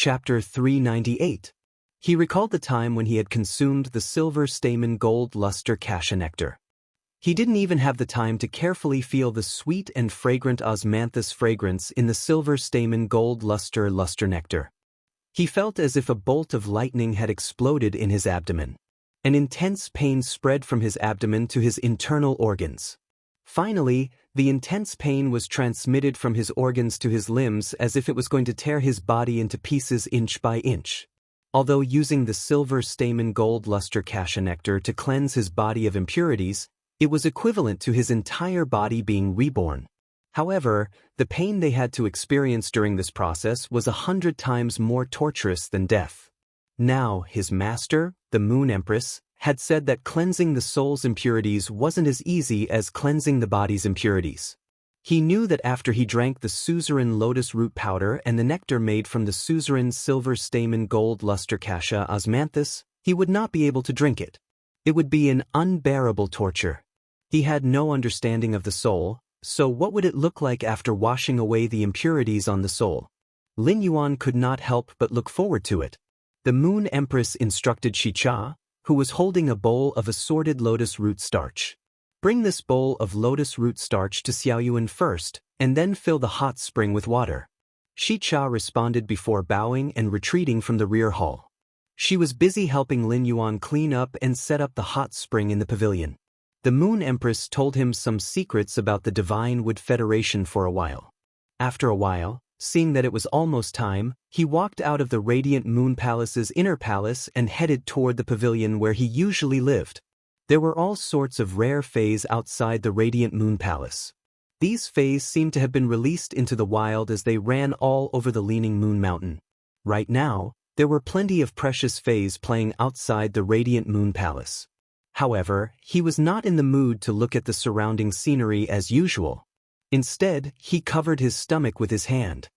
Chapter 398. He recalled the time when he had consumed the silver stamen gold luster cassia nectar. He didn't even have the time to carefully feel the sweet and fragrant osmanthus fragrance in the silver stamen gold luster nectar. He felt as if a bolt of lightning had exploded in his abdomen. An intense pain spread from his abdomen to his internal organs. Finally, the intense pain was transmitted from his organs to his limbs as if it was going to tear his body into pieces inch by inch. Although using the silver stamen gold luster cassia nectar to cleanse his body of impurities, it was equivalent to his entire body being reborn. However, the pain they had to experience during this process was 100 times more torturous than death. Now, his master, the Moon Empress, had said that cleansing the soul's impurities wasn't as easy as cleansing the body's impurities. He knew that after he drank the suzerain lotus root powder and the nectar made from the suzerain silver stamen gold luster cassia osmanthus, he would not be able to drink it. It would be an unbearable torture. He had no understanding of the soul, so what would it look like after washing away the impurities on the soul? Lin Yuan could not help but look forward to it. The Moon Empress instructed Shicha, who was holding a bowl of assorted lotus root starch. Bring this bowl of lotus root starch to Xiaoyuan first, and then fill the hot spring with water. Shicha responded before bowing and retreating from the rear hall. She was busy helping Lin Yuan clean up and set up the hot spring in the pavilion. The Moon Empress told him some secrets about the Divine Wood Federation for a while. After a while, seeing that it was almost time, he walked out of the Radiant Moon Palace's inner palace and headed toward the pavilion where he usually lived. There were all sorts of rare fays outside the Radiant Moon Palace. These fays seemed to have been released into the wild as they ran all over the Leaning Moon Mountain. Right now, there were plenty of precious fays playing outside the Radiant Moon Palace. However, he was not in the mood to look at the surrounding scenery as usual. Instead, he covered his stomach with his hand.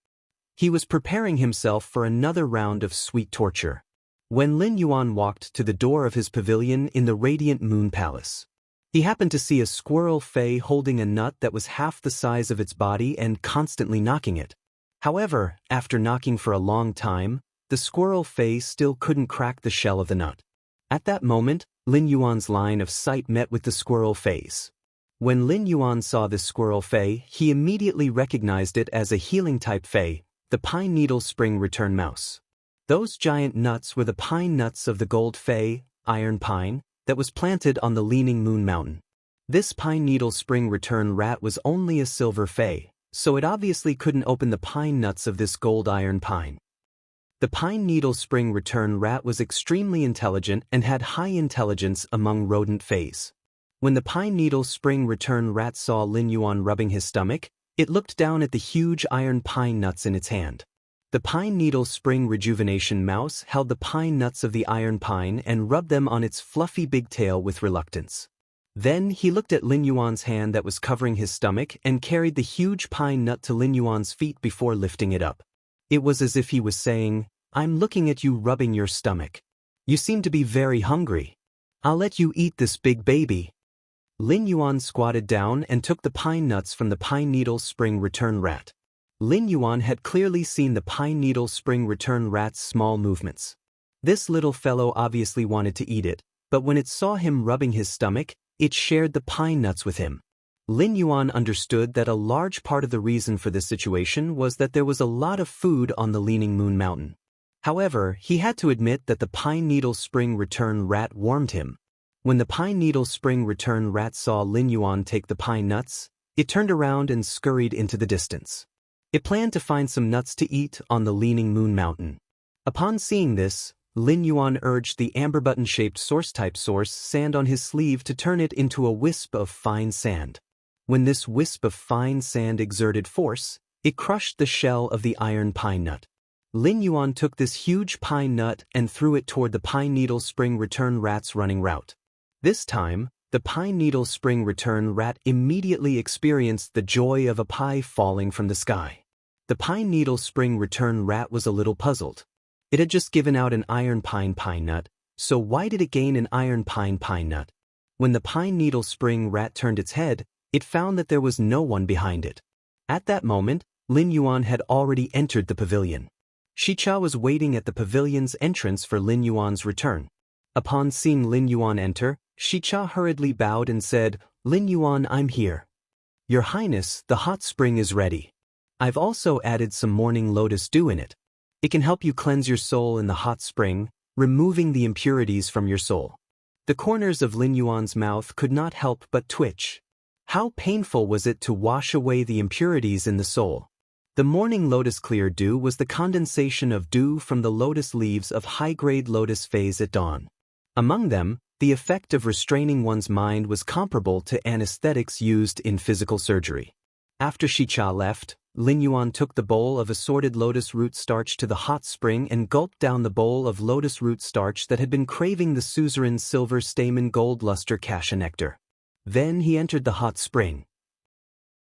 He was preparing himself for another round of sweet torture. When Lin Yuan walked to the door of his pavilion in the Radiant Moon Palace, he happened to see a squirrel fay holding a nut that was half the size of its body and constantly knocking it. However, after knocking for a long time, the squirrel fay still couldn't crack the shell of the nut. At that moment, Lin Yuan's line of sight met with the squirrel fay's. When Lin Yuan saw this squirrel fay, he immediately recognized it as a healing-type fay, the pine needle spring return mouse. Those giant nuts were the pine nuts of the gold fay, iron pine, that was planted on the Leaning Moon Mountain. This pine needle spring return rat was only a silver fay, so it obviously couldn't open the pine nuts of this gold iron pine. The pine needle spring return rat was extremely intelligent and had high intelligence among rodent fays. When the pine needle spring return rat saw Lin Yuan rubbing his stomach, it looked down at the huge iron pine nuts in its hand. The pine needle spring rejuvenation mouse held the pine nuts of the iron pine and rubbed them on its fluffy big tail with reluctance. Then he looked at Lin Yuan's hand that was covering his stomach and carried the huge pine nut to Lin Yuan's feet before lifting it up. It was as if he was saying, "I'm looking at you rubbing your stomach. You seem to be very hungry. I'll let you eat this big baby." Lin Yuan squatted down and took the pine nuts from the pine needle spring return rat. Lin Yuan had clearly seen the pine needle spring return rat's small movements. This little fellow obviously wanted to eat it, but when it saw him rubbing his stomach, it shared the pine nuts with him. Lin Yuan understood that a large part of the reason for this situation was that there was a lot of food on the Leaning Moon Mountain. However, he had to admit that the pine needle spring return rat warmed him. When the pine needle spring return rat saw Lin Yuan take the pine nuts, it turned around and scurried into the distance. It planned to find some nuts to eat on the Leaning Moon Mountain. Upon seeing this, Lin Yuan urged the amber button-shaped source-type source sand on his sleeve to turn it into a wisp of fine sand. When this wisp of fine sand exerted force, it crushed the shell of the iron pine nut. Lin Yuan took this huge pine nut and threw it toward the pine needle spring return rat's running route. This time, the pine needle spring return rat immediately experienced the joy of a pie falling from the sky. The pine needle spring return rat was a little puzzled. It had just given out an iron pine nut, so why did it gain an iron pine nut? When the pine needle spring rat turned its head, it found that there was no one behind it. At that moment, Lin Yuan had already entered the pavilion. Shicha was waiting at the pavilion's entrance for Lin Yuan's return. Upon seeing Lin Yuan enter, Shicha hurriedly bowed and said, "Lin Yuan, I'm here. Your Highness, the hot spring is ready. I've also added some morning lotus dew in it. It can help you cleanse your soul in the hot spring, removing the impurities from your soul." The corners of Lin Yuan's mouth could not help but twitch. How painful was it to wash away the impurities in the soul? The morning lotus clear dew was the condensation of dew from the lotus leaves of high-grade lotus phase at dawn. Among them, the effect of restraining one's mind was comparable to anesthetics used in physical surgery. After Shicha left, Lin Yuan took the bowl of assorted lotus root starch to the hot spring and gulped down the bowl of lotus root starch that had been craving the suzerain's silver stamen gold luster cassia nectar. Then he entered the hot spring.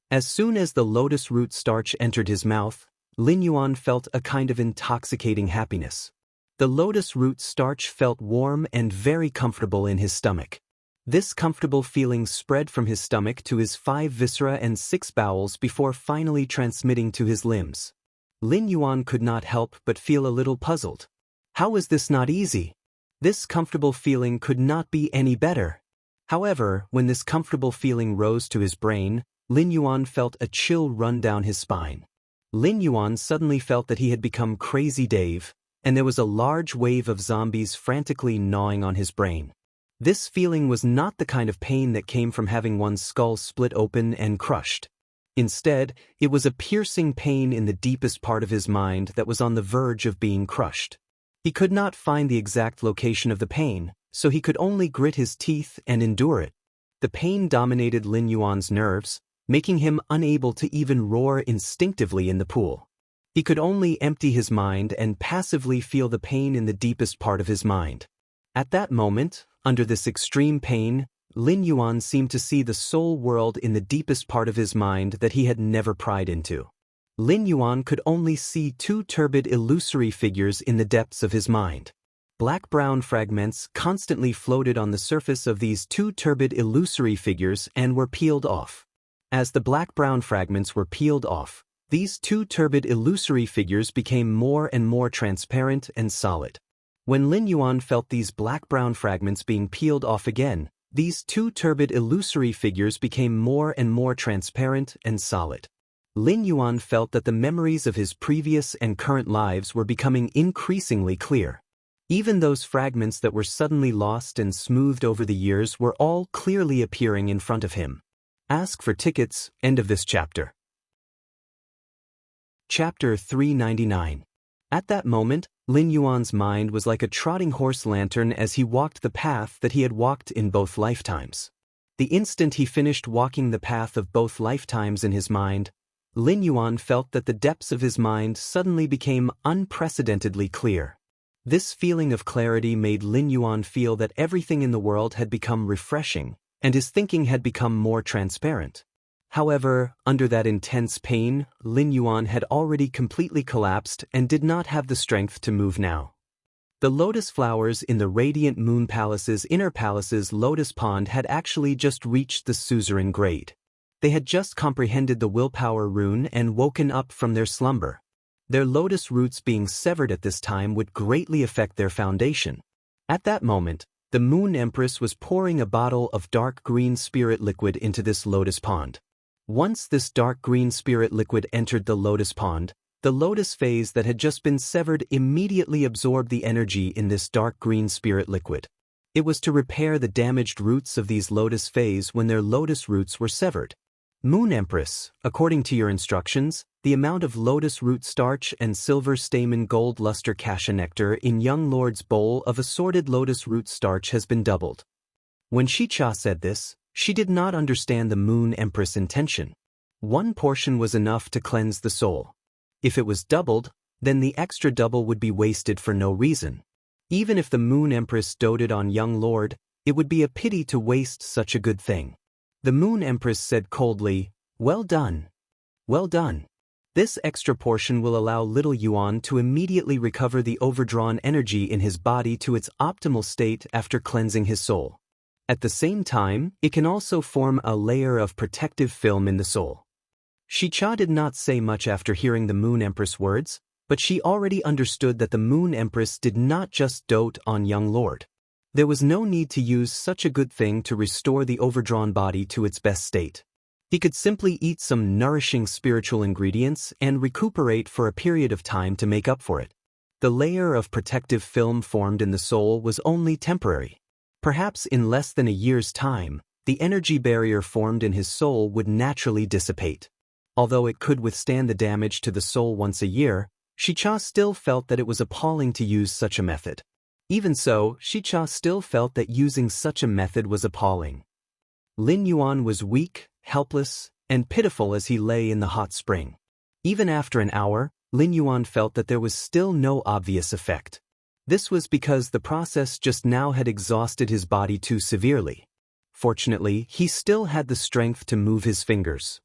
As soon as the lotus root starch entered his mouth, Lin Yuan felt a kind of intoxicating happiness. The lotus root starch felt warm and very comfortable in his stomach. This comfortable feeling spread from his stomach to his 5 viscera and 6 bowels before finally transmitting to his limbs. Lin Yuan could not help but feel a little puzzled. How is this not easy? This comfortable feeling could not be any better. However, when this comfortable feeling rose to his brain, Lin Yuan felt a chill run down his spine. Lin Yuan suddenly felt that he had become Crazy Dave, and there was a large wave of zombies frantically gnawing on his brain. This feeling was not the kind of pain that came from having one's skull split open and crushed. Instead, it was a piercing pain in the deepest part of his mind that was on the verge of being crushed. He could not find the exact location of the pain, so he could only grit his teeth and endure it. The pain dominated Lin Yuan's nerves, making him unable to even roar instinctively in the pool. He could only empty his mind and passively feel the pain in the deepest part of his mind. At that moment, under this extreme pain, Lin Yuan seemed to see the soul world in the deepest part of his mind that he had never pried into. Lin Yuan could only see 2 turbid illusory figures in the depths of his mind. Black-brown fragments constantly floated on the surface of these 2 turbid illusory figures and were peeled off. As the black-brown fragments were peeled off, these 2 turbid illusory figures became more and more transparent and solid. When Lin Yuan felt these black-brown fragments being peeled off again, these 2 turbid illusory figures became more and more transparent and solid. Lin Yuan felt that the memories of his previous and current lives were becoming increasingly clear. Even those fragments that were suddenly lost and smoothed over the years were all clearly appearing in front of him. Ask for tickets. End of this chapter. Chapter 399. At that moment, Lin Yuan's mind was like a trotting horse lantern as he walked the path that he had walked in both lifetimes. The instant he finished walking the path of both lifetimes in his mind, Lin Yuan felt that the depths of his mind suddenly became unprecedentedly clear. This feeling of clarity made Lin Yuan feel that everything in the world had become refreshing, and his thinking had become more transparent. However, under that intense pain, Lin Yuan had already completely collapsed and did not have the strength to move now. The lotus flowers in the Radiant Moon Palace's inner palace's lotus pond had actually just reached the suzerain grade. They had just comprehended the willpower rune and woken up from their slumber. Their lotus roots being severed at this time would greatly affect their foundation. At that moment, the Moon Empress was pouring a bottle of dark green spirit liquid into this lotus pond. Once this dark green spirit liquid entered the lotus pond, the lotus phase that had just been severed immediately absorbed the energy in this dark green spirit liquid. It was to repair the damaged roots of these lotus phase when their lotus roots were severed. Moon Empress, according to your instructions, the amount of lotus root starch and silver stamen gold luster cassia nectar in young lord's bowl of assorted lotus root starch has been doubled. When Shicha said this, she did not understand the Moon Empress' intention. 1 portion was enough to cleanse the soul. If it was doubled, then the extra double would be wasted for no reason. Even if the Moon Empress doted on young lord, it would be a pity to waste such a good thing. The Moon Empress said coldly, "Well done. Well done. This extra portion will allow little Yuan to immediately recover the overdrawn energy in his body to its optimal state after cleansing his soul. At the same time, it can also form a layer of protective film in the soul." Shicha did not say much after hearing the Moon Empress' words, But she already understood that the Moon Empress did not just dote on young Lord. There was no need to use such a good thing to restore the overdrawn body to its best state. He could simply eat some nourishing spiritual ingredients and recuperate for a period of time to make up for it. The layer of protective film formed in the soul was only temporary. Perhaps in less than a year's time, the energy barrier formed in his soul would naturally dissipate. Although it could withstand the damage to the soul once a year, Shicha still felt that it was appalling to use such a method. Even so, Shicha still felt that using such a method was appalling. Lin Yuan was weak, helpless, and pitiful as he lay in the hot spring. Even after an hour, Lin Yuan felt that there was still no obvious effect. This was because the process just now had exhausted his body too severely. Fortunately, he still had the strength to move his fingers.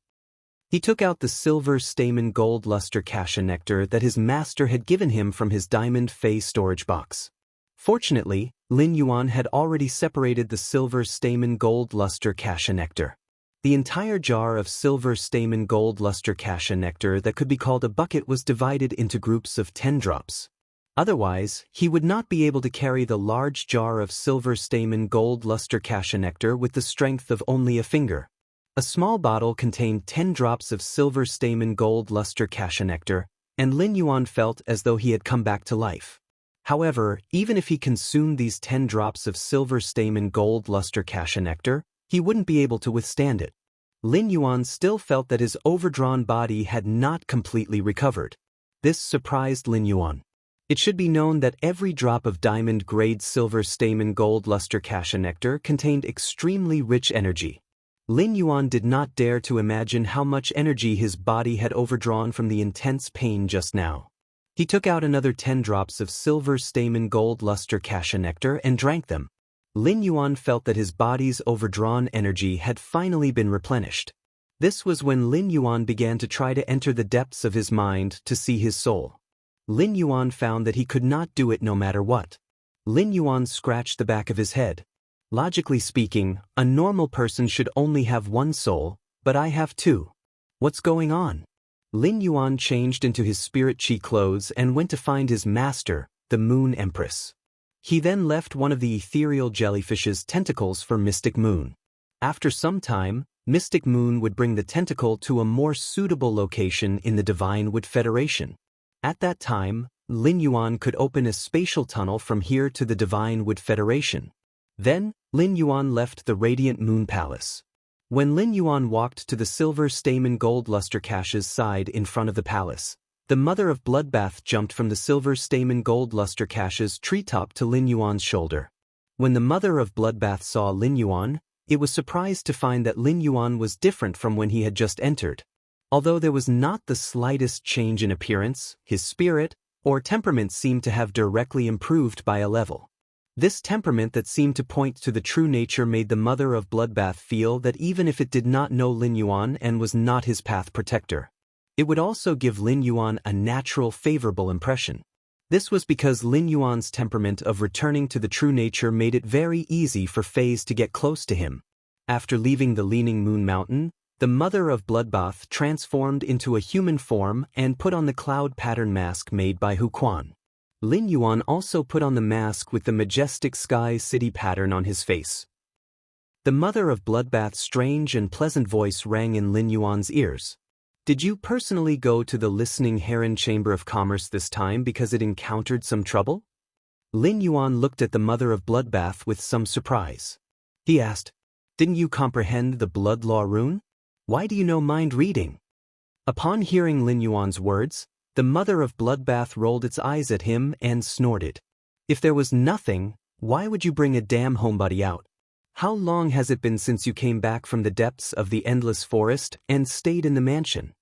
He took out the silver stamen gold luster cassia nectar that his master had given him from his diamond fey storage box. Fortunately, Lin Yuan had already separated the silver stamen gold luster cassia nectar. The entire jar of silver stamen gold luster cassia nectar that could be called a bucket was divided into groups of 10 drops. Otherwise, he would not be able to carry the large jar of silver stamen gold luster cassia nectar with the strength of only a finger. A small bottle contained 10 drops of silver stamen gold luster cassia nectar, and Lin Yuan felt as though he had come back to life. However, even if he consumed these 10 drops of silver stamen gold luster cassia nectar, he wouldn't be able to withstand it. Lin Yuan still felt that his overdrawn body had not completely recovered. This surprised Lin Yuan. It should be known that every drop of diamond-grade silver stamen gold luster cassia nectar contained extremely rich energy. Lin Yuan did not dare to imagine how much energy his body had overdrawn from the intense pain just now. He took out another 10 drops of silver stamen gold luster cassia nectar and drank them. Lin Yuan felt that his body's overdrawn energy had finally been replenished. This was when Lin Yuan began to try to enter the depths of his mind to see his soul. Lin Yuan found that he could not do it no matter what. Lin Yuan scratched the back of his head. Logically speaking, a normal person should only have one soul, but I have 2. What's going on? Lin Yuan changed into his spirit chi clothes and went to find his master, the Moon Empress. He then left one of the ethereal jellyfish's tentacles for Mystic Moon. After some time, Mystic Moon would bring the tentacle to a more suitable location in the Divine Wood Federation. At that time, Lin Yuan could open a spatial tunnel from here to the Divine Wood Federation. Then, Lin Yuan left the Radiant Moon Palace. When Lin Yuan walked to the silver stamen gold luster cassia's side in front of the palace, the mother of Bloodbath jumped from the silver stamen gold luster cassia's treetop to Lin Yuan's shoulder. When the mother of Bloodbath saw Lin Yuan, it was surprised to find that Lin Yuan was different from when he had just entered. Although there was not the slightest change in appearance, his spirit or temperament seemed to have directly improved by a level. This temperament that seemed to point to the true nature made the mother of Bloodbath feel that even if it did not know Lin Yuan and was not his path protector, it would also give Lin Yuan a natural favorable impression. This was because Lin Yuan's temperament of returning to the true nature made it very easy for fays to get close to him. After leaving the Leaning Moon Mountain, the mother of Bloodbath transformed into a human form and put on the cloud pattern mask made by Hu Quan. Lin Yuan also put on the mask with the majestic sky city pattern on his face. The mother of Bloodbath's strange and pleasant voice rang in Lin Yuan's ears. Did you personally go to the Listening Heron Chamber of Commerce this time because it encountered some trouble? Lin Yuan looked at the mother of Bloodbath with some surprise. He asked, didn't you comprehend the blood law rune? Why do you know mind reading? Upon hearing Lin Yuan's words, the mother of Bloodbath rolled its eyes at him and snorted. If there was nothing, why would you bring a damn homebody out? How long has it been since you came back from the depths of the endless forest and stayed in the mansion?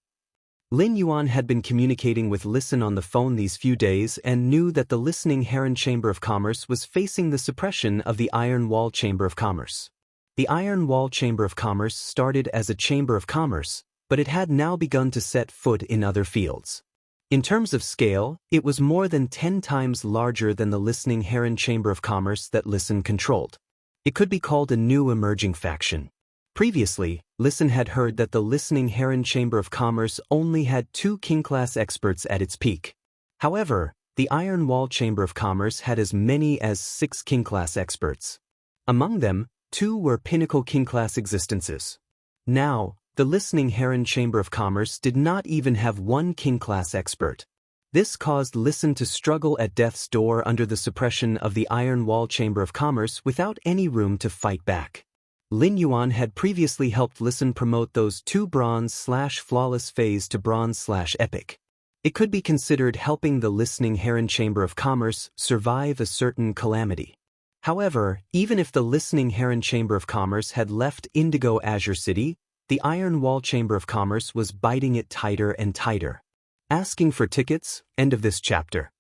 Lin Yuan had been communicating with Listen on the phone these few days and knew that the Listening Heron Chamber of Commerce was facing the suppression of the Iron Wall Chamber of Commerce. The Iron Wall Chamber of Commerce started as a chamber of commerce, but it had now begun to set foot in other fields. In terms of scale, it was more than 10 times larger than the Listening Heron Chamber of Commerce that Listen controlled. It could be called a new emerging faction. Previously, Listen had heard that the Listening Heron Chamber of Commerce only had 2 king-class experts at its peak. However, the Iron Wall Chamber of Commerce had as many as 6 king-class experts. Among them, 2 were pinnacle king-class existences. Now, the Listening Heron Chamber of Commerce did not even have 1 king-class expert. This caused Listen to struggle at death's door under the suppression of the Iron Wall Chamber of Commerce without any room to fight back. Lin Yuan had previously helped Listen promote those 2 bronze/flawless phase to bronze/epic. It could be considered helping the Listening Heron Chamber of Commerce survive a certain calamity. However, even if the Listening Heron Chamber of Commerce had left Indigo Azure City, the Iron Wall Chamber of Commerce was biting it tighter and tighter. Asking for tickets, end of this chapter.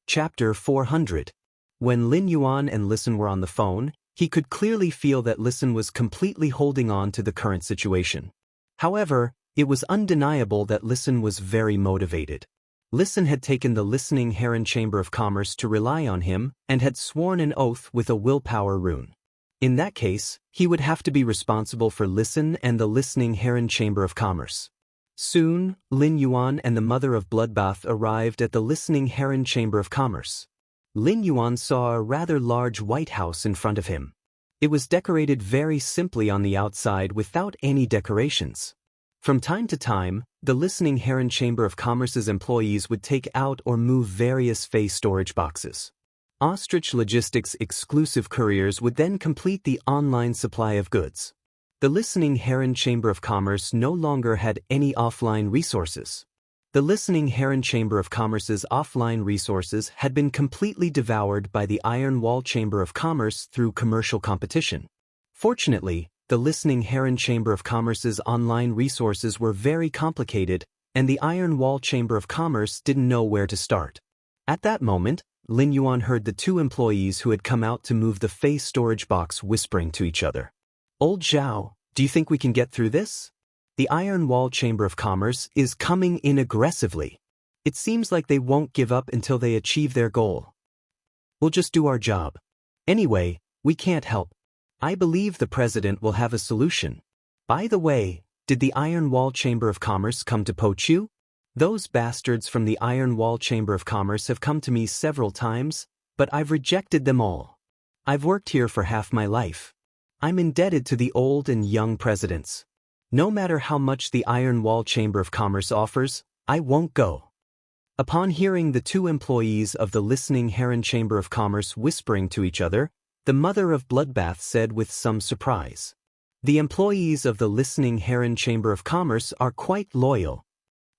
Chapter 400. When Lin Yuan and Listen were on the phone, he could clearly feel that Listen was completely holding on to the current situation. However, it was undeniable that Listen was very motivated. Listen had taken the Listening Heron Chamber of Commerce to rely on him and had sworn an oath with a willpower rune. In that case, he would have to be responsible for Listen and the Listening Heron Chamber of Commerce. Soon, Lin Yuan and the mother of Bloodbath arrived at the Listening Heron Chamber of Commerce. Lin Yuan saw a rather large white house in front of him. It was decorated very simply on the outside without any decorations. From time to time, the Listening Heron Chamber of Commerce's employees would take out or move various face storage boxes. Ostrich Logistics' exclusive couriers would then complete the online supply of goods. The Listening Heron Chamber of Commerce no longer had any offline resources. The Listening Heron Chamber of Commerce's offline resources had been completely devoured by the Iron Wall Chamber of Commerce through commercial competition. Fortunately, the Listening Heron Chamber of Commerce's online resources were very complicated, and the Iron Wall Chamber of Commerce didn't know where to start. At that moment, Lin Yuan heard the 2 employees who had come out to move the face storage box whispering to each other. "Old Zhao, do you think we can get through this? The Iron Wall Chamber of Commerce is coming in aggressively. It seems like they won't give up until they achieve their goal. We'll just do our job. Anyway, we can't help. I believe the president will have a solution. By the way, did the Iron Wall Chamber of Commerce come to poach you? Those bastards from the Iron Wall Chamber of Commerce have come to me several times, but I've rejected them all. I've worked here for half my life. I'm indebted to the old and young presidents. No matter how much the Iron Wall Chamber of Commerce offers, I won't go." Upon hearing the 2 employees of the Listening Heron Chamber of Commerce whispering to each other, the mother of Bloodbath said with some surprise, "The employees of the Listening Heron Chamber of Commerce are quite loyal."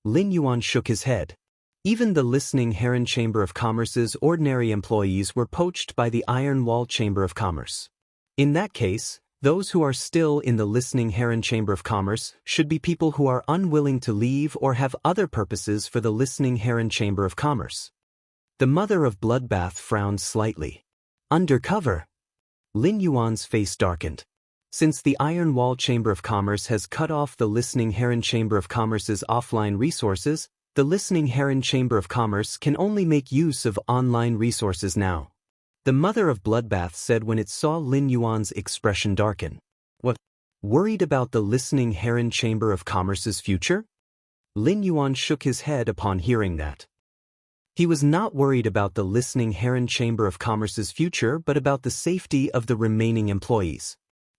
Lin Yuan shook his head. Even the Listening Heron Chamber of Commerce's ordinary employees were poached by the Iron Wall Chamber of Commerce. In that case, those who are still in the Listening Heron Chamber of Commerce should be people who are unwilling to leave or have other purposes for the Listening Heron Chamber of Commerce. The mother of Bloodbath frowned slightly. "Undercover?" Lin Yuan's face darkened. Since the Iron Wall Chamber of Commerce has cut off the Listening Heron Chamber of Commerce's offline resources, the Listening Heron Chamber of Commerce can only make use of online resources now. The mother of Bloodbath said when it saw Lin Yuan's expression darken. "What? Worried about the Listening Heron Chamber of Commerce's future?" Lin Yuan shook his head upon hearing that. He was not worried about the Listening Heron Chamber of Commerce's future but about the safety of the remaining employees.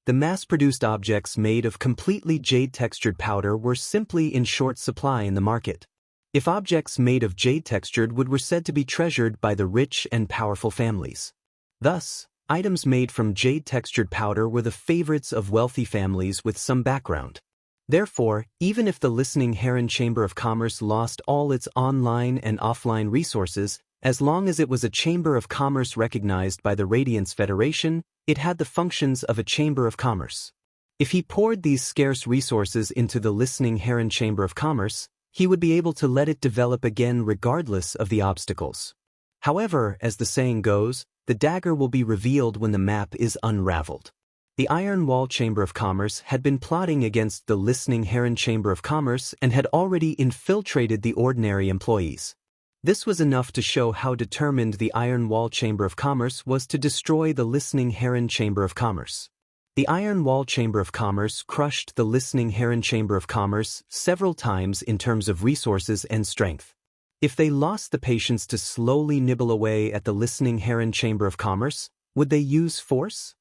The mass-produced objects made of completely jade-textured powder were simply in short supply in the market. If objects made of jade-textured wood were said to be treasured by the rich and powerful families. Thus, items made from jade-textured powder were the favorites of wealthy families with some background. Therefore, even if the Listening Heron Chamber of Commerce lost all its online and offline resources, as long as it was a chamber of commerce recognized by the Radiance Federation, it had the functions of a chamber of commerce. If he poured these scarce resources into the Listening Heron Chamber of Commerce, he would be able to let it develop again regardless of the obstacles. However, as the saying goes, the dagger will be revealed when the map is unraveled. The Iron Wall Chamber of Commerce had been plotting against the Listening Heron Chamber of Commerce and had already infiltrated the ordinary employees. This was enough to show how determined the Iron Wall Chamber of Commerce was to destroy the Listening Heron Chamber of Commerce. The Iron Wall Chamber of Commerce crushed the listening Heron Chamber of Commerce several times in terms of resources and strength. If they lost the patience to slowly nibble away at the listening Heron Chamber of Commerce, would they use force?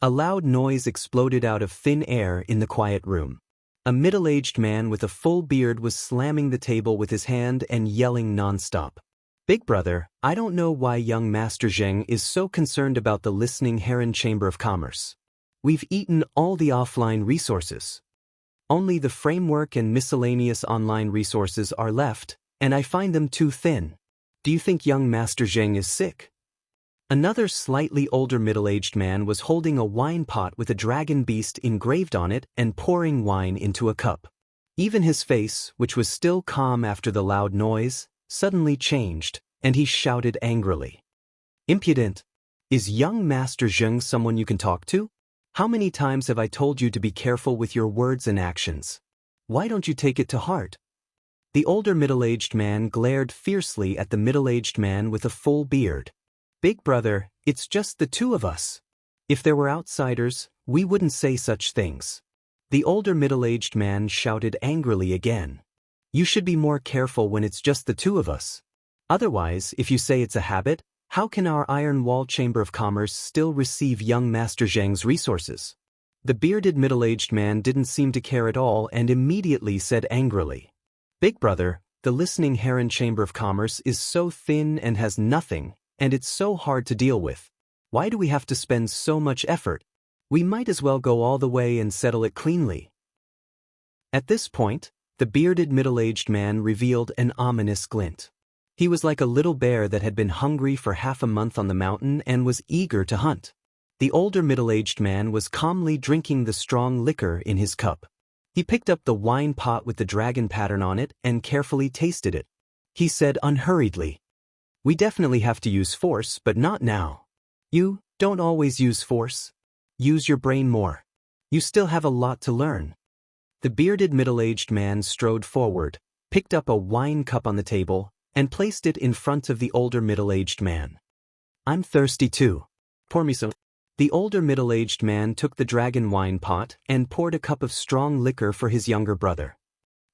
A loud noise exploded out of thin air in the quiet room. A middle-aged man with a full beard was slamming the table with his hand and yelling non-stop. "Big brother, I don't know why young Master Zheng is so concerned about the listening Heron Chamber of Commerce. We've eaten all the offline resources. Only the framework and miscellaneous online resources are left, and I find them too thin. Do you think young Master Zheng is sick?" Another slightly older middle-aged man was holding a wine pot with a dragon beast engraved on it and pouring wine into a cup. Even his face, which was still calm after the loud noise, suddenly changed, and he shouted angrily. "Impudent! Is young Master Zheng someone you can talk to? How many times have I told you to be careful with your words and actions? Why don't you take it to heart?" The older middle-aged man glared fiercely at the middle-aged man with a full beard. "Big brother, it's just the two of us. If there were outsiders, we wouldn't say such things." The older middle-aged man shouted angrily again. "You should be more careful when it's just the two of us. Otherwise, if you say it's a habit, how can our Iron Wall Chamber of Commerce still receive young Master Zheng's resources?" The bearded middle-aged man didn't seem to care at all and immediately said angrily, "Big brother, the listening Heron Chamber of Commerce is so thin and has nothing, and it's so hard to deal with. Why do we have to spend so much effort? We might as well go all the way and settle it cleanly." At this point, the bearded middle-aged man revealed an ominous glint. He was like a little bear that had been hungry for half a month on the mountain and was eager to hunt. The older middle-aged man was calmly drinking the strong liquor in his cup. He picked up the wine pot with the dragon pattern on it and carefully tasted it. He said unhurriedly, "We definitely have to use force, but not now. You don't always use force. Use your brain more. You still have a lot to learn." The bearded middle-aged man strode forward, picked up a wine cup on the table, and placed it in front of the older middle-aged man. "I'm thirsty too. Pour me some." The older middle-aged man took the dragon wine pot and poured a cup of strong liquor for his younger brother.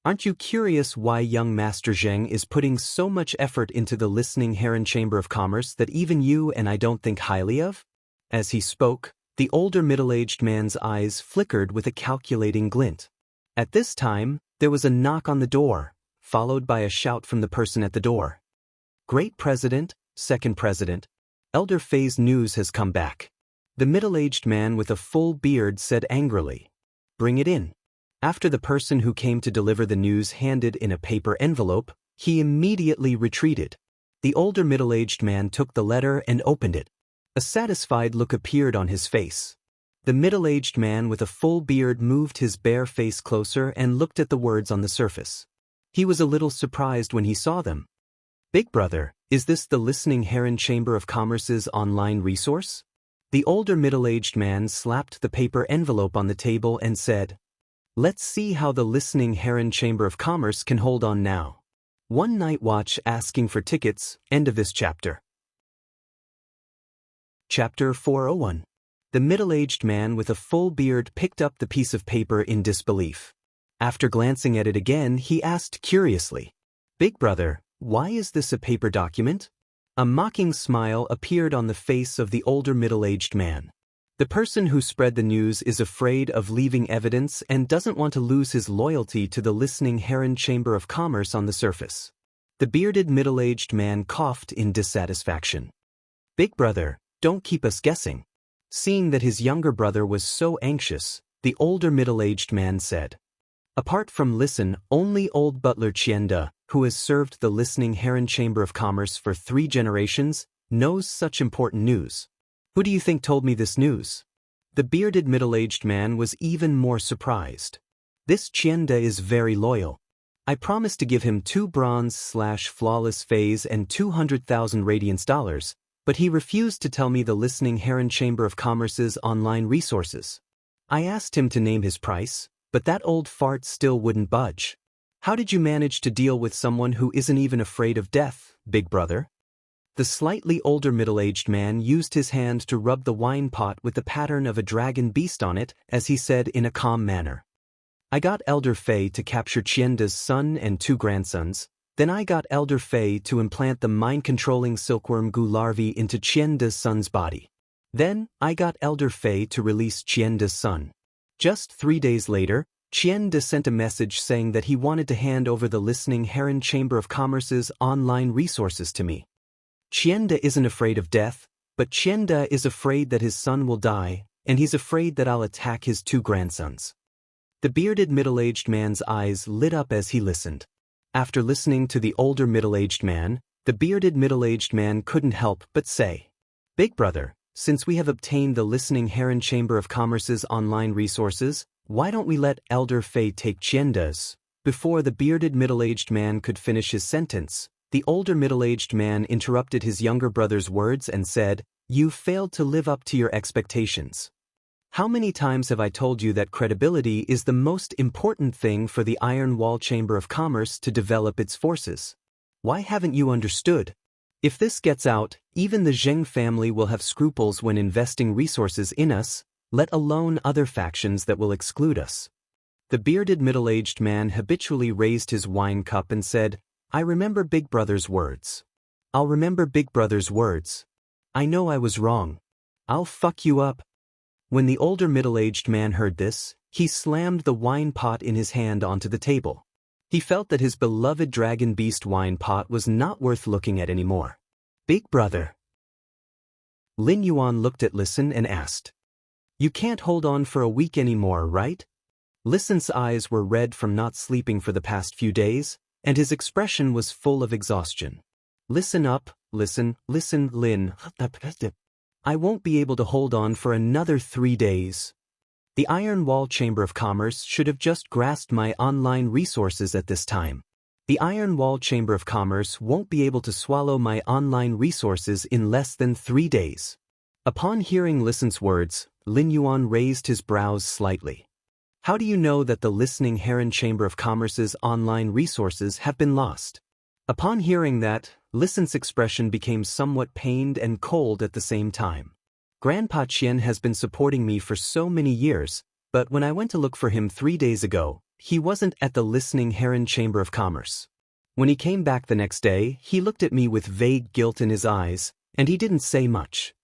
"Aren't you curious why young Master Zheng is putting so much effort into the listening Heron Chamber of Commerce that even you and I don't think highly of?" As he spoke, the older middle-aged man's eyes flickered with a calculating glint. At this time, there was a knock on the door, followed by a shout from the person at the door. "Great President, Second President, Elder Fei's news has come back." The middle-aged man with a full beard said angrily, "Bring it in." After the person who came to deliver the news handed in a paper envelope, he immediately retreated. The older middle-aged man took the letter and opened it. A satisfied look appeared on his face. The middle-aged man with a full beard moved his bare face closer and looked at the words on the surface. He was a little surprised when he saw them. "Big brother, is this the listening Heron Chamber of Commerce's online resource?" The older middle-aged man slapped the paper envelope on the table and said, "Let's see how the listening Heron Chamber of Commerce can hold on now. One night watch asking for tickets, end of this chapter." Chapter 401. The middle-aged man with a full beard picked up the piece of paper in disbelief. After glancing at it again, he asked curiously, "Big brother, why is this a paper document?" A mocking smile appeared on the face of the older middle-aged man. The person who spread the news is afraid of leaving evidence and doesn't want to lose his loyalty to the listening Heron Chamber of Commerce on the surface. The bearded middle-aged man coughed in dissatisfaction. "Big brother, don't keep us guessing." Seeing that his younger brother was so anxious, the older middle-aged man said, "Apart from listen, only old butler Chienda, who has served the listening Heron Chamber of Commerce for 3 generations, knows such important news. Who do you think told me this news?" The bearded middle-aged man was even more surprised. "This Chienda is very loyal. I promised to give him 2 bronze/flawless phase and 200,000 radiance dollars, but he refused to tell me the listening Heron Chamber of Commerce's online resources. I asked him to name his price, but that old fart still wouldn't budge. How did you manage to deal with someone who isn't even afraid of death, big brother?" The slightly older middle-aged man used his hand to rub the wine pot with the pattern of a dragon beast on it, as he said in a calm manner. I got Elder Fei to capture Qianda's son and 2 grandsons, then I got Elder Fei to implant the mind-controlling silkworm goo larvae into Qianda's son's body. Then, I got Elder Fei to release Qianda's son. Just 3 days later, Qianda sent a message saying that he wanted to hand over the Listening Heron Chamber of Commerce's online resources to me. Qianda isn't afraid of death, but Qianda is afraid that his son will die, and he's afraid that I'll attack his 2 grandsons. The bearded middle-aged man's eyes lit up as he listened. After listening to the older middle-aged man, the bearded middle-aged man couldn't help but say, "Big brother, since we have obtained the Listening Heron Chamber of Commerce's online resources, why don't we let Elder Fei take Qianda's?" Before the bearded middle-aged man could finish his sentence, the older middle-aged man interrupted his younger brother's words and said, "You've failed to live up to your expectations. How many times have I told you that credibility is the most important thing for the Iron Wall Chamber of Commerce to develop its forces? Why haven't you understood? If this gets out, even the Zheng family will have scruples when investing resources in us, let alone other factions that will exclude us." The bearded middle-aged man habitually raised his wine cup and said, "I remember Big Brother's words. I'll remember Big Brother's words. I know I was wrong. I'll fuck you up." When the older middle-aged man heard this, he slammed the wine pot in his hand onto the table. He felt that his beloved dragon beast wine pot was not worth looking at anymore. "Big brother." Lin Yuan looked at Listen and asked, "You can't hold on for a week anymore, right?" Listen's eyes were red from not sleeping for the past few days, and his expression was full of exhaustion. "Listen up, listen, Lin. I won't be able to hold on for another 3 days. The Iron Wall Chamber of Commerce should have just grasped my online resources at this time. The Iron Wall Chamber of Commerce won't be able to swallow my online resources in less than 3 days." Upon hearing Listen's words, Lin Yuan raised his brows slightly. "How do you know that the Listening Heron Chamber of Commerce's online resources have been lost?" Upon hearing that, Listen's expression became somewhat pained and cold at the same time. "Grandpa Qian has been supporting me for so many years, but when I went to look for him 3 days ago, he wasn't at the Listening Heron Chamber of Commerce. When he came back the next day, he looked at me with vague guilt in his eyes, and he didn't say much.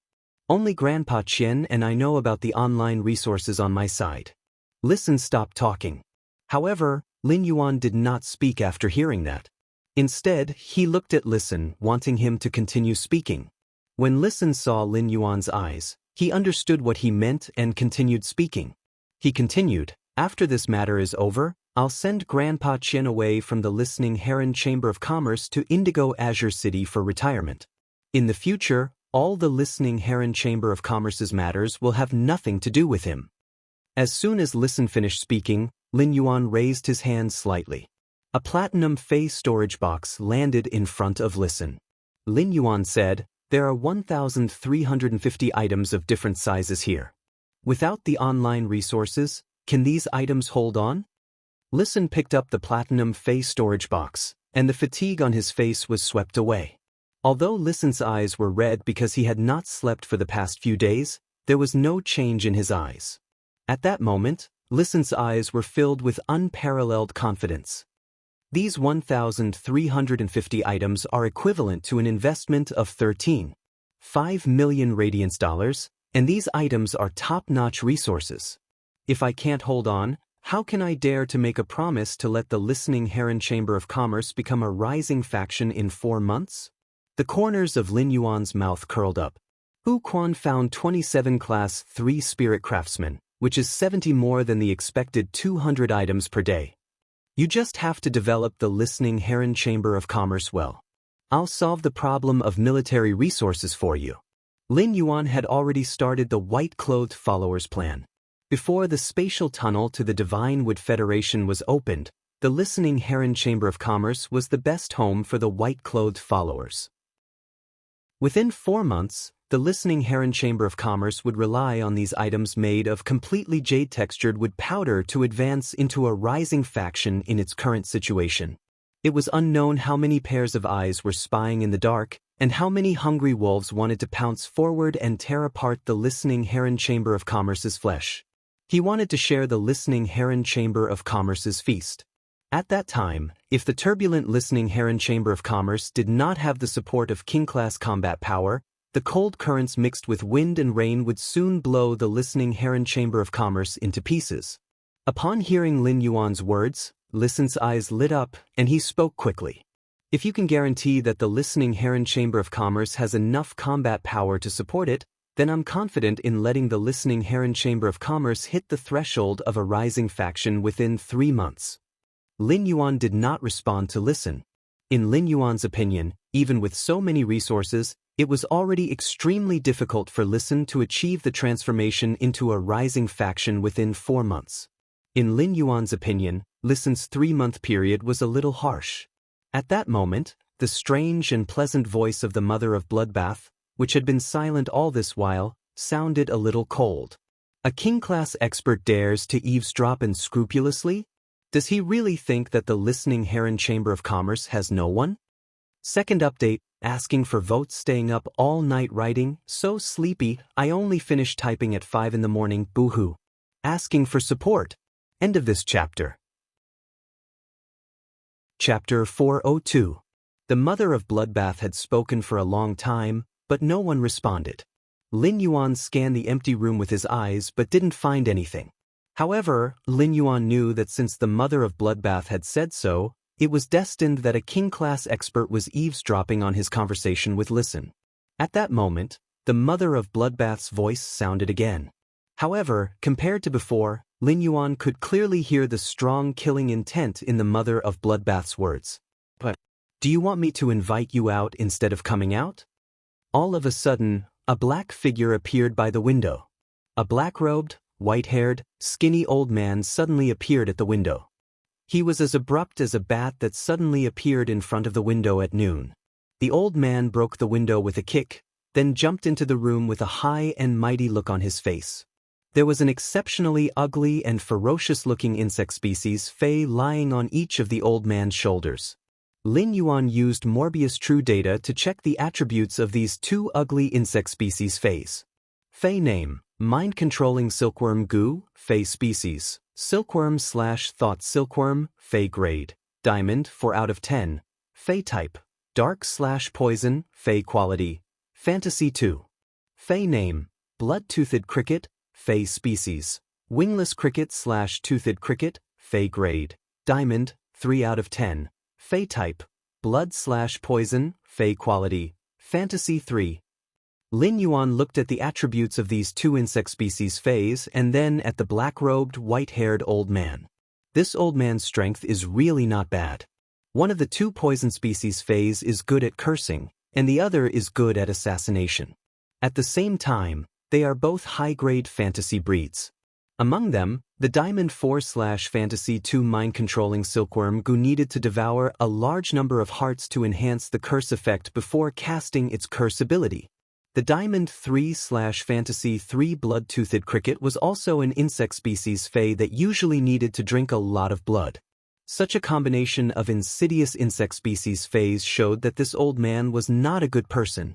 Only Grandpa Qian and I know about the online resources on my side." Listen stopped talking. However, Lin Yuan did not speak after hearing that. Instead, he looked at Listen, wanting him to continue speaking. When Listen saw Lin Yuan's eyes, he understood what he meant and continued speaking. He continued, "After this matter is over, I'll send Grandpa Qian away from the Listening Heron Chamber of Commerce to Indigo Azure City for retirement. In the future, all the Listening Heron Chamber of Commerce's matters will have nothing to do with him." As soon as Listen finished speaking, Lin Yuan raised his hand slightly. A platinum Fei storage box landed in front of Listen. Lin Yuan said, "There are 1,350 items of different sizes here. Without the online resources, can these items hold on?" Listen picked up the platinum Fei storage box, and the fatigue on his face was swept away. Although Listen's eyes were red because he had not slept for the past few days, there was no change in his eyes. At that moment, Listen's eyes were filled with unparalleled confidence. These 1,350 items are equivalent to an investment of 13.5 million radiance dollars, and these items are top-notch resources. If I can't hold on, how can I dare to make a promise to let the Listening Heron Chamber of Commerce become a rising faction in 4 months? The corners of Lin Yuan's mouth curled up. Hu Quan found 27 Class 3 Spirit Craftsmen, which is 70 more than the expected 200 items per day. You just have to develop the Listening Heron Chamber of Commerce well. I'll solve the problem of military resources for you. Lin Yuan had already started the white-clothed followers plan. Before the spatial tunnel to the Divine Wood Federation was opened, the Listening Heron Chamber of Commerce was the best home for the white-clothed followers. Within 4 months, the Listening Heron Chamber of Commerce would rely on these items made of completely jade-textured wood powder to advance into a rising faction in its current situation. It was unknown how many pairs of eyes were spying in the dark, And how many hungry wolves wanted to pounce forward and tear apart the listening Heron Chamber of Commerce's flesh? He wanted to share the listening Heron Chamber of Commerce's feast. At that time, if the turbulent listening Heron Chamber of Commerce did not have the support of king-class combat power, the cold currents mixed with wind and rain would soon blow the listening Heron Chamber of Commerce into pieces. Upon hearing Lin Yuan's words, Listen's eyes lit up, and he spoke quickly. If you can guarantee that the listening Heron Chamber of Commerce has enough combat power to support it, then I'm confident in letting the listening Heron Chamber of Commerce hit the threshold of a rising faction within 3 months. Lin Yuan did not respond to Listen. In Lin Yuan's opinion, even with so many resources, it was already extremely difficult for Listen to achieve the transformation into a rising faction within 4 months. In Lin Yuan's opinion, Listen's 3-month period was a little harsh. At that moment, the strange and pleasant voice of the mother of Bloodbath, which had been silent all this while, sounded a little cold. A king-class expert dares to eavesdrop unscrupulously? Does he really think that the listening Heron Chamber of Commerce has no one? Second update, asking for votes, staying up all night writing, so sleepy, I only finished typing at 5 in the morning, boo-hoo. Asking for support. End of this chapter. Chapter 402. The mother of Bloodbath had spoken for a long time, but no one responded. Lin Yuan scanned the empty room with his eyes but didn't find anything. However, Lin Yuan knew that since the mother of Bloodbath had said so, it was destined that a king-class expert was eavesdropping on his conversation with Listen. At that moment, the mother of Bloodbath's voice sounded again. However, compared to before, Lin Yuan could clearly hear the strong killing intent in the mother of Bloodbath's words. But, do you want me to invite you out instead of coming out? All of a sudden, a black figure appeared by the window. A black-robed, white-haired, skinny old man suddenly appeared at the window. He was as abrupt as a bat that suddenly appeared in front of the window at noon. The old man broke the window with a kick, then jumped into the room with a high and mighty look on his face. There was an exceptionally ugly and ferocious-looking insect species Fei lying on each of the old man's shoulders. Lin Yuan used Morbius True Data to check the attributes of these two ugly insect species Feis. Fei name, Mind-Controlling Silkworm Goo, Fei species, Silkworm/Thought Silkworm, Fei grade, Diamond 4 out of 10, Fei type, Dark/Poison, Fei quality, Fantasy 2. Fei name, Blood-Toothed Cricket, Fei species, Wingless Cricket/Toothed Cricket, Fei grade, Diamond 3 out of 10, Fei type, Blood/Poison, Fei quality, Fantasy 3. Lin Yuan looked at the attributes of these two insect species Feis and then at the black-robed, white-haired old man. This old man's strength is really not bad. One of the two poison species Feis is good at cursing, and the other is good at assassination. At the same time, they are both high-grade fantasy breeds. Among them, the Diamond 4/Fantasy 2 mind-controlling silkworm Goo needed to devour a large number of hearts to enhance the curse effect before casting its curse ability. The Diamond 3/Fantasy 3 blood-toothed cricket was also an insect species Fei that usually needed to drink a lot of blood. Such a combination of insidious insect species Feis showed that this old man was not a good person.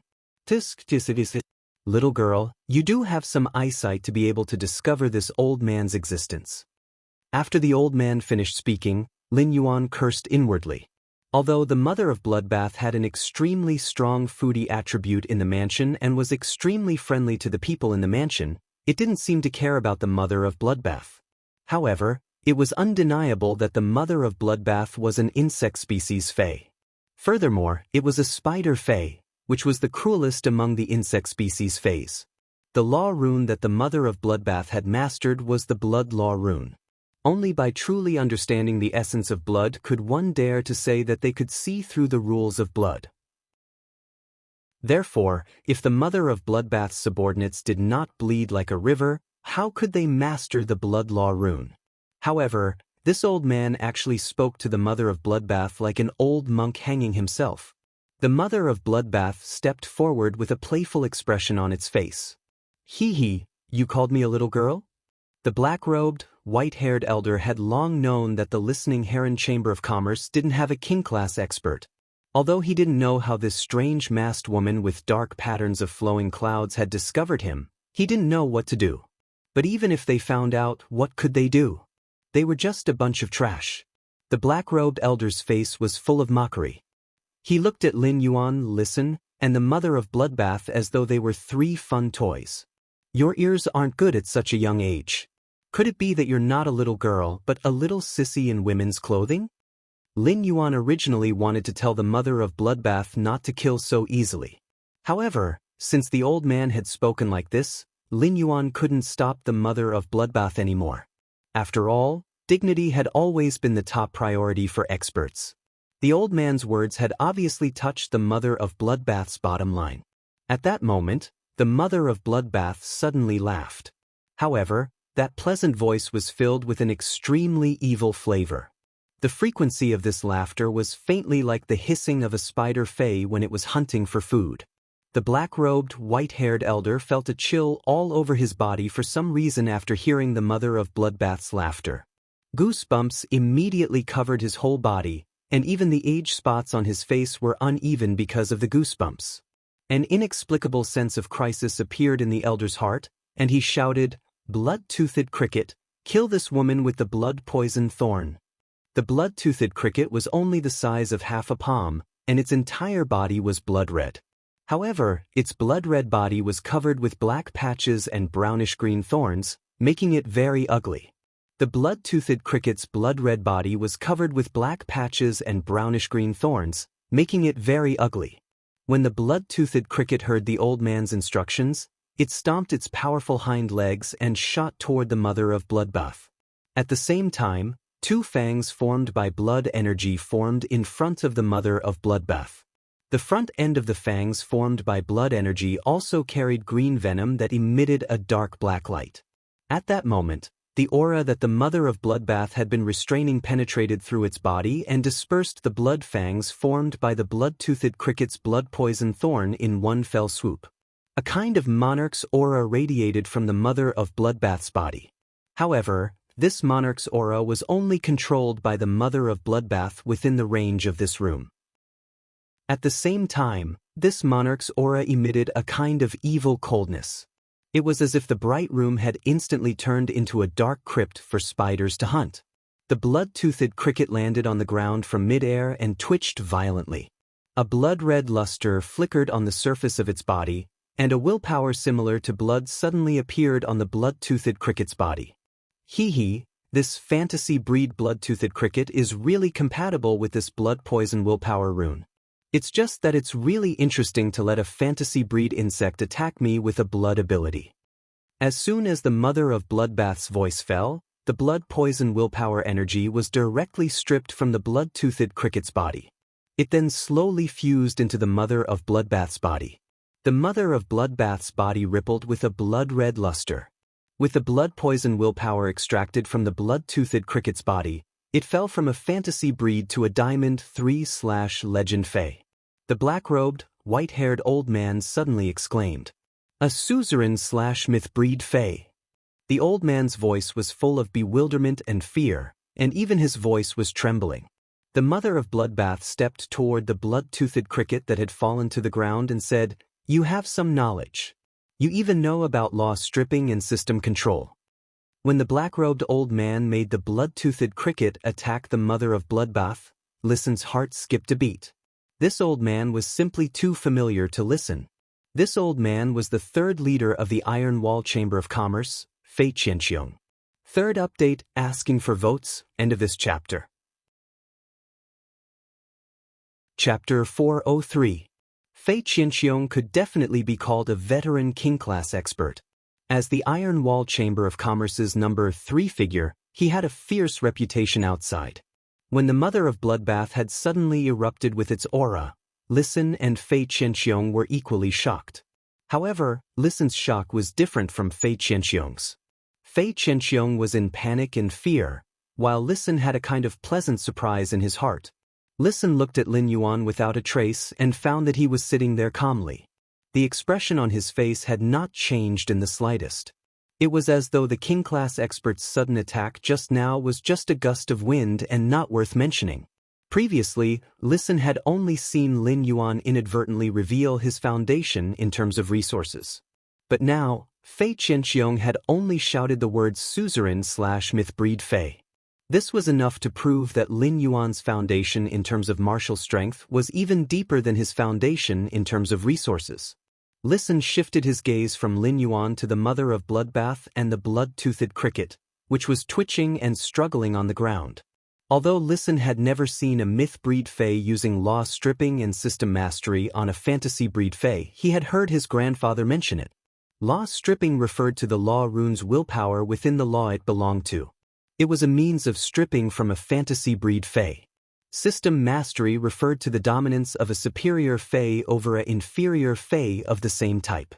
Little girl, you do have some eyesight to be able to discover this old man's existence. After the old man finished speaking, Lin Yuan cursed inwardly. Although the mother of Bloodbath had an extremely strong foodie attribute in the mansion and was extremely friendly to the people in the mansion, it didn't seem to care about the mother of Bloodbath. However, it was undeniable that the mother of Bloodbath was an insect species Fei. Furthermore, it was a spider Fei, which was the cruelest among the insect species Feis. The law rune that the mother of Bloodbath had mastered was the blood law rune. Only by truly understanding the essence of blood could one dare to say that they could see through the rules of blood. Therefore, if the mother of Bloodbath's subordinates did not bleed like a river, how could they master the blood law rune? However, this old man actually spoke to the mother of Bloodbath like an old monk hanging himself. The mother of Bloodbath stepped forward with a playful expression on its face. Hee, you called me a little girl? The black-robed, white-haired elder had long known that the listening Heron Chamber of Commerce didn't have a king-class expert. Although he didn't know how this strange masked woman with dark patterns of flowing clouds had discovered him, he didn't know what to do. But even if they found out, what could they do? They were just a bunch of trash. The black-robed elder's face was full of mockery. He looked at Lin Yuan, Listen, and the mother of Bloodbath as though they were three fun toys. Your ears aren't good at such a young age. Could it be that you're not a little girl, but a little sissy in women's clothing? Lin Yuan originally wanted to tell the mother of Bloodbath not to kill so easily. However, since the old man had spoken like this, Lin Yuan couldn't stop the mother of Bloodbath anymore. After all, dignity had always been the top priority for experts. The old man's words had obviously touched the mother of Bloodbath's bottom line. At that moment, the mother of Bloodbath suddenly laughed. However, that pleasant voice was filled with an extremely evil flavor. The frequency of this laughter was faintly like the hissing of a spider fae when it was hunting for food. The black-robed, white-haired elder felt a chill all over his body for some reason after hearing the mother of Bloodbath's laughter. Goosebumps immediately covered his whole body, and even the age spots on his face were uneven because of the goosebumps. An inexplicable sense of crisis appeared in the elder's heart, and he shouted, "Blood-toothed cricket, kill this woman with the blood-poisoned thorn." The blood-toothed cricket was only the size of half a palm, and its entire body was blood-red. However, its blood-red body was covered with black patches and brownish-green thorns, making it very ugly. The blood-toothed cricket's blood-red body was covered with black patches and brownish-green thorns, making it very ugly. When the blood-toothed cricket heard the old man's instructions, it stomped its powerful hind legs and shot toward the mother of Bloodbath. At the same time, two fangs formed by blood energy formed in front of the mother of Bloodbath. The front end of the fangs formed by blood energy also carried green venom that emitted a dark black light. At that moment, the aura that the mother of Bloodbath had been restraining penetrated through its body and dispersed the blood fangs formed by the blood-toothed cricket's blood-poison thorn in one fell swoop. A kind of monarch's aura radiated from the mother of Bloodbath's body. However, this monarch's aura was only controlled by the mother of Bloodbath within the range of this room. At the same time, this monarch's aura emitted a kind of evil coldness. It was as if the bright room had instantly turned into a dark crypt for spiders to hunt. The blood-toothed cricket landed on the ground from mid-air and twitched violently. A blood-red luster flickered on the surface of its body, and a willpower similar to blood suddenly appeared on the blood-toothed cricket's body. Hee, this fantasy breed blood-toothed cricket is really compatible with this blood-poison willpower rune. It's just that it's really interesting to let a fantasy breed insect attack me with a blood ability. As soon as the mother of Bloodbath's voice fell, the blood-poison willpower energy was directly stripped from the blood-toothed cricket's body. It then slowly fused into the mother of Bloodbath's body. The mother of Bloodbath's body rippled with a blood-red luster. With the blood-poison willpower extracted from the blood-toothed cricket's body, it fell from a fantasy breed to a diamond 3/legend fae. The black-robed, white-haired old man suddenly exclaimed, "A suzerain/myth breed fae." The old man's voice was full of bewilderment and fear, and even his voice was trembling. The mother of Bloodbath stepped toward the blood-toothed cricket that had fallen to the ground and said, "You have some knowledge. You even know about law stripping and system control." When the black-robed old man made the blood-toothed cricket attack the mother of Bloodbath, Listen's heart skipped a beat. This old man was simply too familiar to Listen. This old man was the third leader of the Iron Wall Chamber of Commerce, Fei Qianxiong. Third update, asking for votes, end of this chapter. Chapter 403. Fei Qianxiong could definitely be called a veteran king-class expert. As the Iron Wall Chamber of Commerce's number 3 figure, he had a fierce reputation outside. When the mother of Bloodbath had suddenly erupted with its aura, Listen and Fei Qianxiong were equally shocked. However, Listen's shock was different from Fei Qianxiong's. Fei Qianxiong was in panic and fear, while Listen had a kind of pleasant surprise in his heart. Listen looked at Lin Yuan without a trace and found that he was sitting there calmly. The expression on his face had not changed in the slightest. It was as though the king-class expert's sudden attack just now was just a gust of wind and not worth mentioning. Previously, Listen had only seen Lin Yuan inadvertently reveal his foundation in terms of resources. But now, Fei Qianxiong had only shouted the words suzerain/myth-breed Fei. This was enough to prove that Lin Yuan's foundation in terms of martial strength was even deeper than his foundation in terms of resources. Listen shifted his gaze from Lin Yuan to the mother of Bloodbath and the blood-toothed cricket, which was twitching and struggling on the ground. Although Listen had never seen a myth-breed Fei using law stripping and system mastery on a fantasy-breed Fei, he had heard his grandfather mention it. Law stripping referred to the law rune's willpower within the law it belonged to. It was a means of stripping from a fantasy-breed Fei. System mastery referred to the dominance of a superior Fei over an inferior Fei of the same type.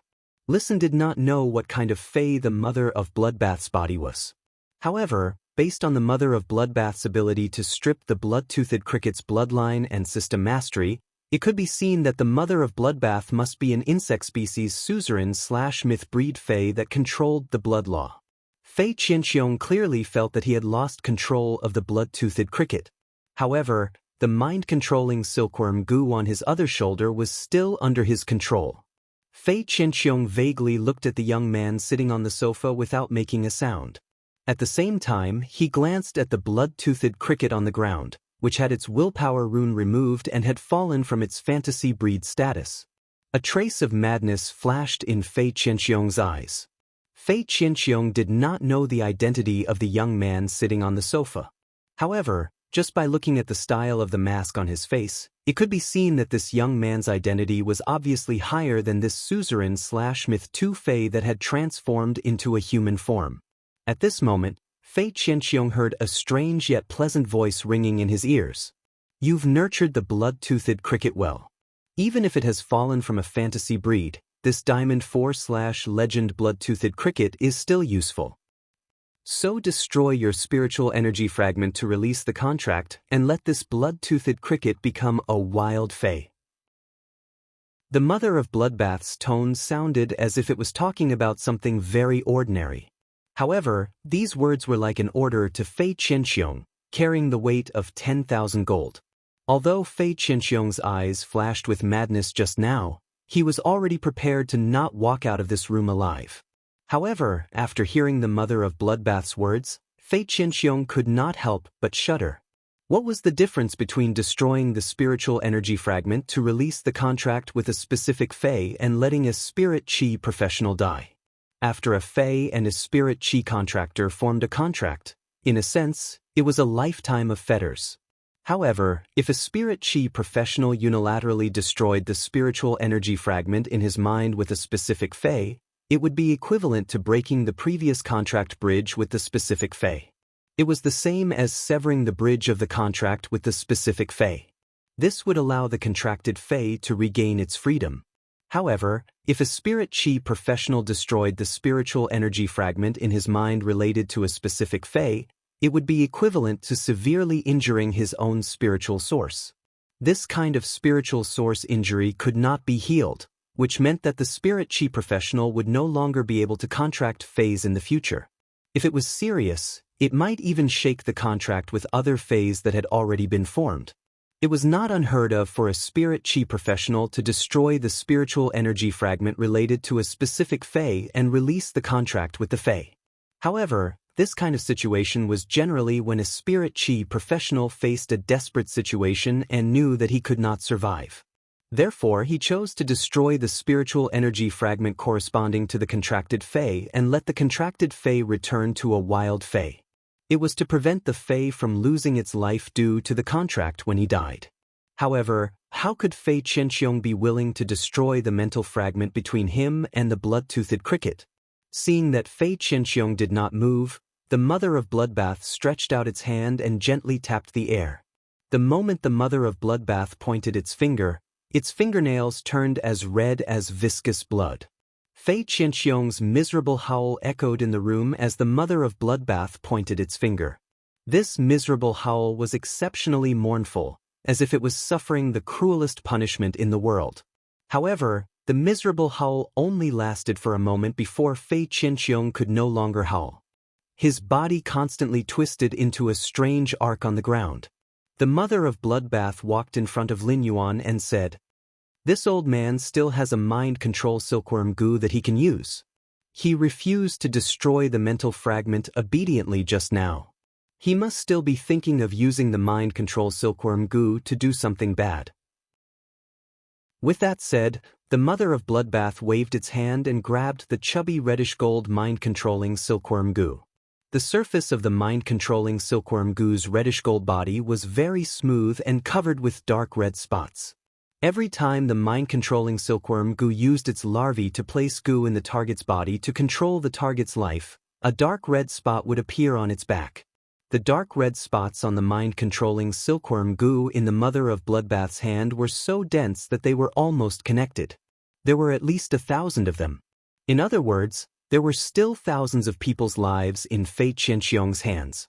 Listen did not know what kind of Fei the mother of Bloodbath's body was. However, based on the mother of Bloodbath's ability to strip the blood-toothed cricket's bloodline and system mastery, it could be seen that the mother of Bloodbath must be an insect species suzerain/myth-breed Fei that controlled the blood law. Fei Qianxiong clearly felt that he had lost control of the blood-toothed cricket. However, the mind-controlling silkworm goo on his other shoulder was still under his control. Fei Qianxiong vaguely looked at the young man sitting on the sofa without making a sound. At the same time, he glanced at the blood-toothed cricket on the ground, which had its willpower rune removed and had fallen from its fantasy breed status. A trace of madness flashed in Fei Qianxiong's eyes. Fei Qianxiong did not know the identity of the young man sitting on the sofa. However, just by looking at the style of the mask on his face, it could be seen that this young man's identity was obviously higher than this suzerain/myth-2 Fei that had transformed into a human form. At this moment, Fei Qianxiong heard a strange yet pleasant voice ringing in his ears. "You've nurtured the blood-toothed cricket well. Even if it has fallen from a fantasy breed, this Diamond 4/Legend blood-toothed cricket is still useful. So destroy your spiritual energy fragment to release the contract and let this blood-toothed cricket become a wild Fei." The mother of Bloodbath's tone sounded as if it was talking about something very ordinary. However, these words were like an order to Fei Qianxiong, carrying the weight of 10,000 gold. Although Fei Qianxiong's eyes flashed with madness just now, he was already prepared to not walk out of this room alive. However, after hearing the mother of Bloodbath's words, Fei Qianxiong could not help but shudder. What was the difference between destroying the spiritual energy fragment to release the contract with a specific Fei and letting a spirit chi professional die? After a Fei and a spirit chi contractor formed a contract, in a sense, it was a lifetime of fetters. However, if a spirit chi professional unilaterally destroyed the spiritual energy fragment in his mind with a specific Fei, it would be equivalent to breaking the previous contract bridge with the specific Fei. It was the same as severing the bridge of the contract with the specific Fei. This would allow the contracted Fei to regain its freedom. However, if a spirit chi professional destroyed the spiritual energy fragment in his mind related to a specific Fei, it would be equivalent to severely injuring his own spiritual source. This kind of spiritual source injury could not be healed, which meant that the spirit chi professional would no longer be able to contract Feis in the future. If it was serious, it might even shake the contract with other Feis that had already been formed. It was not unheard of for a spirit chi professional to destroy the spiritual energy fragment related to a specific Fei and release the contract with the Fei. However, this kind of situation was generally when a spirit chi professional faced a desperate situation and knew that he could not survive. Therefore, he chose to destroy the spiritual energy fragment corresponding to the contracted Fei and let the contracted Fei return to a wild Fei. It was to prevent the Fei from losing its life due to the contract when he died. However, how could Fei Qianxiong be willing to destroy the mental fragment between him and the blood-toothed cricket? Seeing that Fei Qianxiong did not move, the mother of Bloodbath stretched out its hand and gently tapped the air. The moment the mother of Bloodbath pointed its fingernails turned as red as viscous blood. Fei Qianxiong's miserable howl echoed in the room as the mother of Bloodbath pointed its finger. This miserable howl was exceptionally mournful, as if it was suffering the cruelest punishment in the world. However, the miserable howl only lasted for a moment before Fei Qianxiong could no longer howl. His body constantly twisted into a strange arc on the ground. The mother of Bloodbath walked in front of Lin Yuan and said, "This old man still has a mind control silkworm goo that he can use. He refused to destroy the mental fragment obediently just now. He must still be thinking of using the mind control silkworm goo to do something bad." With that said, the mother of Bloodbath waved its hand and grabbed the chubby reddish-gold mind-controlling silkworm goo. The surface of the mind-controlling silkworm goo's reddish-gold body was very smooth and covered with dark red spots. Every time the mind-controlling silkworm goo used its larvae to place goo in the target's body to control the target's life, a dark red spot would appear on its back. The dark red spots on the mind-controlling silkworm goo in the mother of Bloodbath's hand were so dense that they were almost connected. There were at least 1,000 of them. In other words, there were still thousands of people's lives in Fei Qianxiong's hands.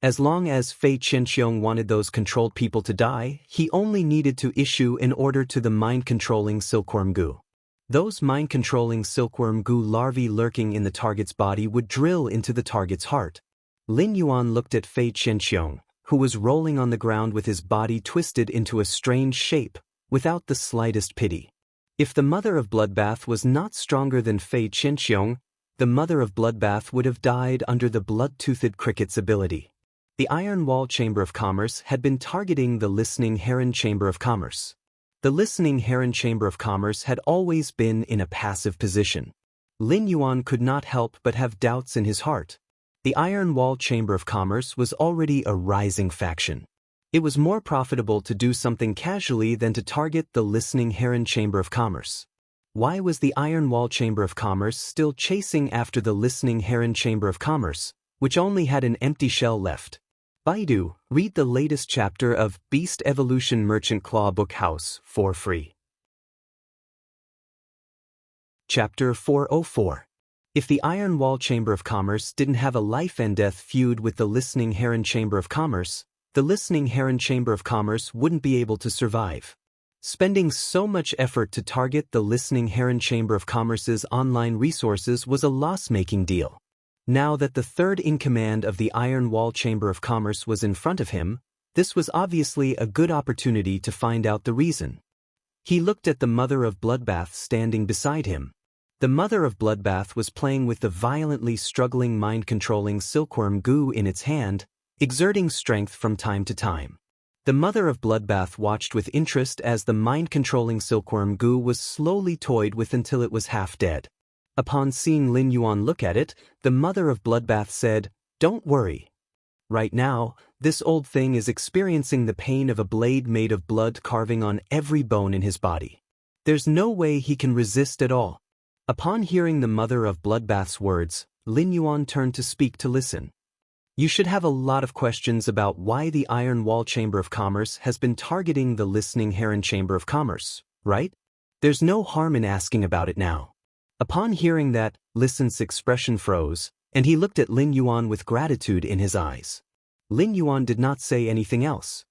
As long as Fei Qianxiong wanted those controlled people to die, he only needed to issue an order to the mind-controlling silkworm goo. Those mind-controlling silkworm goo larvae lurking in the target's body would drill into the target's heart. Lin Yuan looked at Fei Qianxiong, who was rolling on the ground with his body twisted into a strange shape, without the slightest pity. If the mother of Bloodbath was not stronger than Fei Qianxiong, the mother of Bloodbath would have died under the blood-toothed cricket's ability. The Iron Wall Chamber of Commerce had been targeting the Listening Heron Chamber of Commerce. The Listening Heron Chamber of Commerce had always been in a passive position. Lin Yuan could not help but have doubts in his heart. The Iron Wall Chamber of Commerce was already a rising faction. It was more profitable to do something casually than to target the Listening Heron Chamber of Commerce. Why was the Iron Wall Chamber of Commerce still chasing after the Listening Heron Chamber of Commerce, which only had an empty shell left? Baidu, read the latest chapter of Beast Evolution Merchant Claw Book House for free. Chapter 404. If the Iron Wall Chamber of Commerce didn't have a life-and-death feud with the Listening Heron Chamber of Commerce, the Listening Heron Chamber of Commerce wouldn't be able to survive. Spending so much effort to target the Listening Heron Chamber of Commerce's online resources was a loss-making deal. Now that the third-in-command of the Iron Wall Chamber of Commerce was in front of him, this was obviously a good opportunity to find out the reason. He looked at the mother of Bloodbath standing beside him. The mother of Bloodbath was playing with the violently struggling mind-controlling silkworm goo in its hand, exerting strength from time to time. The mother of Bloodbath watched with interest as the mind-controlling silkworm goo was slowly toyed with until it was half dead. Upon seeing Lin Yuan look at it, the mother of Bloodbath said, "Don't worry. Right now, this old thing is experiencing the pain of a blade made of blood carving on every bone in his body. There's no way he can resist at all." Upon hearing the mother of Bloodbath's words, Lin Yuan turned to speak to listen. "You should have a lot of questions about why the Iron Wall Chamber of Commerce has been targeting the Listening Heron Chamber of Commerce, right? There's no harm in asking about it now." Upon hearing that, Listen's expression froze, and he looked at Lin Yuan with gratitude in his eyes. Lin Yuan did not say anything else.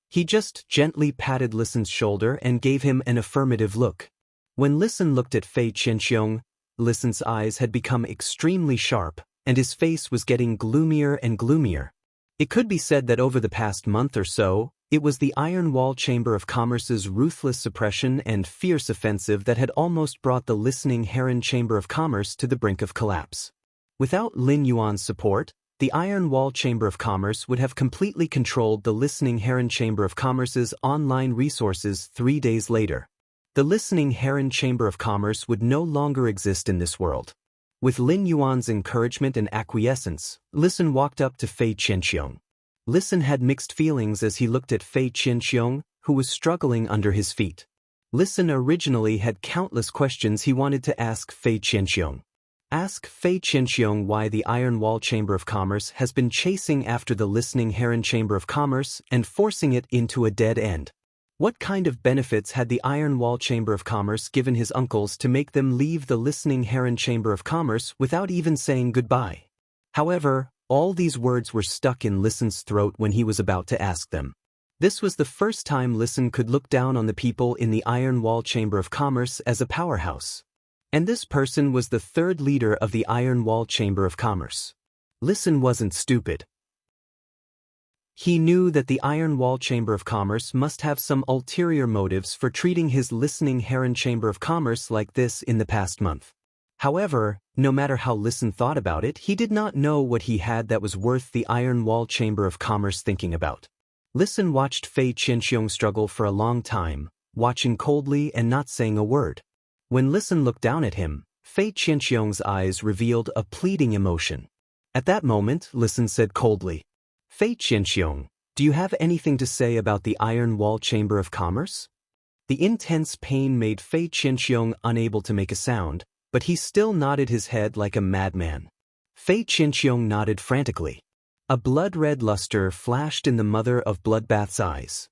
He just gently patted Listen's shoulder and gave him an affirmative look. When Listen looked at Fei Qianxiong, Listen's eyes had become extremely sharp, and his face was getting gloomier and gloomier. It could be said that over the past month or so, it was the Iron Wall Chamber of Commerce's ruthless suppression and fierce offensive that had almost brought the Listening Heron Chamber of Commerce to the brink of collapse. Without Lin Yuan's support, the Iron Wall Chamber of Commerce would have completely controlled the Listening Heron Chamber of Commerce's online resources 3 days later. The Listening Heron Chamber of Commerce would no longer exist in this world. With Lin Yuan's encouragement and acquiescence, Listen walked up to Fei Qianxiong. Listen had mixed feelings as he looked at Fei Qianxiong, who was struggling under his feet. Listen originally had countless questions he wanted to ask Fei Qianxiong. Ask Fei Qianxiong why the Iron Wall Chamber of Commerce has been chasing after the Listening Heron Chamber of Commerce and forcing it into a dead end. What kind of benefits had the Iron Wall Chamber of Commerce given his uncles to make them leave the Listening Heron Chamber of Commerce without even saying goodbye? However, all these words were stuck in Listen's throat when he was about to ask them. This was the first time Listen could look down on the people in the Iron Wall Chamber of Commerce as a powerhouse. And this person was the third leader of the Iron Wall Chamber of Commerce. Listen wasn't stupid. He knew that the Iron Wall Chamber of Commerce must have some ulterior motives for treating his listening Heron Chamber of Commerce like this in the past month. However, no matter how Listen thought about it, he did not know what he had that was worth the Iron Wall Chamber of Commerce thinking about. Listen watched Fei Qianxiong struggle for a long time, watching coldly and not saying a word. When Listen looked down at him, Fei Qianxiong's eyes revealed a pleading emotion. At that moment, Listen said coldly, "Fei Qianxiong, do you have anything to say about the Iron Wall Chamber of Commerce?" The intense pain made Fei Qianxiong unable to make a sound, but he still nodded his head like a madman. Fei Qianxiong nodded frantically. A blood-red luster flashed in the mother of Bloodbath's eyes.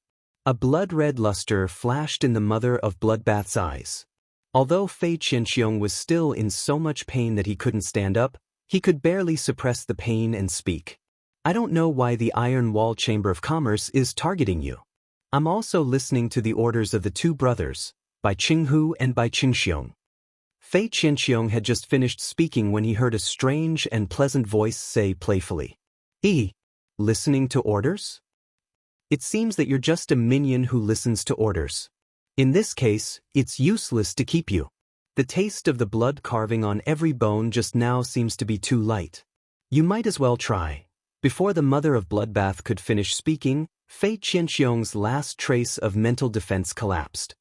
A blood-red luster flashed in the mother of Bloodbath's eyes. Although Fei Qianxiong was still in so much pain that he couldn't stand up, he could barely suppress the pain and speak. "I don't know why the Iron Wall Chamber of Commerce is targeting you. I'm also listening to the orders of the two brothers, by Qinghu and by Qingxiong." Fei Qianxiong had just finished speaking when he heard a strange and pleasant voice say playfully, "Listening to orders? It seems that you're just a minion who listens to orders. In this case, it's useless to keep you. The taste of the blood carving on every bone just now seems to be too light. You might as well try." Before the mother of Bloodbath could finish speaking, Fei Qianxiong's last trace of mental defense collapsed.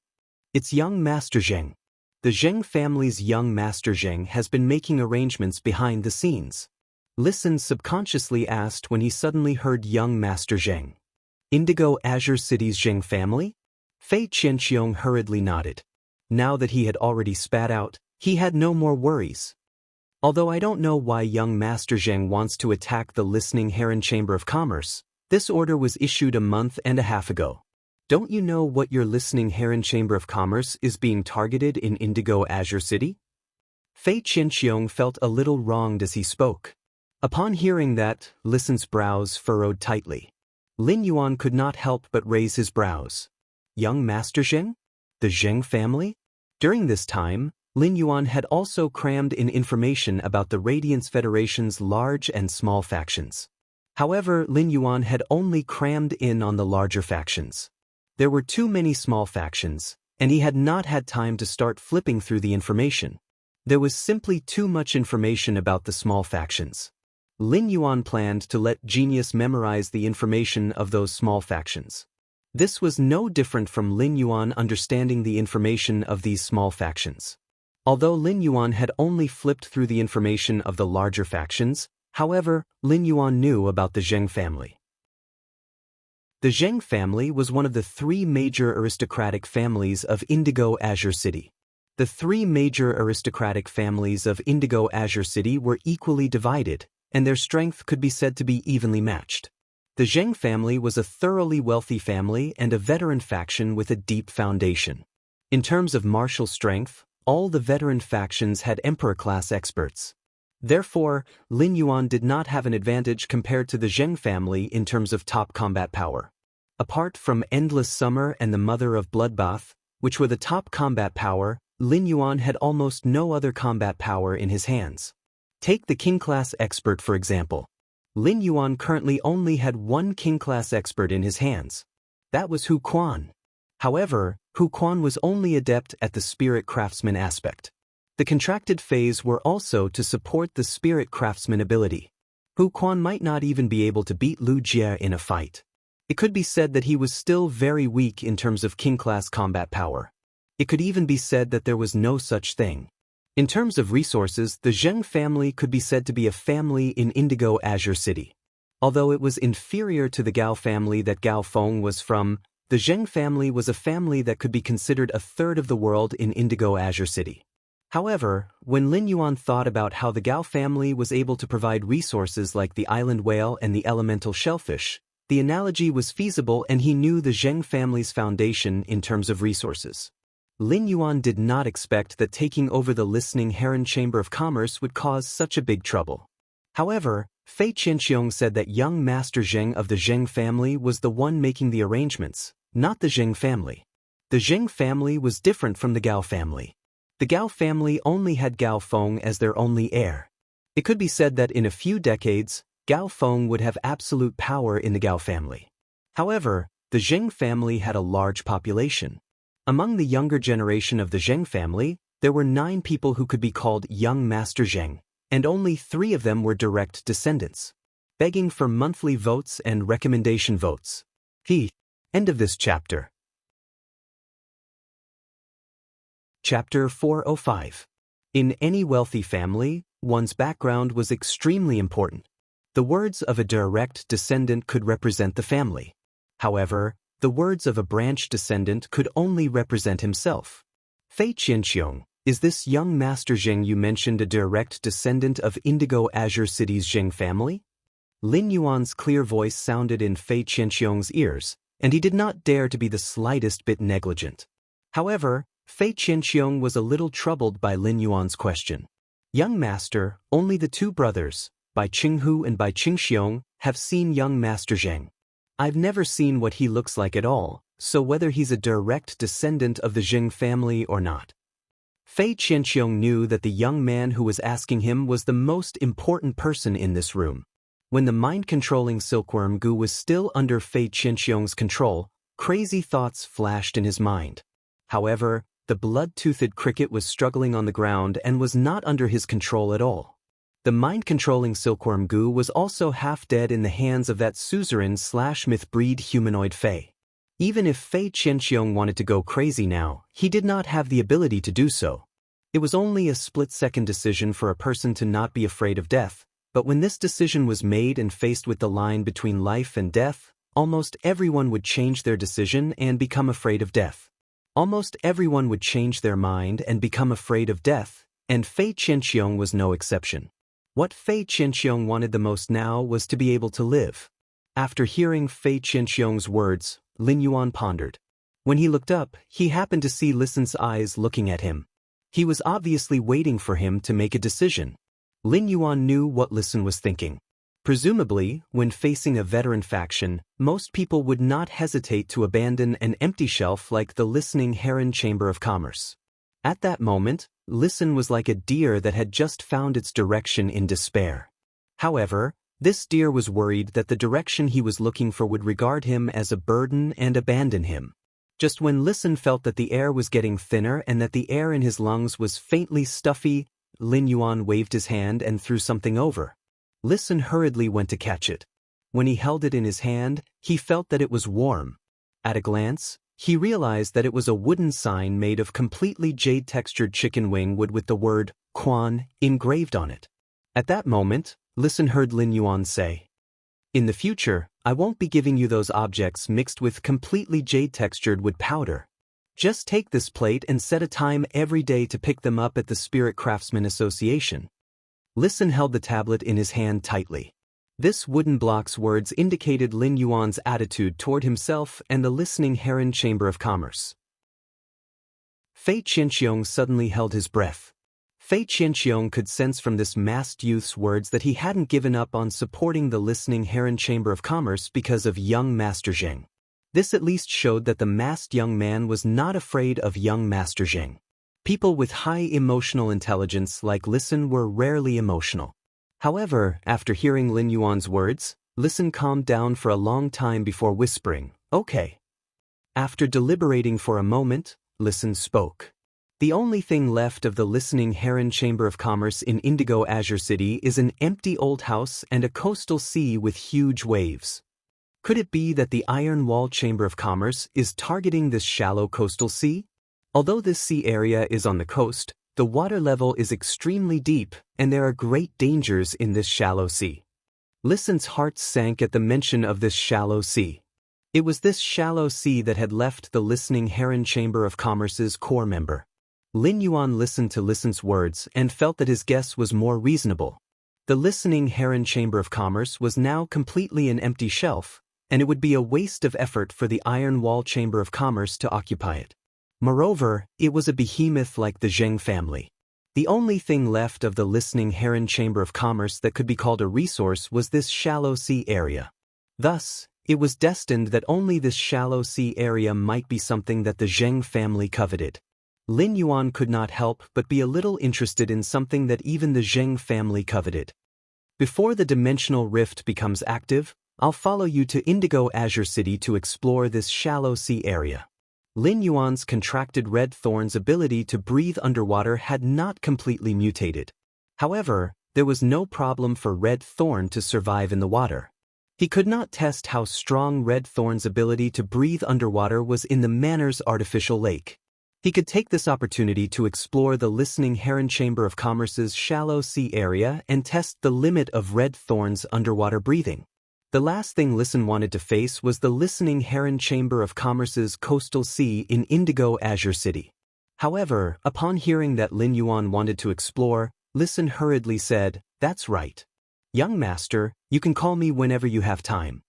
"It's young Master Zheng. The Zheng family's young Master Zheng has been making arrangements behind the scenes." Listen subconsciously asked when he suddenly heard young Master Zheng. "Indigo Azure City's Zheng family?" Fei Qianxiong hurriedly nodded. Now that he had already spat out, he had no more worries. "Although I don't know why young Master Zheng wants to attack the listening Heron Chamber of Commerce, this order was issued a month and a half ago. Don't you know what your listening Heron Chamber of Commerce is being targeted in Indigo Azure City?" Fei Qianxiong felt a little wronged as he spoke. Upon hearing that, Listen's brows furrowed tightly. Lin Yuan could not help but raise his brows. Young Master Zheng? The Zheng family? During this time, Lin Yuan had also crammed in information about the Radiance Federation's large and small factions. However, Lin Yuan had only crammed in on the larger factions. There were too many small factions, and he had not had time to start flipping through the information. There was simply too much information about the small factions. Lin Yuan planned to let Genius memorize the information of those small factions. This was no different from Lin Yuan understanding the information of these small factions. Although Lin Yuan had only flipped through the information of the larger factions, however, Lin Yuan knew about the Zheng family. The Zheng family was one of the three major aristocratic families of Indigo Azure City. The three major aristocratic families of Indigo Azure City were equally divided, and their strength could be said to be evenly matched. The Zheng family was a thoroughly wealthy family and a veteran faction with a deep foundation. In terms of martial strength, all the veteran factions had Emperor-class experts. Therefore, Lin Yuan did not have an advantage compared to the Zheng family in terms of top combat power. Apart from Endless Summer and the Mother of Bloodbath, which were the top combat power, Lin Yuan had almost no other combat power in his hands. Take the King-class expert for example. Lin Yuan currently only had one King-class expert in his hands. That was Hu Quan. However, Hu Quan was only adept at the spirit craftsman aspect. The contracted phase were also to support the spirit craftsman ability. Hu Quan might not even be able to beat Lu Jie in a fight. It could be said that he was still very weak in terms of King-class combat power. It could even be said that there was no such thing. In terms of resources, the Zheng family could be said to be a family in Indigo Azure City. Although it was inferior to the Gao family that Gao Feng was from, the Zheng family was a family that could be considered a third of the world in Indigo Azure City. However, when Lin Yuan thought about how the Gao family was able to provide resources like the island whale and the elemental shellfish, the analogy was feasible and he knew the Zheng family's foundation in terms of resources. Lin Yuan did not expect that taking over the listening Heron Chamber of Commerce would cause such a big trouble. However, Fei Qianxiong said that young Master Zheng of the Zheng family was the one making the arrangements, not the Zheng family. The Zheng family was different from the Gao family. The Gao family only had Gao Feng as their only heir. It could be said that in a few decades, Gao Feng would have absolute power in the Gao family. However, the Zheng family had a large population. Among the younger generation of the Zheng family, there were 9 people who could be called young Master Zheng, and only 3 of them were direct descendants, begging for monthly votes and recommendation votes. The end of this chapter. Chapter 405. In any wealthy family, one's background was extremely important. The words of a direct descendant could represent the family. However, the words of a branch descendant could only represent himself. Fei Qianxiong, is this young Master Zheng you mentioned a direct descendant of Indigo Azure City's Zheng family? Lin Yuan's clear voice sounded in Fei Qianxiong's ears, and he did not dare to be the slightest bit negligent. However, Fei Qianxiong was a little troubled by Lin Yuan's question. Young Master, only the 2 brothers, Bai Qinghu and Bai Qingxiong, have seen young Master Zheng. I've never seen what he looks like at all, so whether he's a direct descendant of the Zheng family or not. Fei Qianxiong knew that the young man who was asking him was the most important person in this room. When the mind-controlling silkworm Gu was still under Fei Qianxiong's control, crazy thoughts flashed in his mind. However, the blood-toothed cricket was struggling on the ground and was not under his control at all. The mind-controlling silkworm Gu was also half dead in the hands of that suzerain/myth breed humanoid Fei. Even if Fei Qianxiong wanted to go crazy now, he did not have the ability to do so. It was only a split-second decision for a person to not be afraid of death, but when this decision was made and faced with the line between life and death, almost everyone would change their decision and become afraid of death. Almost everyone would change their mind and become afraid of death, and Fei Qianxiong was no exception. What Fei Qianxiong wanted the most now was to be able to live. After hearing Fei Qianxiong's words, Lin Yuan pondered. When he looked up, he happened to see Listen's eyes looking at him. He was obviously waiting for him to make a decision. Lin Yuan knew what Listen was thinking. Presumably, when facing a veteran faction, most people would not hesitate to abandon an empty shelf like the Listening Heron Chamber of Commerce. At that moment, Listen was like a deer that had just found its direction in despair. However, this deer was worried that the direction he was looking for would regard him as a burden and abandon him. Just when Listen felt that the air was getting thinner and that the air in his lungs was faintly stuffy, Lin Yuan waved his hand and threw something over. Listen hurriedly went to catch it. When he held it in his hand, he felt that it was warm. At a glance, he realized that it was a wooden sign made of completely jade-textured chicken wing wood with the word Quan engraved on it. At that moment, Listen heard Lin Yuan say, "In the future, I won't be giving you those objects mixed with completely jade-textured wood powder. Just take this plate and set a time every day to pick them up at the Spirit Craftsman Association." Listen held the tablet in his hand tightly. This wooden block's words indicated Lin Yuan's attitude toward himself and the Listening Heron Chamber of Commerce. Fei Qianxiong suddenly held his breath. Fei Qianxiong could sense from this masked youth's words that he hadn't given up on supporting the Listening Heron Chamber of Commerce because of young Master Zheng. This at least showed that the masked young man was not afraid of young Master Zheng. People with high emotional intelligence like Listen were rarely emotional. However, after hearing Lin Yuan's words, Listen calmed down for a long time before whispering, "Okay." After deliberating for a moment, Listen spoke. The only thing left of the Listening Heron Chamber of Commerce in Indigo Azure City is an empty old house and a coastal sea with huge waves. Could it be that the Iron Wall Chamber of Commerce is targeting this shallow coastal sea? Although this sea area is on the coast, the water level is extremely deep, and there are great dangers in this shallow sea. Listen's heart sank at the mention of this shallow sea. It was this shallow sea that had left the Listening Heron Chamber of Commerce's core member. Lin Yuan listened to Listen's words and felt that his guess was more reasonable. The Listening Heron Chamber of Commerce was now completely an empty shelf, and it would be a waste of effort for the Iron Wall Chamber of Commerce to occupy it. Moreover, it was a behemoth like the Zheng family. The only thing left of the Listening Heron Chamber of Commerce that could be called a resource was this shallow sea area. Thus, it was destined that only this shallow sea area might be something that the Zheng family coveted. Lin Yuan could not help but be a little interested in something that even the Zheng family coveted. Before the dimensional rift becomes active, I'll follow you to Indigo Azure City to explore this shallow sea area. Lin Yuan's contracted red thorn's ability to breathe underwater had not completely mutated. However, there was no problem for Red Thorn to survive in the water. He could not test how strong Red Thorn's ability to breathe underwater was in the Manor's artificial lake. He could take this opportunity to explore the Listening Heron Chamber of Commerce's shallow sea area and test the limit of Red Thorn's underwater breathing. The last thing Listen wanted to face was the Listening Heron Chamber of Commerce's coastal sea in Indigo Azure City. However, upon hearing that Lin Yuan wanted to explore, Listen hurriedly said, "That's right. Young master, you can call me whenever you have time."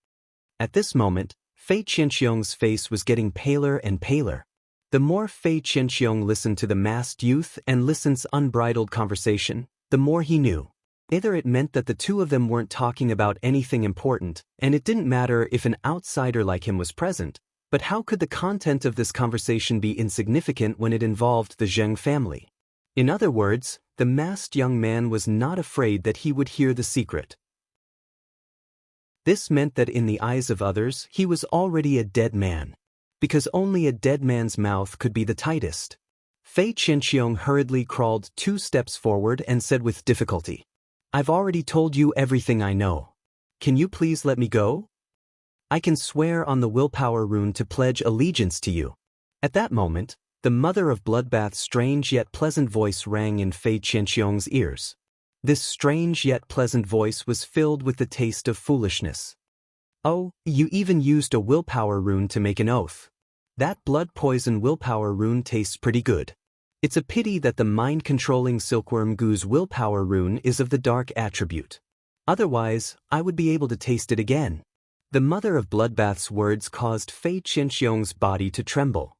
At this moment, Fei Qianxiong's face was getting paler and paler. The more Fei Qianxiong listened to the masked youth and Listen's unbridled conversation, the more he knew. Either it meant that the two of them weren't talking about anything important, and it didn't matter if an outsider like him was present, but how could the content of this conversation be insignificant when it involved the Zheng family? In other words, the masked young man was not afraid that he would hear the secret. This meant that in the eyes of others, he was already a dead man, because only a dead man's mouth could be the tightest. Fei Qianxiong hurriedly crawled 2 steps forward and said with difficulty, "I've already told you everything I know. Can you please let me go? I can swear on the willpower rune to pledge allegiance to you." At that moment, the mother of Bloodbath's strange yet pleasant voice rang in Fei Qianxiong's ears. This strange yet pleasant voice was filled with the taste of foolishness. "Oh, you even used a willpower rune to make an oath. That blood poison willpower rune tastes pretty good. It's a pity that the mind-controlling Silkworm Goo's willpower rune is of the dark attribute. Otherwise, I would be able to taste it again." The mother of Bloodbath's words caused Fei Qianxiong's body to tremble.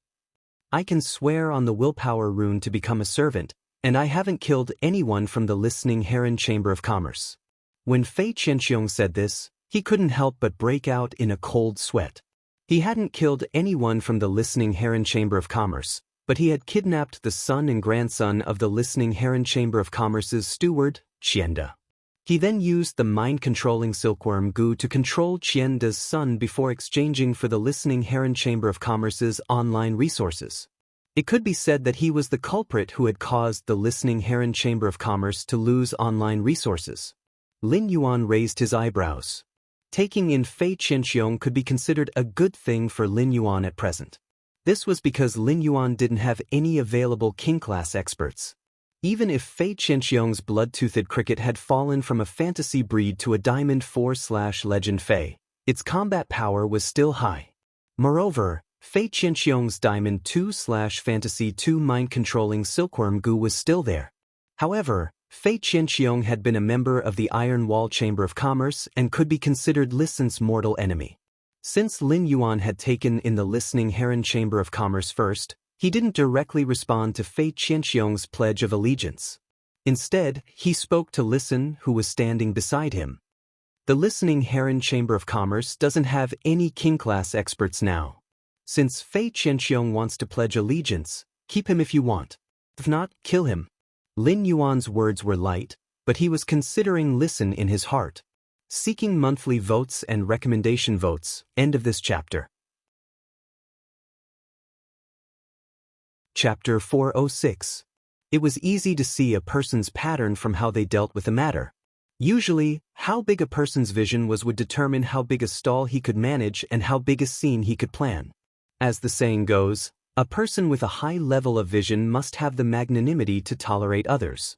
"I can swear on the willpower rune to become a servant, and I haven't killed anyone from the Listening Heron Chamber of Commerce." When Fei Qianxiong said this, he couldn't help but break out in a cold sweat. He hadn't killed anyone from the Listening Heron Chamber of Commerce, but he had kidnapped the son and grandson of the Listening Heron Chamber of Commerce's steward, Qianda. He then used the mind-controlling Silkworm Goo to control Qianda's son before exchanging for the Listening Heron Chamber of Commerce's online resources. It could be said that he was the culprit who had caused the Listening Heron Chamber of Commerce to lose online resources. Lin Yuan raised his eyebrows. Taking in Fei Qianxiong could be considered a good thing for Lin Yuan at present. This was because Lin Yuan didn't have any available king-class experts. Even if Fei Qianxiong's blood-toothed cricket had fallen from a fantasy breed to a Diamond 4/Legend Fei, its combat power was still high. Moreover, Fei Qianxiong's Diamond 2/Fantasy 2 mind-controlling Silkworm Goo was still there. However, Fei Qianxiong had been a member of the Iron Wall Chamber of Commerce and could be considered Listen's mortal enemy. Since Lin Yuan had taken in the Listening Heron Chamber of Commerce first, he didn't directly respond to Fei Qianxiong's pledge of allegiance. Instead, he spoke to Listen, who was standing beside him. "The Listening Heron Chamber of Commerce doesn't have any king-class experts now. Since Fei Qianxiong wants to pledge allegiance, keep him if you want. If not, kill him." Lin Yuan's words were light, but he was considering Listen in his heart. Seeking monthly votes and recommendation votes. End of this chapter. Chapter 406. It was easy to see a person's pattern from how they dealt with the matter. Usually, how big a person's vision was would determine how big a stall he could manage and how big a scene he could plan. As the saying goes, a person with a high level of vision must have the magnanimity to tolerate others.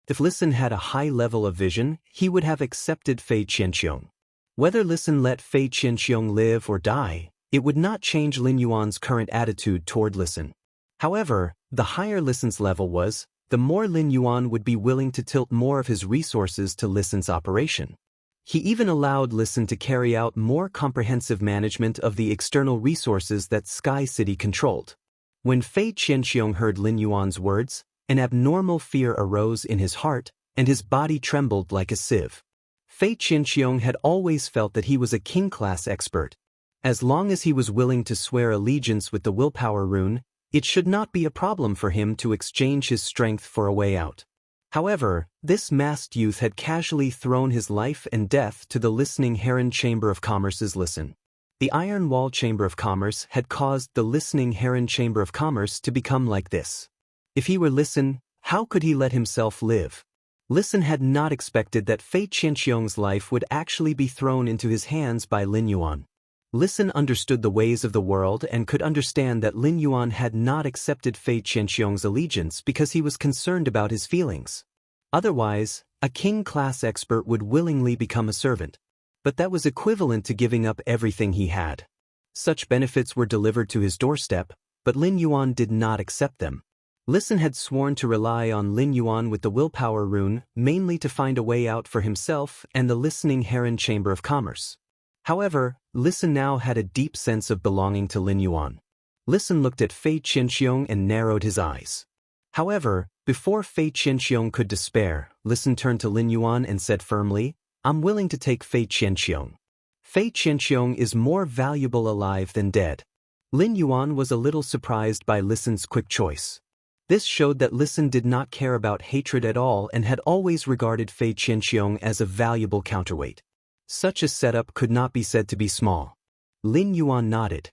If Listen had a high level of vision, he would have accepted Fei Qianxiong. Whether Listen let Fei Qianxiong live or die, it would not change Lin Yuan's current attitude toward Listen. However, the higher Listen's level was, the more Lin Yuan would be willing to tilt more of his resources to Listen's operation. He even allowed Listen to carry out more comprehensive management of the external resources that Sky City controlled. When Fei Qianxiong heard Lin Yuan's words, an abnormal fear arose in his heart, and his body trembled like a sieve. Fei Qianxiong had always felt that he was a king-class expert. As long as he was willing to swear allegiance with the willpower rune, it should not be a problem for him to exchange his strength for a way out. However, this masked youth had casually thrown his life and death to the listening Heron Chamber of Commerce's listen. The Iron Wall Chamber of Commerce had caused the listening Heron Chamber of Commerce to become like this. If he were Listen, how could he let himself live? Listen had not expected that Fei Qianxiong's life would actually be thrown into his hands by Lin Yuan. Listen understood the ways of the world and could understand that Lin Yuan had not accepted Fei Qianxiong's allegiance because he was concerned about his feelings. Otherwise, a king-class expert would willingly become a servant. But that was equivalent to giving up everything he had. Such benefits were delivered to his doorstep, but Lin Yuan did not accept them. Listen had sworn to rely on Lin Yuan with the willpower rune, mainly to find a way out for himself and the listening Heron Chamber of Commerce. However, Listen now had a deep sense of belonging to Lin Yuan. Listen looked at Fei Qianxiong and narrowed his eyes. However, before Fei Qianxiong could despair, Listen turned to Lin Yuan and said firmly, "I'm willing to take Fei Qianxiong. Fei Qianxiong is more valuable alive than dead." Lin Yuan was a little surprised by Listen's quick choice. This showed that Listen did not care about hatred at all and had always regarded Fei Qianxiong as a valuable counterweight. Such a setup could not be said to be small. Lin Yuan nodded.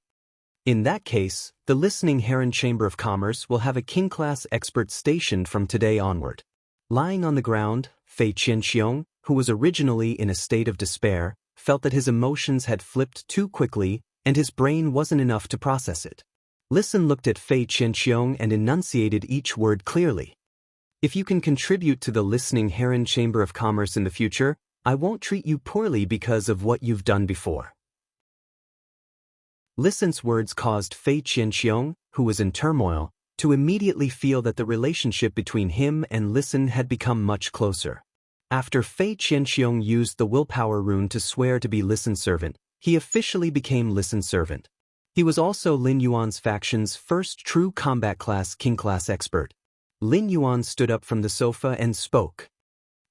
In that case, the listening Heron Chamber of Commerce will have a king-class expert stationed from today onward. Lying on the ground, Fei Qianxiong, who was originally in a state of despair, felt that his emotions had flipped too quickly and his brain wasn't enough to process it. Listen looked at Fei Qianxiong and enunciated each word clearly. "If you can contribute to the listening Heron Chamber of Commerce in the future, I won't treat you poorly because of what you've done before." Listen's words caused Fei Qianxiong, who was in turmoil, to immediately feel that the relationship between him and Listen had become much closer. After Fei Qianxiong used the willpower rune to swear to be Listen's servant, he officially became Listen's servant. He was also Lin Yuan's faction's first true combat class king-class expert. Lin Yuan stood up from the sofa and spoke.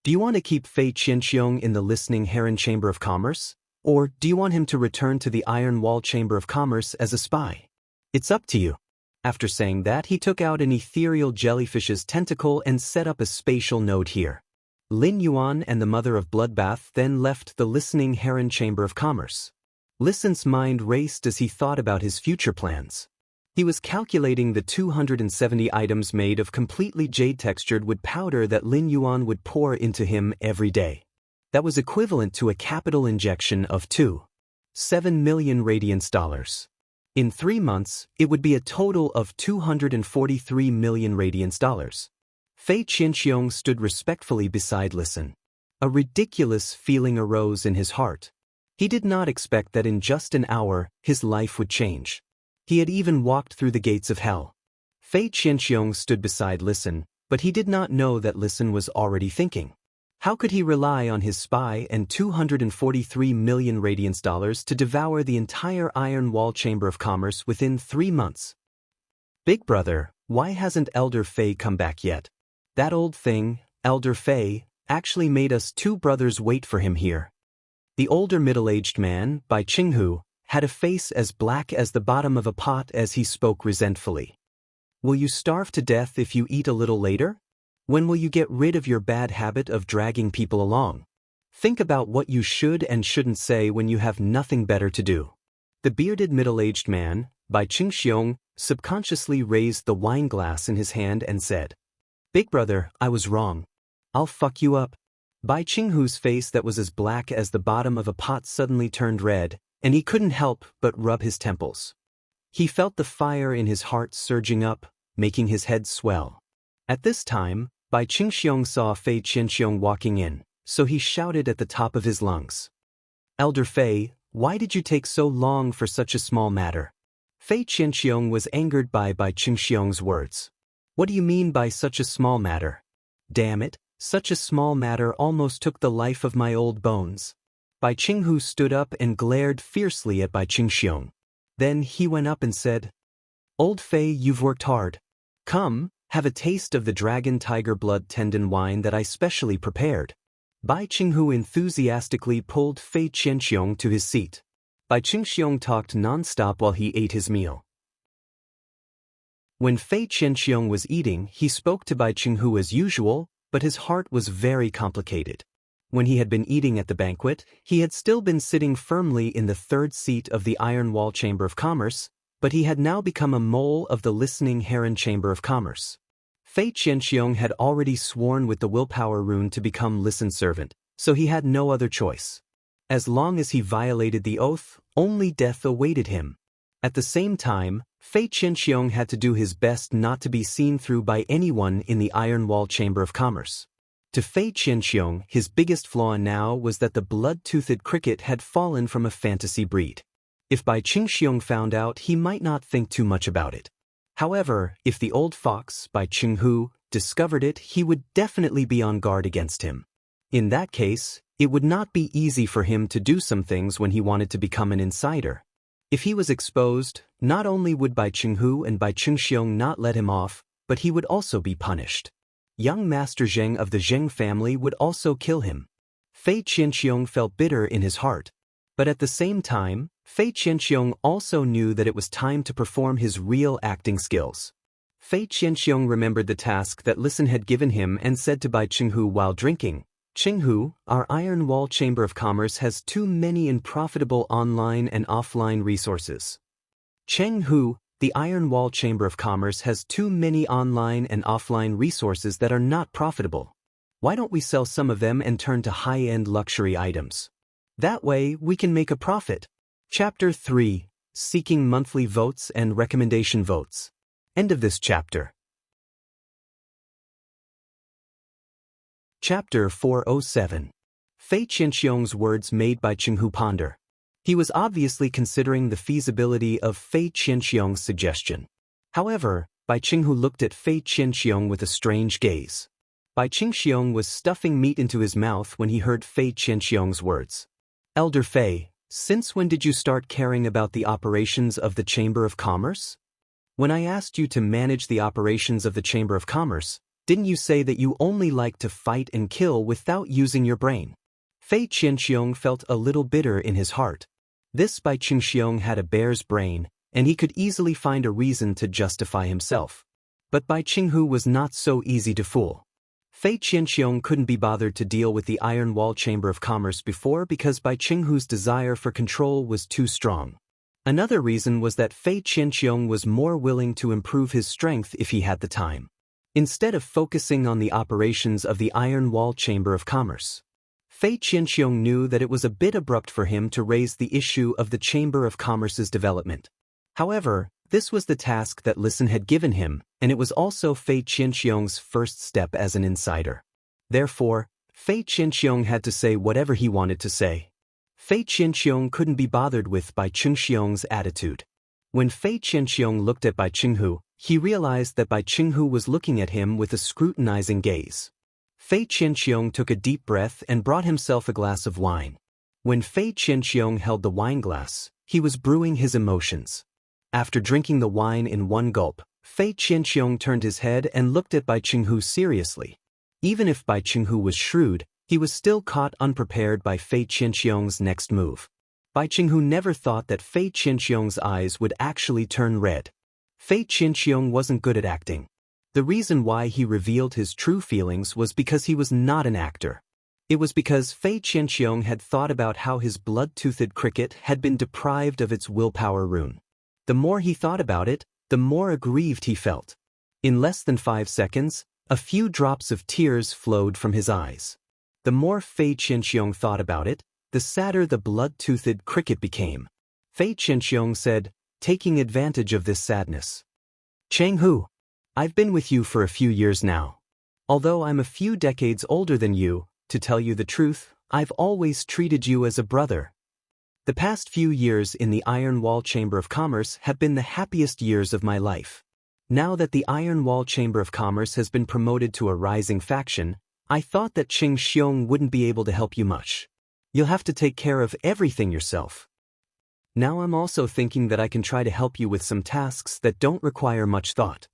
"Do you want to keep Fei Qianxiong in the listening Heron Chamber of Commerce? Or do you want him to return to the Iron Wall Chamber of Commerce as a spy? It's up to you." After saying that, he took out an ethereal jellyfish's tentacle and set up a spatial node here. Lin Yuan and the Mother of Bloodbath then left the listening Heron Chamber of Commerce. Listen's mind raced as he thought about his future plans. He was calculating the 270 items made of completely jade-textured wood powder that Lin Yuan would pour into him every day. That was equivalent to a capital injection of 2.7 million radiance dollars. In 3 months, it would be a total of 243 million radiance dollars. Fei Qianxiong stood respectfully beside Listen. A ridiculous feeling arose in his heart. He did not expect that in just an hour, his life would change. He had even walked through the gates of hell. Fei Qianxiong stood beside Listen, but he did not know that Listen was already thinking. How could he rely on his spy and 243 million radiance dollars to devour the entire Iron Wall Chamber of Commerce within 3 months? "Big brother, why hasn't Elder Fei come back yet? That old thing, Elder Fei, actually made us 2 brothers wait for him here." The older middle-aged man, Bai Qinghu, had a face as black as the bottom of a pot as he spoke resentfully. "Will you starve to death if you eat a little later? When will you get rid of your bad habit of dragging people along? Think about what you should and shouldn't say when you have nothing better to do." The bearded middle-aged man, Bai Qingxiong, subconsciously raised the wine glass in his hand and said, "Big brother, I was wrong. I'll fuck you up." Bai Qinghu's face that was as black as the bottom of a pot suddenly turned red, and he couldn't help but rub his temples. He felt the fire in his heart surging up, making his head swell. At this time, Bai Qingxiong saw Fei Qianxiong walking in, so he shouted at the top of his lungs. "Elder Fei, why did you take so long for such a small matter?" Fei Qianxiong was angered by Bai Qingxiong's words. "What do you mean by such a small matter? Damn it, such a small matter almost took the life of my old bones." Bai Qinghu stood up and glared fiercely at Bai Qingxiong. Then he went up and said, "Old Fei, you've worked hard. Come, have a taste of the dragon tiger blood tendon wine that I specially prepared." Bai Qinghu enthusiastically pulled Fei Qianxiong to his seat. Bai Qingxiong talked non-stop while he ate his meal. When Fei Qianxiong was eating, he spoke to Bai Qinghu as usual, but his heart was very complicated. When he had been eating at the banquet, he had still been sitting firmly in the third seat of the Iron Wall Chamber of Commerce, but he had now become a mole of the Listening Heron Chamber of Commerce. Fei Qianxiong had already sworn with the willpower rune to become Listen Servant, so he had no other choice. As long as he violated the oath, only death awaited him. At the same time, Fei Qianxiong had to do his best not to be seen through by anyone in the Iron Wall Chamber of Commerce. To Fei Qianxiong, his biggest flaw now was that the blood-toothed cricket had fallen from a fantasy breed. If Bai Qingxiong found out, he might not think too much about it. However, if the old fox, Bai Qinghu, discovered it, he would definitely be on guard against him. In that case, it would not be easy for him to do some things when he wanted to become an insider. If he was exposed, not only would Bai Qinghu and Bai Qingxiong not let him off, but he would also be punished. Young Master Zheng of the Zheng family would also kill him. Fei Qianxiong felt bitter in his heart. But at the same time, Fei Qianxiong also knew that it was time to perform his real acting skills. Fei Qianxiong remembered the task that Listen had given him and said to Bai Qinghu while drinking, "Qinghu, our Iron Wall Chamber of Commerce has too many unprofitable online and offline resources." "Qinghu, the Iron Wall Chamber of Commerce has too many online and offline resources that are not profitable. Why don't we sell some of them and turn to high-end luxury items? That way, we can make a profit." Chapter 3. Seeking Monthly Votes and Recommendation Votes. End of this chapter. Chapter 407. Fei Qianxiong's words made Bai Qinghu ponder. He was obviously considering the feasibility of Fei Qianxiong's suggestion. However, Bai Qinghu looked at Fei Qianxiong with a strange gaze. Bai Qingxiong was stuffing meat into his mouth when he heard Fei Qianxiong's words. "Elder Fei, since when did you start caring about the operations of the Chamber of Commerce? When I asked you to manage the operations of the Chamber of Commerce, didn't you say that you only like to fight and kill without using your brain?" Fei Qianxiong felt a little bitter in his heart. This Bai Qingxiong had a bear's brain, and he could easily find a reason to justify himself. But Bai Qinghu was not so easy to fool. Fei Qianxiong couldn't be bothered to deal with the Iron Wall Chamber of Commerce before because Bai Qinghu's desire for control was too strong. Another reason was that Fei Qianxiong was more willing to improve his strength if he had the time, instead of focusing on the operations of the Iron Wall Chamber of Commerce. Fei Qianxiong knew that it was a bit abrupt for him to raise the issue of the Chamber of Commerce's development. However, this was the task that Listen had given him, and it was also Fei Qianxiong's first step as an insider. Therefore, Fei Qianxiong had to say whatever he wanted to say. Fei Qianxiong couldn't be bothered with Bai Qingxiong's attitude. When Fei Qianxiong looked at Bai Qinghu, he realized that Bai Qinghu was looking at him with a scrutinizing gaze. Fei Qianxiong took a deep breath and brought himself a glass of wine. When Fei Qianxiong held the wine glass, he was brewing his emotions. After drinking the wine in one gulp, Fei Qianxiong turned his head and looked at Bai Qinghu seriously. Even if Bai Qinghu was shrewd, he was still caught unprepared by Fei Qianxiong's next move. Bai Qinghu never thought that Fei Qianxiong's eyes would actually turn red. Fei Qianxiong wasn't good at acting. The reason why he revealed his true feelings was because he was not an actor. It was because Fei Qianxiong had thought about how his blood-toothed cricket had been deprived of its willpower rune. The more he thought about it, the more aggrieved he felt. In less than 5 seconds, a few drops of tears flowed from his eyes. The more Fei Qianxiong thought about it, the sadder the blood-toothed cricket became. Fei Qianxiong said, taking advantage of this sadness, "Chenghu, I've been with you for a few years now. Although I'm a few decades older than you, to tell you the truth, I've always treated you as a brother. The past few years in the Iron Wall Chamber of Commerce have been the happiest years of my life. Now that the Iron Wall Chamber of Commerce has been promoted to a rising faction, I thought that Qing Xiong wouldn't be able to help you much. You'll have to take care of everything yourself. Now I'm also thinking that I can try to help you with some tasks that don't require much thought."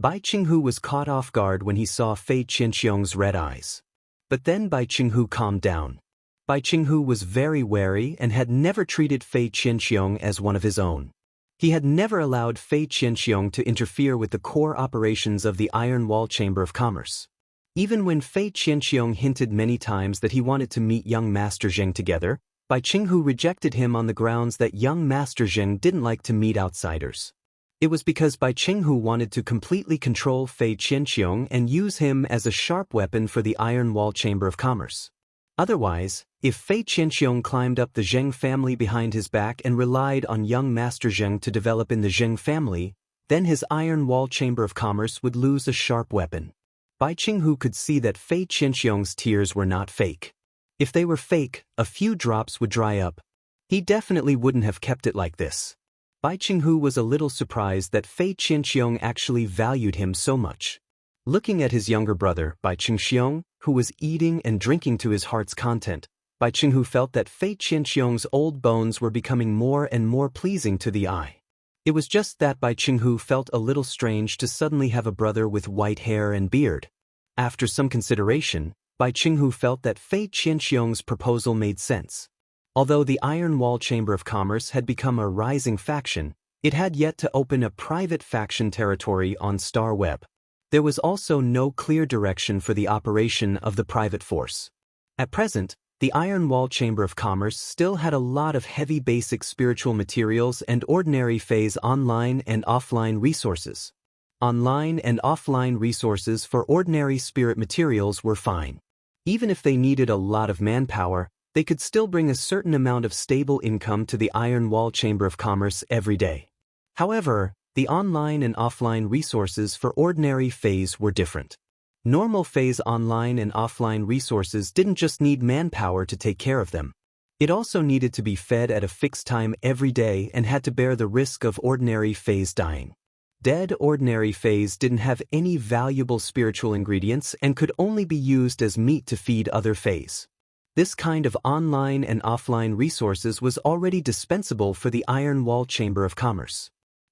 Bai Qinghu was caught off guard when he saw Fei Qianxiong's red eyes. But then Bai Qinghu calmed down. Bai Qinghu was very wary and had never treated Fei Qianxiong as one of his own. He had never allowed Fei Qianxiong to interfere with the core operations of the Iron Wall Chamber of Commerce. Even when Fei Qianxiong hinted many times that he wanted to meet young Master Zheng together, Bai Qinghu rejected him on the grounds that young Master Zheng didn't like to meet outsiders. It was because Bai Qinghu wanted to completely control Fei Qianxiong and use him as a sharp weapon for the Iron Wall Chamber of Commerce. Otherwise, if Fei Qianxiong climbed up the Zheng family behind his back and relied on young Master Zheng to develop in the Zheng family, then his Iron Wall Chamber of Commerce would lose a sharp weapon. Bai Qinghu could see that Fei Qianxiong's tears were not fake. If they were fake, a few drops would dry up. He definitely wouldn't have kept it like this. Bai Qinghu was a little surprised that Fei Qianxiong actually valued him so much. Looking at his younger brother, Bai Qingxiong, who was eating and drinking to his heart's content, Bai Qinghu felt that Fei Qianxiong's old bones were becoming more and more pleasing to the eye. It was just that Bai Qinghu felt a little strange to suddenly have a brother with white hair and beard. After some consideration, Bai Qinghu felt that Fei Qianxiong's proposal made sense. Although the Iron Wall Chamber of Commerce had become a rising faction, it had yet to open a private faction territory on Star Web. There was also no clear direction for the operation of the private force. At present, the Iron Wall Chamber of Commerce still had a lot of heavy basic spiritual materials and ordinary phase online and offline resources. Online and offline resources for ordinary spirit materials were fine. Even if they needed a lot of manpower, they could still bring a certain amount of stable income to the Iron Wall Chamber of Commerce every day. However, the online and offline resources for ordinary phase were different. Normal phase online and offline resources didn't just need manpower to take care of them. It also needed to be fed at a fixed time every day and had to bear the risk of ordinary phase dying. Dead ordinary phase didn't have any valuable spiritual ingredients and could only be used as meat to feed other phase. This kind of online and offline resources was already dispensable for the Iron Wall Chamber of Commerce.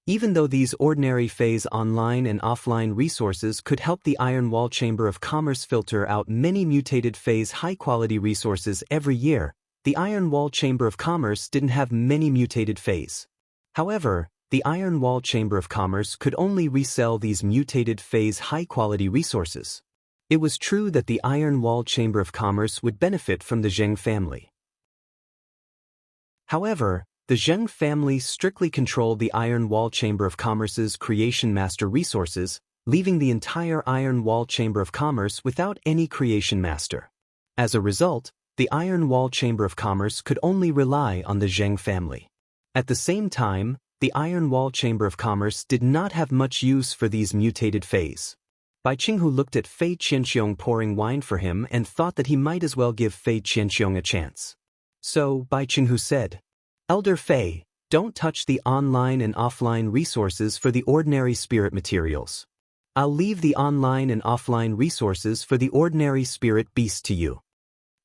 Even though these ordinary phase online and offline resources could help the Iron Wall Chamber of Commerce filter out many mutated phase high-quality resources every year, the Iron Wall Chamber of Commerce didn't have many mutated phase. However, the Iron Wall Chamber of Commerce could only resell these mutated phase high-quality resources. It was true that the Iron Wall Chamber of Commerce would benefit from the Zheng family. However, the Zheng family strictly controlled the Iron Wall Chamber of Commerce's Creation Master resources, leaving the entire Iron Wall Chamber of Commerce without any Creation Master. As a result, the Iron Wall Chamber of Commerce could only rely on the Zheng family. At the same time, the Iron Wall Chamber of Commerce did not have much use for these mutated phase. Bai Qinghu looked at Fei Qianxiong pouring wine for him and thought that he might as well give Fei Qianxiong a chance. So Bai Qinghu said, "Elder Fei, don't touch the online and offline resources for the ordinary spirit materials. I'll leave the online and offline resources for the ordinary spirit beast to you."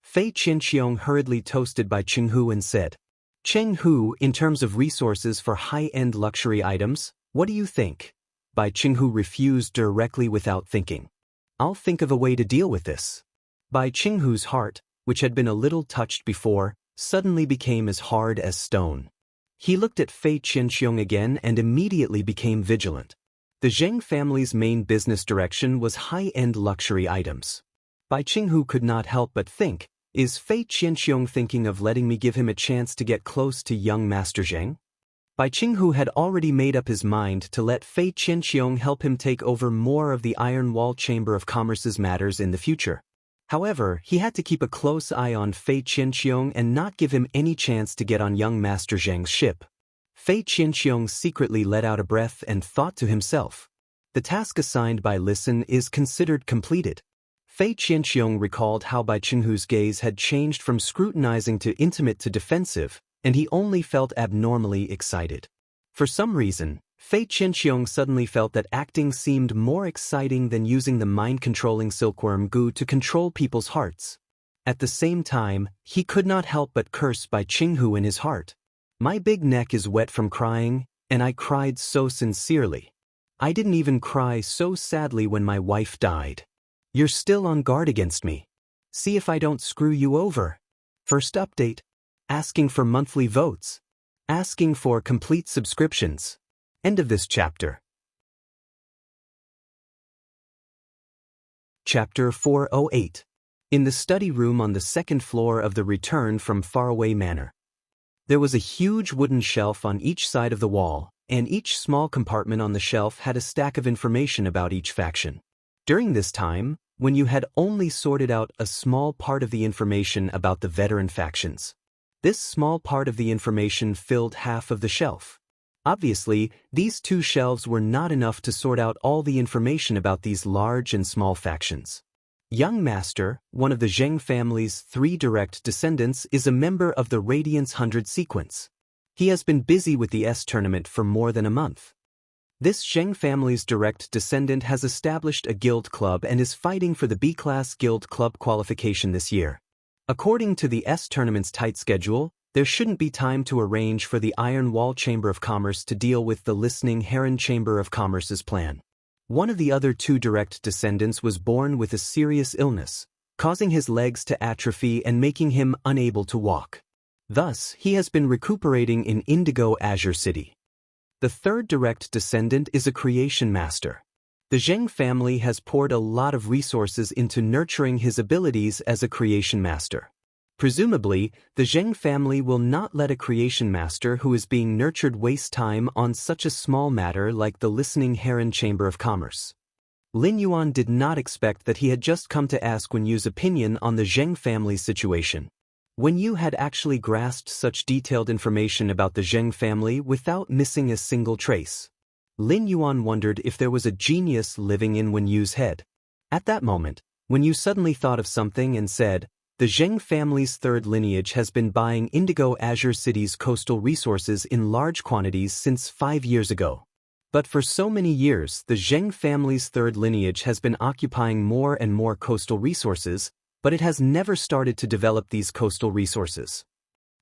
Fei Qianxiong hurriedly toasted Bai Qinghu and said, "Qinghu, in terms of resources for high-end luxury items, what do you think?" Bai Qinghu refused directly without thinking. "I'll think of a way to deal with this." Bai Qinghu's heart, which had been a little touched before, suddenly became as hard as stone. He looked at Fei Qianxiong again and immediately became vigilant. The Zheng family's main business direction was high-end luxury items. Bai Qinghu could not help but think, is Fei Qianxiong thinking of letting me give him a chance to get close to young Master Zheng? Bai Qinghu had already made up his mind to let Fei Qianxiong help him take over more of the Iron Wall Chamber of Commerce's matters in the future. However, he had to keep a close eye on Fei Qianxiong and not give him any chance to get on young Master Zheng's ship. Fei Qianxiong secretly let out a breath and thought to himself, "The task assigned by Listen is considered completed." Fei Qianxiong recalled how Bai Qinghu's gaze had changed from scrutinizing to intimate to defensive, and he only felt abnormally excited. For some reason, Fei Qianxiong suddenly felt that acting seemed more exciting than using the mind-controlling silkworm goo to control people's hearts. At the same time, he could not help but curse Bai Qinghu in his heart. "My big neck is wet from crying, and I cried so sincerely. I didn't even cry so sadly when my wife died. You're still on guard against me. See if I don't screw you over." First update. Asking for monthly votes. asking for complete subscriptions. End of this chapter. Chapter 408. In the study room on the second floor of the Return from Faraway Manor. There was a huge wooden shelf on each side of the wall, and each small compartment on the shelf had a stack of information about each faction. During this time, when you had only sorted out a small part of the information about the veteran factions, this small part of the information filled half of the shelf. Obviously, these two shelves were not enough to sort out all the information about these large and small factions. Young Master, one of the Zheng family's 3 direct descendants, is a member of the Radiance 100 sequence. He has been busy with the S tournament for more than a month. This Zheng family's direct descendant has established a guild club and is fighting for the B-class guild club qualification this year. According to the S tournament's tight schedule, there shouldn't be time to arrange for the Iron Wall Chamber of Commerce to deal with the Listening Heron Chamber of Commerce's plan. One of the other 2 direct descendants was born with a serious illness, causing his legs to atrophy and making him unable to walk. Thus, he has been recuperating in Indigo Azure City. The 3rd direct descendant is a creation master. The Zheng family has poured a lot of resources into nurturing his abilities as a creation master. Presumably, the Zheng family will not let a creation master who is being nurtured waste time on such a small matter like the Listening Heron Chamber of Commerce. Lin Yuan did not expect that he had just come to ask Wen Yu's opinion on the Zheng family's situation. Wen Yu had actually grasped such detailed information about the Zheng family without missing a single trace. Lin Yuan wondered if there was a genius living in Wen Yu's head. At that moment, Wen Yu suddenly thought of something and said, "The Zheng family's 3rd lineage has been buying Indigo Azure City's coastal resources in large quantities since 5 years ago. But for so many years, the Zheng family's 3rd lineage has been occupying more and more coastal resources, but it has never started to develop these coastal resources.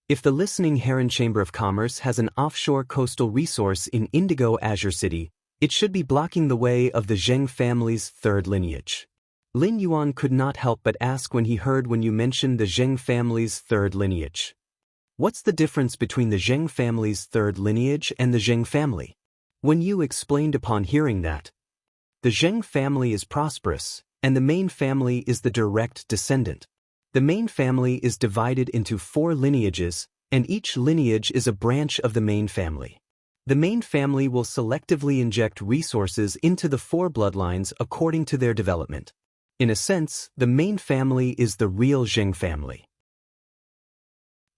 If the Listening Heron Chamber of Commerce has an offshore coastal resource in Indigo Azure City, it should be blocking the way of the Zheng family's 3rd lineage." Lin Yuan could not help but ask when he heard Wen Yu mention the Zheng family's 3rd lineage. What's the difference between the Zheng family's 3rd lineage and the Zheng family? Wen Yu explained upon hearing that the Zheng family is prosperous, and the main family is the direct descendant. The main family is divided into 4 lineages, and each lineage is a branch of the main family. The main family will selectively inject resources into the 4 bloodlines according to their development. In a sense, the main family is the real Zheng family.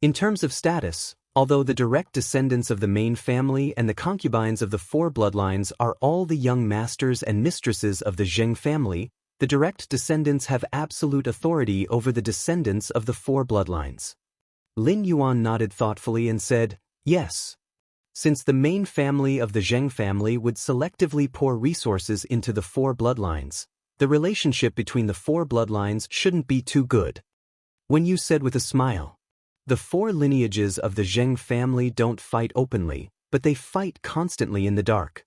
In terms of status, although the direct descendants of the main family and the concubines of the 4 bloodlines are all the young masters and mistresses of the Zheng family, the direct descendants have absolute authority over the descendants of the 4 bloodlines. Lin Yuan nodded thoughtfully and said, "Yes." Since the main family of the Zheng family would selectively pour resources into the 4 bloodlines, the relationship between the 4 bloodlines shouldn't be too good. Wen Yu said with a smile, "The 4 lineages of the Zheng family don't fight openly, but they fight constantly in the dark.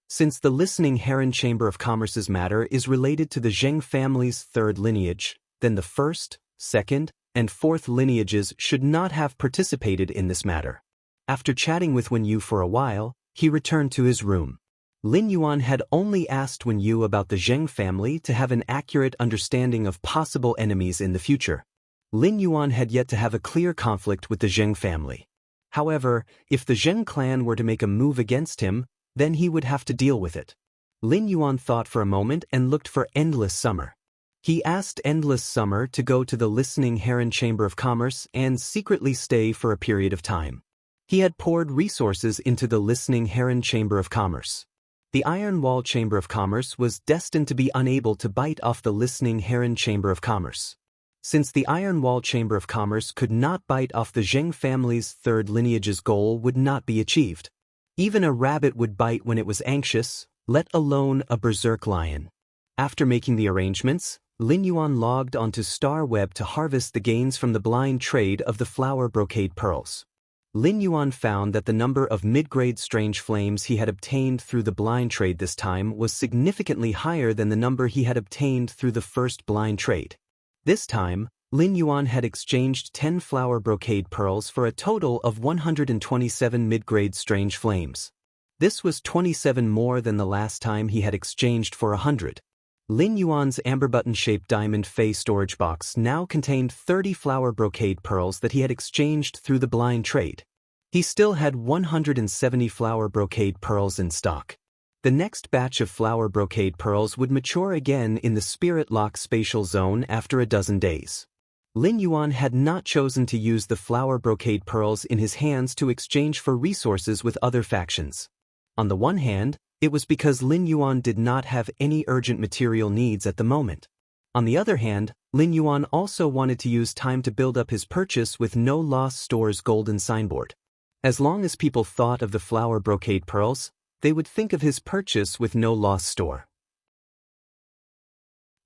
Since the Listening Heron Chamber of Commerce's matter is related to the Zheng family's 3rd lineage, then the 1st, 2nd, and 4th lineages should not have participated in this matter." After chatting with Wen Yu for a while, he returned to his room. Lin Yuan had only asked Wen Yu about the Zheng family to have an accurate understanding of possible enemies in the future. Lin Yuan had yet to have a clear conflict with the Zheng family. However, if the Zheng clan were to make a move against him, then he would have to deal with it. Lin Yuan thought for a moment and looked for Endless Summer. He asked Endless Summer to go to the Listening Heron Chamber of Commerce and secretly stay for a period of time. He had poured resources into the Listening Heron Chamber of Commerce. The Iron Wall Chamber of Commerce was destined to be unable to bite off the Listening Heron Chamber of Commerce. Since the Iron Wall Chamber of Commerce could not bite off the Zheng family's 3rd lineage's goal would not be achieved. Even a rabbit would bite when it was anxious, let alone a berserk lion. After making the arrangements, Lin Yuan logged onto Star Web to harvest the gains from the blind trade of the flower brocade pearls. Lin Yuan found that the number of mid-grade strange flames he had obtained through the blind trade this time was significantly higher than the number he had obtained through the first blind trade. This time, Lin Yuan had exchanged 10 flower brocade pearls for a total of 127 mid-grade strange flames. This was 27 more than the last time he had exchanged for 100. Lin Yuan's amber button-shaped diamond fey storage box now contained 30 flower brocade pearls that he had exchanged through the blind trade. He still had 170 flower brocade pearls in stock. The next batch of flower brocade pearls would mature again in the Spirit Lock spatial zone after a dozen days. Lin Yuan had not chosen to use the flower brocade pearls in his hands to exchange for resources with other factions. On the one hand, it was because Lin Yuan did not have any urgent material needs at the moment. On the other hand, Lin Yuan also wanted to use time to build up his purchase with No Loss Store's golden signboard. As long as people thought of the flower brocade pearls, they would think of his purchase with No Loss Store.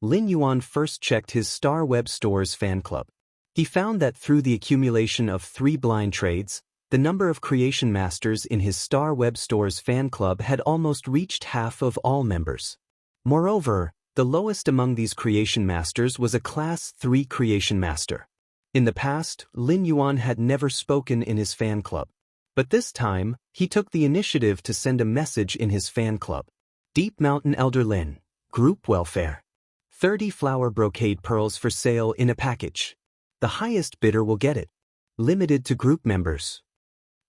Lin Yuan first checked his Star Web Store's fan club. He found that through the accumulation of 3 blind trades, the number of creation masters in his Star Web Store's fan club had almost reached half of all members. Moreover, the lowest among these creation masters was a Class 3 creation master. In the past, Lin Yuan had never spoken in his fan club. But this time, he took the initiative to send a message in his fan club. Deep Mountain Elder Lin, Group Welfare. 30 flower brocade pearls for sale in a package. The highest bidder will get it. Limited to group members.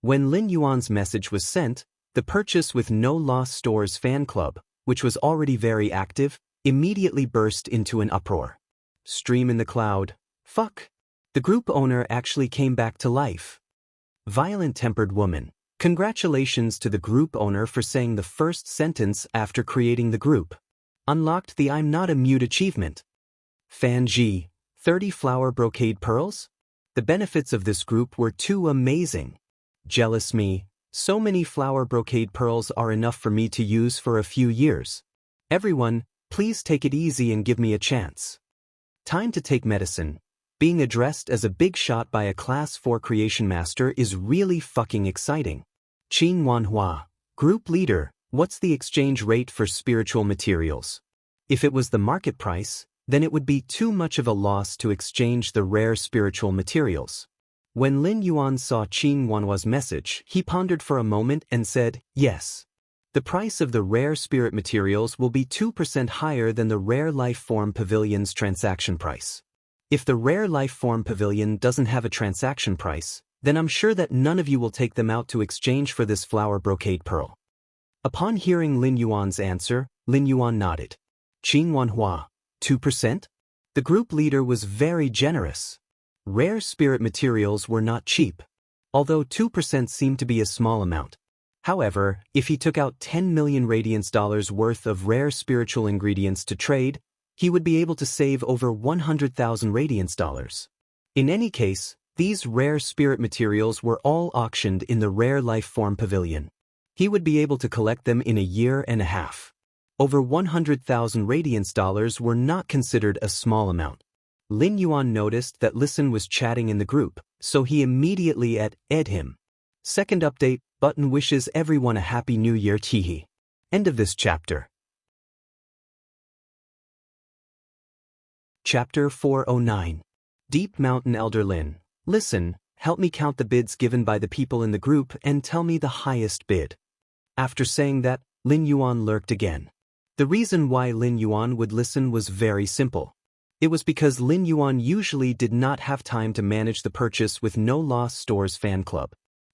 When Lin Yuan's message was sent, the purchase with No Loss Store's fan club, which was already very active, immediately burst into an uproar. Stream in the cloud. Fuck. The group owner actually came back to life. Violent-tempered woman. Congratulations to the group owner for saying the first sentence after creating the group. Unlocked the I'm Not a Mute achievement. Fan G, 30 flower brocade pearls? The benefits of this group were too amazing. Jealous me, so many flower brocade pearls are enough for me to use for a few years. Everyone, please take it easy and give me a chance. Time to take medicine. Being addressed as a big shot by a Class 4 creation master is really fucking exciting. Qin Wanhua, Group Leader. What's the exchange rate for spiritual materials? If it was the market price, then it would be too much of a loss to exchange the rare spiritual materials. When Lin Yuan saw Qin Wanhua's message, he pondered for a moment and said, yes. The price of the rare spirit materials will be 2% higher than the Rare Life Form Pavilion's transaction price. If the Rare Life Form Pavilion doesn't have a transaction price, then I'm sure that none of you will take them out to exchange for this flower brocade pearl. Upon hearing Lin Yuan's answer, Lin Yuan nodded. Qin Wanhua, 2%? The group leader was very generous. Rare spirit materials were not cheap, although 2% seemed to be a small amount. However, if he took out 10 million radiance dollars worth of rare spiritual ingredients to trade, he would be able to save over 100,000 radiance dollars. In any case, these rare spirit materials were all auctioned in the Rare Life Form Pavilion. He would be able to collect them in a year and a half. Over 100,000 radiance dollars were not considered a small amount. Lin Yuan noticed that Listen was chatting in the group, so he immediately added him. Second update, Button wishes everyone a happy new year. Teehee. End of this chapter. Chapter 409. Deep Mountain Elder Lin. Listen, help me count the bids given by the people in the group and tell me the highest bid. After saying that, Lin Yuan lurked again. The reason why Lin Yuan would listen was very simple. It was because Lin Yuan usually did not have time to manage the purchase with No Loss Store's fan club.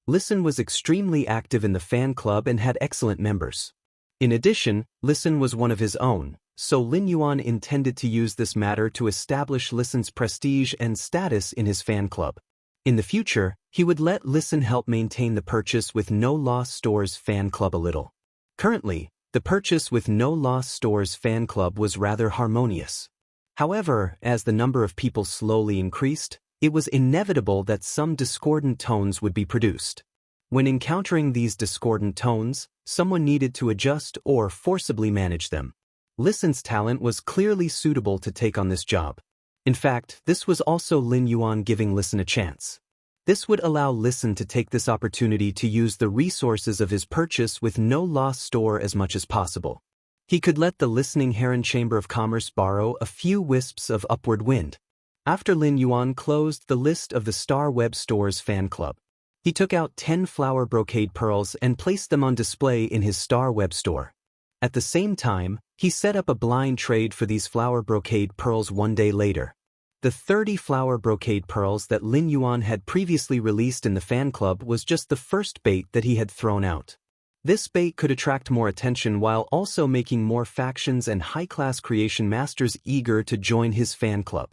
Listen was extremely active in the fan club and had excellent members. In addition, Listen was one of his own, so Lin Yuan intended to use this matter to establish Listen's prestige and status in his fan club. In the future, he would let Listen help maintain the purchase with No Loss Store's fan club a little. Currently, the purchase with No Loss Store's fan club was rather harmonious. However, as the number of people slowly increased, it was inevitable that some discordant tones would be produced. When encountering these discordant tones, someone needed to adjust or forcibly manage them. Listen's talent was clearly suitable to take on this job. In fact, this was also Lin Yuan giving Listen a chance. This would allow Listen to take this opportunity to use the resources of his purchase with No Loss Store as much as possible. He could let the Listening Heron Chamber of Commerce borrow a few wisps of upward wind. After Lin Yuan closed the list of the Star Web Store's fan club, he took out 10 flower brocade pearls and placed them on display in his Star Web Store. At the same time, he set up a blind trade for these flower brocade pearls one day later. The 30 flower brocade pearls that Lin Yuan had previously released in the fan club was just the first bait that he had thrown out. This bait could attract more attention while also making more factions and high-class creation masters eager to join his fan club.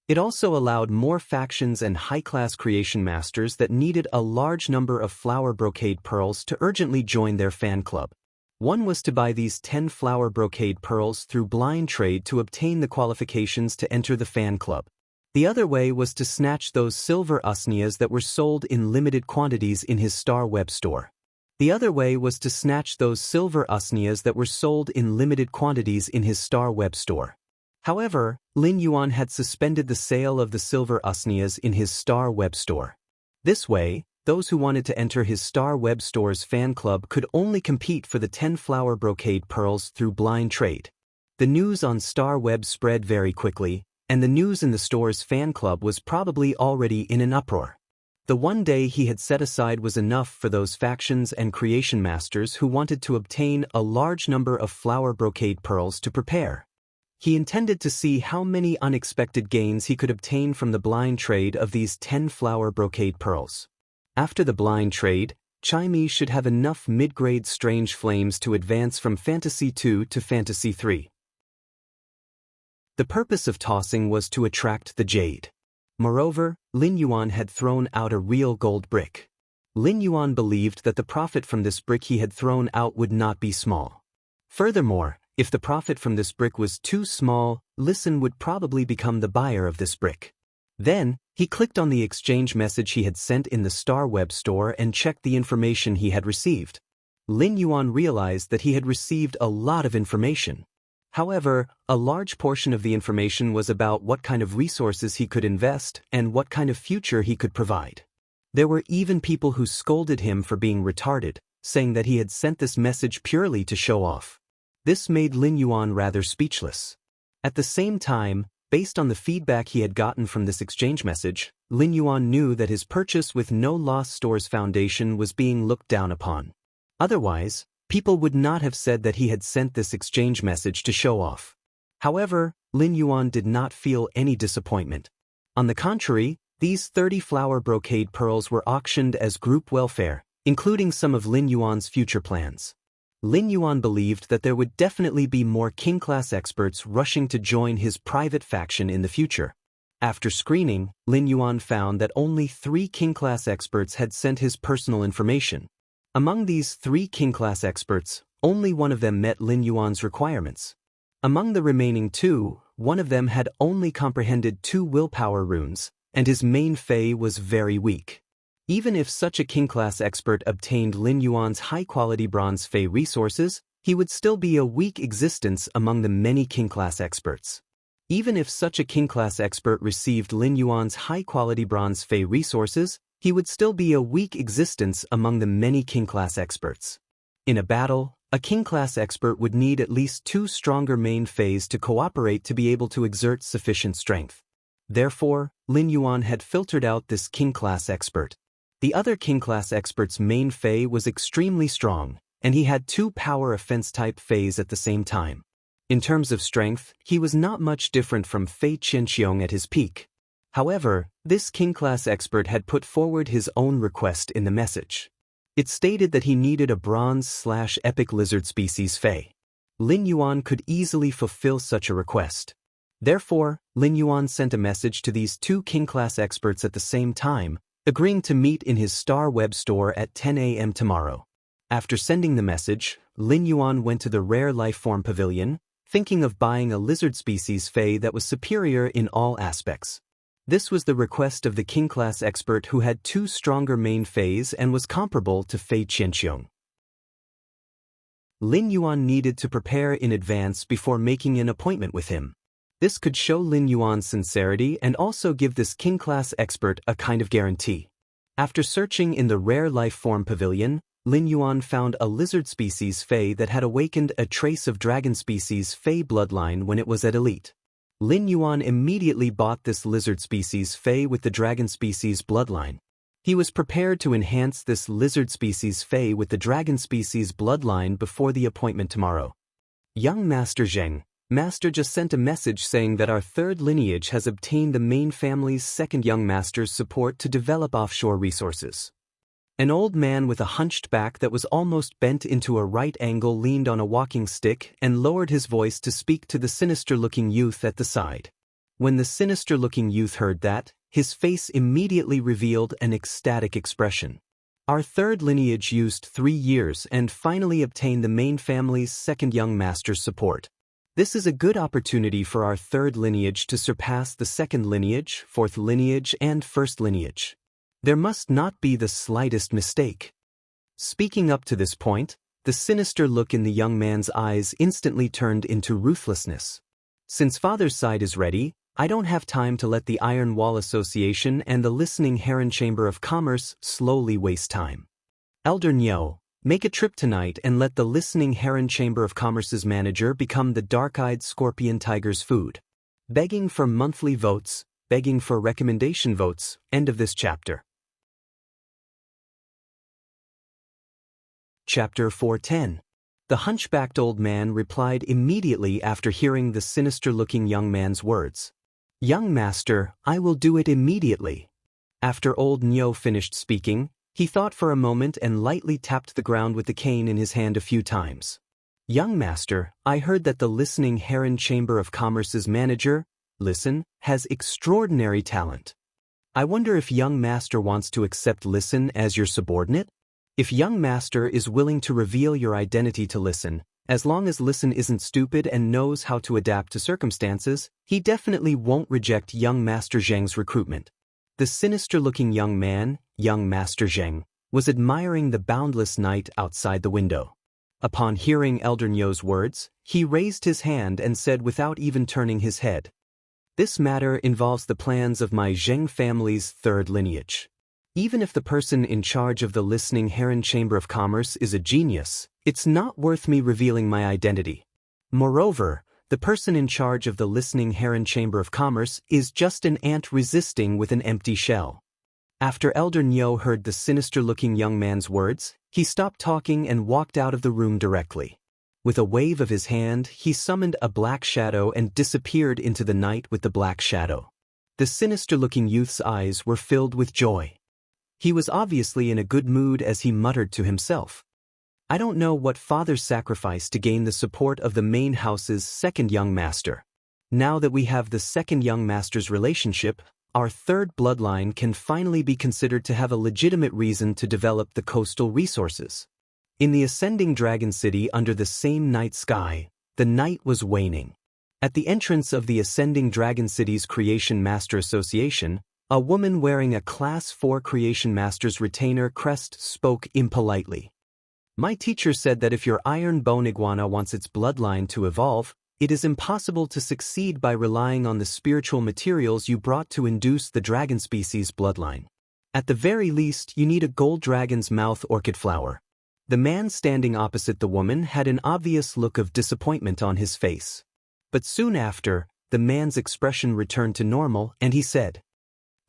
It also allowed more factions and high-class creation masters that needed a large number of flower brocade pearls to urgently join their fan club. One was to buy these 10 flower brocade pearls through blind trade to obtain the qualifications to enter the fan club. The other way was to snatch those silver usnias that were sold in limited quantities in his Star Web Store. The other way was to snatch those silver usnias that were sold in limited quantities in his Star Web Store. However, Lin Yuan had suspended the sale of the silver usnias in his Star Web Store. This way, those who wanted to enter his Star Web Store's fan club could only compete for the 10 flower brocade pearls through blind trade. The news on Star Web spread very quickly, and the news in the store's fan club was probably already in an uproar. The one day he had set aside was enough for those factions and creation masters who wanted to obtain a large number of flower brocade pearls to prepare. He intended to see how many unexpected gains he could obtain from the blind trade of these 10 flower brocade pearls. After the blind trade, Chai-Mi should have enough mid-grade strange flames to advance from Fantasy 2 to Fantasy 3. The purpose of tossing was to attract the jade. Moreover, Lin Yuan had thrown out a real gold brick. Lin Yuan believed that the profit from this brick he had thrown out would not be small. Furthermore, if the profit from this brick was too small, Listen would probably become the buyer of this brick. Then, he clicked on the exchange message he had sent in the Star Web Store and checked the information he had received. Lin Yuan realized that he had received a lot of information. However, a large portion of the information was about what kind of resources he could invest and what kind of future he could provide. There were even people who scolded him for being retarded, saying that he had sent this message purely to show off. This made Lin Yuan rather speechless. At the same time, based on the feedback he had gotten from this exchange message, Lin Yuan knew that his purchase with No Loss Stores Foundation was being looked down upon. Otherwise, people would not have said that he had sent this exchange message to show off. However, Lin Yuan did not feel any disappointment. On the contrary, these 30 flower brocade pearls were auctioned as group welfare, including some of Lin Yuan's future plans. Lin Yuan believed that there would definitely be more king-class experts rushing to join his private faction in the future. After screening, Lin Yuan found that only 3 king-class experts had sent his personal information. Among these 3 king-class experts, only one of them met Lin Yuan's requirements. Among the remaining 2, one of them had only comprehended 2 willpower runes, and his main Fei was very weak. Even if such a king-class expert obtained Lin Yuan's high-quality bronze Fei resources, he would still be a weak existence among the many king-class experts. Even if such a king-class expert received Lin Yuan's high-quality bronze Fei resources, he would still be a weak existence among the many king-class experts. In a battle, a king-class expert would need at least 2 stronger main Feis to cooperate to be able to exert sufficient strength. Therefore, Lin Yuan had filtered out this king-class expert. The other king-class expert's main Fei was extremely strong, and he had 2 power offense-type Feis at the same time. In terms of strength, he was not much different from Fei Qianqiong at his peak. However, this king-class expert had put forward his own request in the message. It stated that he needed a bronze/epic lizard species Fei. Lin Yuan could easily fulfill such a request. Therefore, Lin Yuan sent a message to these 2 king-class experts at the same time, agreeing to meet in his Star Web Store at 10 a.m. tomorrow. After sending the message, Lin Yuan went to the Rare Lifeform Pavilion, thinking of buying a lizard species Fei that was superior in all aspects. This was the request of the king-class expert who had 2 stronger main Feis and was comparable to Fei Qianqiong. Lin Yuan needed to prepare in advance before making an appointment with him. This could show Lin Yuan's sincerity and also give this king-class expert a kind of guarantee. After searching in the Rare Lifeform Pavilion, Lin Yuan found a lizard species Fei that had awakened a trace of dragon species Fei bloodline when it was at elite. Lin Yuan immediately bought this lizard species Fei with the dragon species bloodline. He was prepared to enhance this lizard species Fei with the dragon species bloodline before the appointment tomorrow. Young Master Zheng, Master just sent a message saying that our third lineage has obtained the main family's second young master's support to develop offshore resources. An old man with a hunched back that was almost bent into a right angle leaned on a walking stick and lowered his voice to speak to the sinister-looking youth at the side. When the sinister-looking youth heard that, his face immediately revealed an ecstatic expression. Our third lineage used 3 years and finally obtained the main family's second young master's support. This is a good opportunity for our third lineage to surpass the second lineage, fourth lineage, and first lineage. There must not be the slightest mistake. Speaking up to this point, the sinister look in the young man's eyes instantly turned into ruthlessness. Since father's side is ready, I don't have time to let the Iron Wall Association and the Listening Heron Chamber of Commerce slowly waste time. Elder Nyo, make a trip tonight and let the Listening Heron Chamber of Commerce's manager become the dark-eyed scorpion tiger's food. Begging for monthly votes, begging for recommendation votes, end of this chapter. Chapter 410. The hunchbacked old man replied immediately after hearing the sinister-looking young man's words. Young master, I will do it immediately. After old Nyo finished speaking, he thought for a moment and lightly tapped the ground with the cane in his hand a few times. Young master, I heard that the Listening Heron Chamber of Commerce's manager, Listen, has extraordinary talent. I wonder if young master wants to accept Listen as your subordinate? If young master is willing to reveal your identity to Listen, as long as Listen isn't stupid and knows how to adapt to circumstances, he definitely won't reject young Master Zheng's recruitment. The sinister-looking young man, young Master Zheng, was admiring the boundless night outside the window. Upon hearing Elder Nyo's words, he raised his hand and said without even turning his head, This matter involves the plans of my Zheng family's third lineage. Even if the person in charge of the Listening Heron Chamber of Commerce is a genius, it's not worth me revealing my identity. Moreover, the person in charge of the Listening Heron Chamber of Commerce is just an ant resisting with an empty shell. After Elder Nyo heard the sinister-looking young man's words, he stopped talking and walked out of the room directly. With a wave of his hand, he summoned a black shadow and disappeared into the night with the black shadow. The sinister-looking youth's eyes were filled with joy. He was obviously in a good mood as he muttered to himself. I don't know what father sacrificed to gain the support of the main house's second young master. Now that we have the second young master's relationship, our third bloodline can finally be considered to have a legitimate reason to develop the coastal resources. In the ascending dragon city under the same night sky, the night was waning. At the entrance of the ascending dragon city's Creation Master Association, a woman wearing a Class 4 Creation Master's retainer crest spoke impolitely. My teacher said that if your iron bone iguana wants its bloodline to evolve, it is impossible to succeed by relying on the spiritual materials you brought to induce the dragon species bloodline. At the very least, you need a gold dragon's mouth orchid flower. The man standing opposite the woman had an obvious look of disappointment on his face. But soon after, the man's expression returned to normal and he said,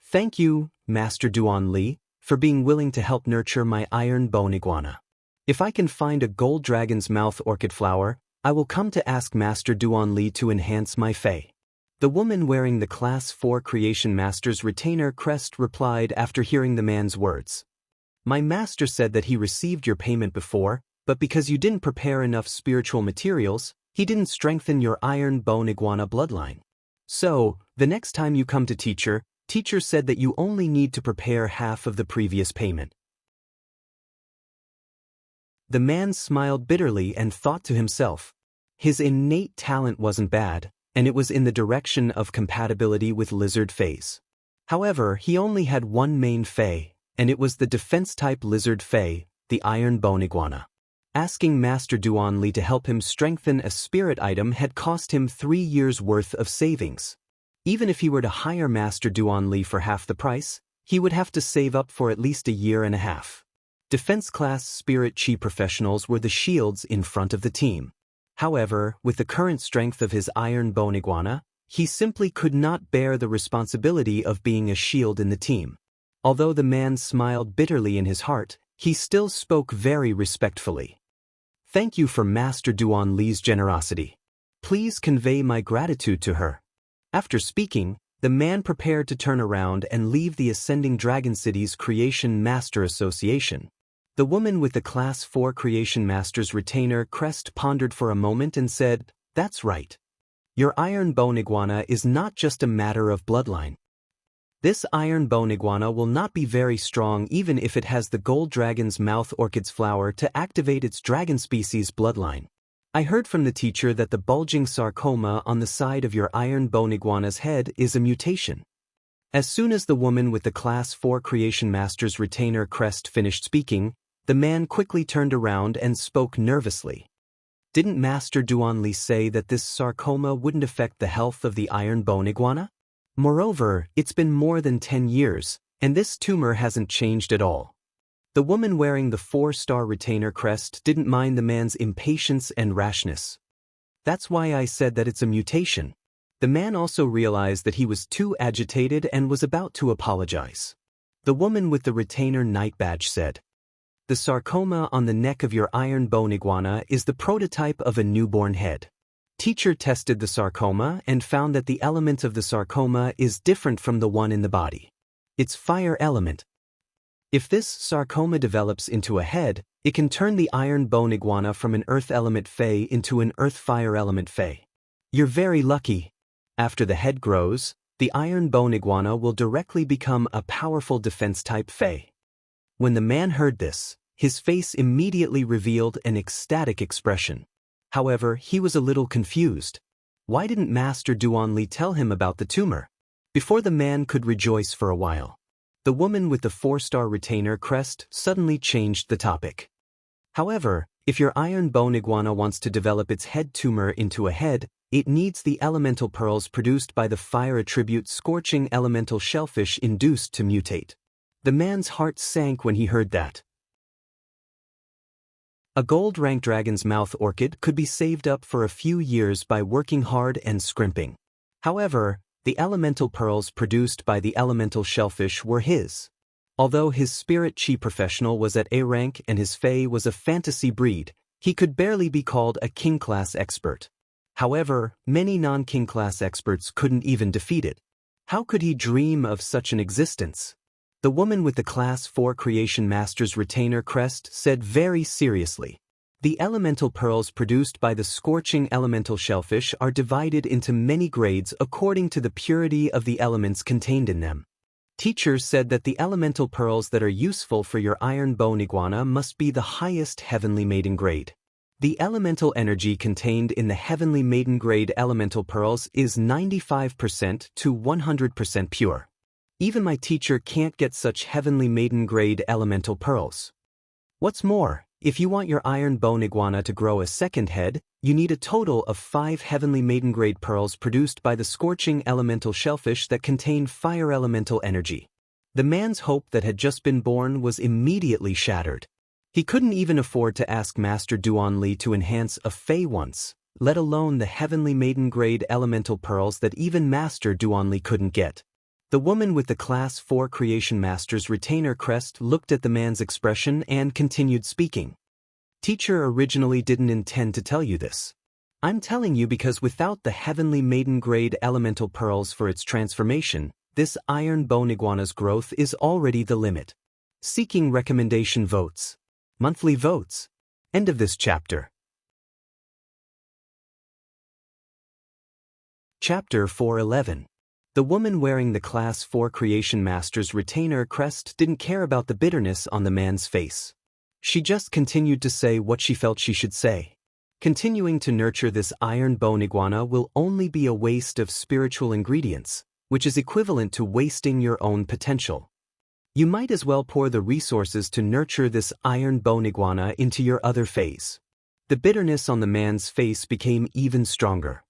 Thank you, Master Duan Li, for being willing to help nurture my iron bone iguana. If I can find a gold dragon's mouth orchid flower, I will come to ask Master Duan Li to enhance my fei. The woman wearing the Class 4 Creation Master's retainer crest replied after hearing the man's words. My master said that he received your payment before, but because you didn't prepare enough spiritual materials, he didn't strengthen your iron bone iguana bloodline. So, the next time you come to teacher said that you only need to prepare half of the previous payment. The man smiled bitterly and thought to himself. His innate talent wasn't bad, and it was in the direction of compatibility with lizard feis. However, he only had one main fei, and it was the defense-type lizard fei, the iron bone iguana. Asking Master Duan Li to help him strengthen a spirit item had cost him 3 years' worth of savings. Even if he were to hire Master Duan Li for half the price, he would have to save up for at least a year and a half. Defense-class spirit chi professionals were the shields in front of the team. However, with the current strength of his iron bone iguana, He simply could not bear the responsibility of being a shield in the team. Although the man smiled bitterly in his heart, he still spoke very respectfully. "Thank you for Master Duan Li's generosity. Please convey my gratitude to her." After speaking, the man prepared to turn around and leave the Ascending Dragon City's Creation Master Association. The woman with the Class 4 Creation Master's retainer crest pondered for a moment and said, "That's right. Your iron bone iguana is not just a matter of bloodline. This iron bone iguana will not be very strong even if it has the gold dragon's mouth orchid's flower to activate its dragon species bloodline. I heard from the teacher that the bulging sarcoma on the side of your iron bone iguana's head is a mutation." As soon as the woman with the Class 4 Creation Master's retainer crest finished speaking, the man quickly turned around and spoke nervously. "Didn't Master Duan Li say that this sarcoma wouldn't affect the health of the iron bone iguana? Moreover, it's been more than 10 years, and this tumor hasn't changed at all." The woman wearing the 4-star retainer crest didn't mind the man's impatience and rashness. "That's why I said that it's a mutation." The man also realized that he was too agitated and was about to apologize. The woman with the retainer night badge said, "The sarcoma on the neck of your iron bone iguana is the prototype of a newborn head. Teacher tested the sarcoma and found that the element of the sarcoma is different from the one in the body. It's fire element. If this sarcoma develops into a head, it can turn the iron bone iguana from an earth element fae into an earth fire element fae. You're very lucky. After the head grows, the iron bone iguana will directly become a powerful defense type fae." When the man heard this, his face immediately revealed an ecstatic expression. However, he was a little confused. Why didn't Master Duan Li tell him about the tumor? Before the man could rejoice for a while, the woman with the 4-star retainer crest suddenly changed the topic. "However, if your iron bone iguana wants to develop its head tumor into a head, it needs the elemental pearls produced by the fire attribute scorching elemental shellfish induced to mutate." The man's heart sank when he heard that. A gold-ranked dragon's mouth orchid could be saved up for a few years by working hard and scrimping. However, the elemental pearls produced by the elemental shellfish were his. Although his spirit chi professional was at A rank and his fae was a fantasy breed, he could barely be called a king-class expert. However, many non-king-class experts couldn't even defeat it. How could he dream of such an existence? The woman with the Class 4 Creation Master's retainer crest said very seriously, "The elemental pearls produced by the scorching elemental shellfish are divided into many grades according to the purity of the elements contained in them. Teacher said that the elemental pearls that are useful for your iron bone iguana must be the highest heavenly maiden grade. The elemental energy contained in the heavenly maiden grade elemental pearls is 95% to 100% pure. Even my teacher can't get such heavenly maiden grade elemental pearls. What's more, if you want your iron bone iguana to grow a second head, you need a total of 5 heavenly maiden grade pearls produced by the scorching elemental shellfish that contain fire elemental energy." The man's hope that had just been born was immediately shattered. He couldn't even afford to ask Master Duan Li to enhance a fae once, let alone the heavenly maiden grade elemental pearls that even Master Duan Li couldn't get. The woman with the Class 4 Creation Master's retainer crest looked at the man's expression and continued speaking. "Teacher originally didn't intend to tell you this. I'm telling you because without the heavenly maiden grade elemental pearls for its transformation, this iron bone iguana's growth is already the limit." Seeking recommendation votes. Monthly votes. End of this chapter. Chapter 411. The woman wearing the Class 4 Creation Master's retainer crest didn't care about the bitterness on the man's face. She just continued to say what she felt she should say. Continuing to nurture this iron bone iguana will only be a waste of spiritual ingredients, which is equivalent to wasting your own potential. You might as well pour the resources to nurture this iron bone iguana into your other phase. The bitterness on the man's face became even stronger.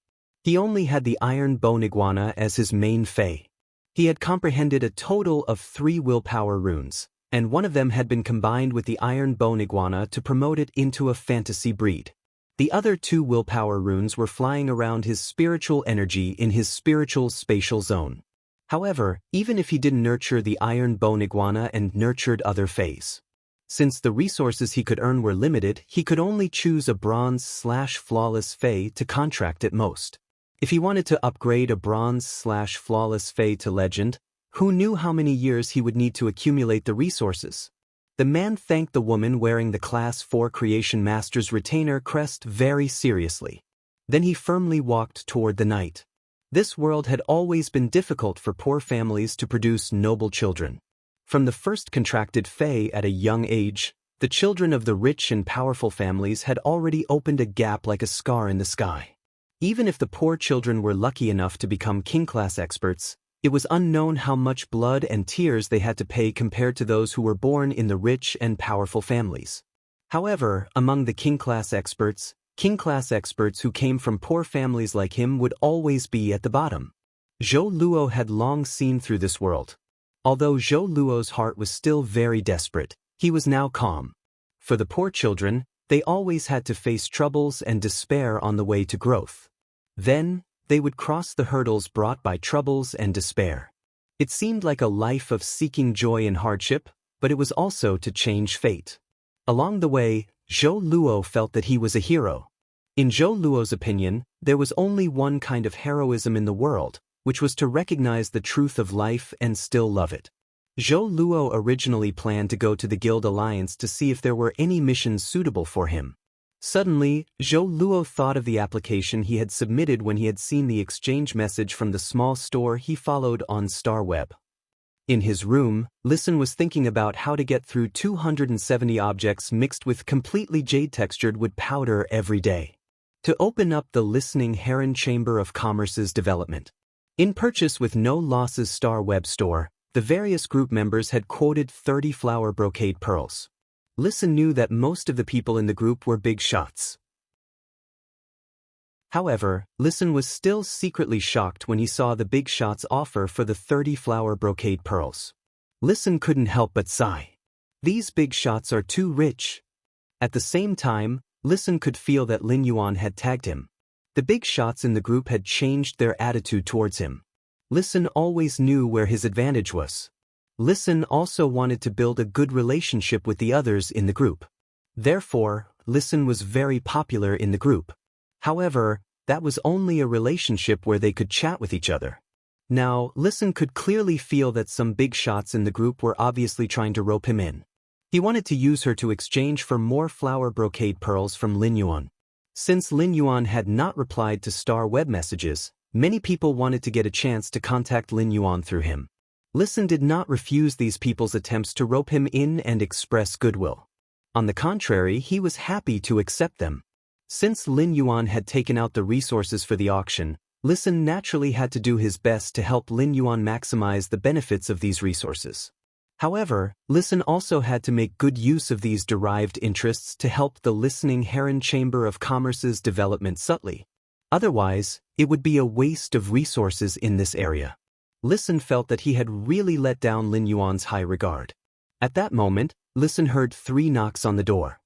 He only had the iron bone iguana as his main fae. He had comprehended a total of 3 willpower runes, and one of them had been combined with the iron bone iguana to promote it into a fantasy breed. The other 2 willpower runes were flying around his spiritual energy in his spiritual spatial zone. However, even if he didn't nurture the iron bone iguana and nurtured other fays, since the resources he could earn were limited, he could only choose a bronze/flawless fay to contract at most. If he wanted to upgrade a bronze/flawless fay to legend, who knew how many years he would need to accumulate the resources? The man thanked the woman wearing the Class 4 Creation Master's retainer crest very seriously. Then he firmly walked toward the night. This world had always been difficult for poor families to produce noble children. From the first contracted fae at a young age, the children of the rich and powerful families had already opened a gap like a scar in the sky. Even if the poor children were lucky enough to become king-class experts, it was unknown how much blood and tears they had to pay compared to those who were born in the rich and powerful families. However, among the king-class experts who came from poor families like him would always be at the bottom. Zhou Luo had long seen through this world. Although Zhou Luo's heart was still very desperate, he was now calm. For the poor children, they always had to face troubles and despair on the way to growth. Then, they would cross the hurdles brought by troubles and despair. It seemed like a life of seeking joy in hardship, but it was also to change fate. Along the way, Zhou Luo felt that he was a hero. In Zhou Luo's opinion, there was only one kind of heroism in the world, which was to recognize the truth of life and still love it. Zhou Luo originally planned to go to the Guild Alliance to see if there were any missions suitable for him. Suddenly, Zhou Luo thought of the application he had submitted when he had seen the exchange message from the small store he followed on StarWeb. In his room, Listen was thinking about how to get through 270 objects mixed with completely jade-textured wood powder every day. To open up the Listening Heron Chamber of Commerce's development. In purchase with no losses StarWeb store, the various group members had quoted 30 flower brocade pearls. Listen knew that most of the people in the group were big shots. However, Listen was still secretly shocked when he saw the big shots offer for the 30 flower brocade pearls. Listen couldn't help but sigh. These big shots are too rich. At the same time, Listen could feel that Lin Yuan had tagged him. The big shots in the group had changed their attitude towards him. Listen always knew where his advantage was. Listen also wanted to build a good relationship with the others in the group. Therefore, Listen was very popular in the group. However, that was only a relationship where they could chat with each other. Now, Listen could clearly feel that some big shots in the group were obviously trying to rope him in. He wanted to use her to exchange for more flower brocade pearls from Lin Yuan. Since Lin Yuan had not replied to Star Web messages, many people wanted to get a chance to contact Lin Yuan through him. Listen did not refuse these people's attempts to rope him in and express goodwill. On the contrary, he was happy to accept them. Since Lin Yuan had taken out the resources for the auction, Listen naturally had to do his best to help Lin Yuan maximize the benefits of these resources. However, Listen also had to make good use of these derived interests to help the Listening Heron Chamber of Commerce's development subtly. Otherwise, it would be a waste of resources in this area. Listen felt that he had really let down Lin Yuan's high regard. At that moment, Listen heard 3 knocks on the door.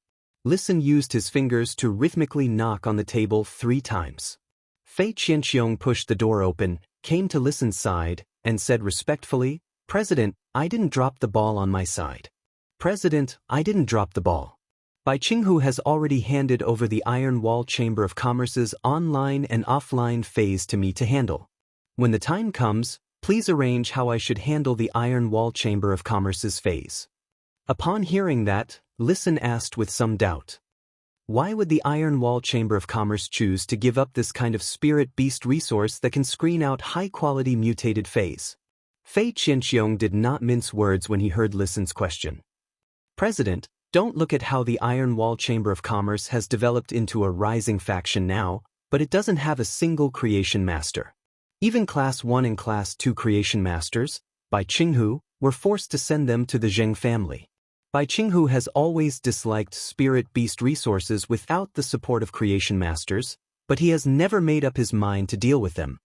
Listen used his fingers to rhythmically knock on the table 3 times. Fei Qianxiong pushed the door open, came to Listen's side, and said respectfully, "President, I didn't drop the ball on my side." "President, I didn't drop the ball. Bai Qinghu has already handed over the Iron Wall Chamber of Commerce's online and offline phase to me to handle. When the time comes, please arrange how I should handle the Iron Wall Chamber of Commerce's phase." Upon hearing that, Listen asked with some doubt. Why would the Iron Wall Chamber of Commerce choose to give up this kind of spirit beast resource that can screen out high-quality mutated phase? Fei Qianxiong did not mince words when he heard Listen's question. "President, don't look at how the Iron Wall Chamber of Commerce has developed into a rising faction now, but it doesn't have a single creation master. Even Class 1 and Class 2 creation masters, Bai Qinghu, were forced to send them to the Zheng family. Bai Qinghu has always disliked spirit beast resources without the support of creation masters, but he has never made up his mind to deal with them."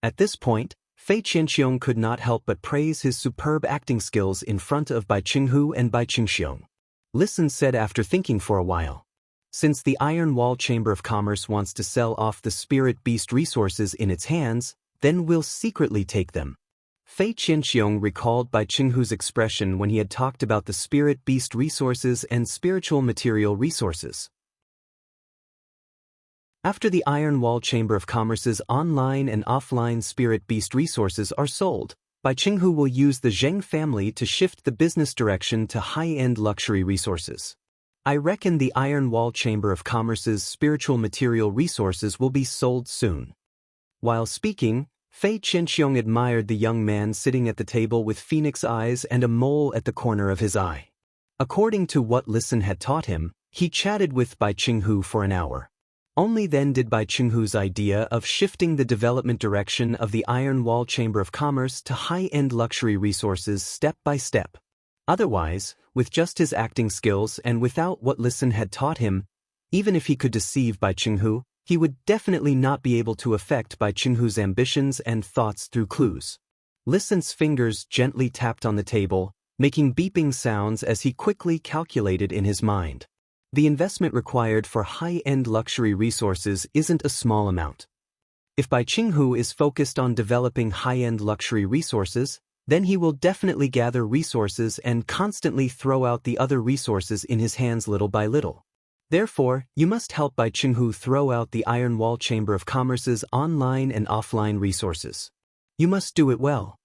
At this point, Fei Qianxiong could not help but praise his superb acting skills in front of Bai Qinghu and Bai Qingxiong. Listen said after thinking for a while. Since the Iron Wall Chamber of Commerce wants to sell off the spirit beast resources in its hands, then we'll secretly take them. Fei Qianxiong recalled Bai Qinghu's expression when he had talked about the spirit beast resources and spiritual material resources. After the Iron Wall Chamber of Commerce's online and offline spirit beast resources are sold, Bai Qinghu will use the Zheng family to shift the business direction to high-end luxury resources. I reckon the Iron Wall Chamber of Commerce's spiritual material resources will be sold soon. While speaking, Fei Qianxiong admired the young man sitting at the table with phoenix eyes and a mole at the corner of his eye. According to what Listen had taught him, he chatted with Bai Qinghu for an hour. Only then did Bai Qinghu's idea of shifting the development direction of the Iron Wall Chamber of Commerce to high-end luxury resources step by step. Otherwise, with just his acting skills and without what Listen had taught him, even if he could deceive Bai Qinghu, he would definitely not be able to affect Bai Qinghu's ambitions and thoughts through clues. Listen's fingers gently tapped on the table, making beeping sounds as he quickly calculated in his mind. The investment required for high-end luxury resources isn't a small amount. If Bai Qinghu is focused on developing high-end luxury resources, then he will definitely gather resources and constantly throw out the other resources in his hands little by little. Therefore, you must help Bai Qinghu throw out the Iron Wall Chamber of Commerce's online and offline resources. You must do it well.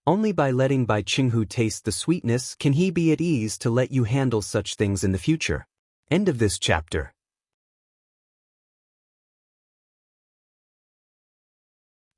Only by letting Bai Qinghu taste the sweetness can he be at ease to let you handle such things in the future. End of this chapter.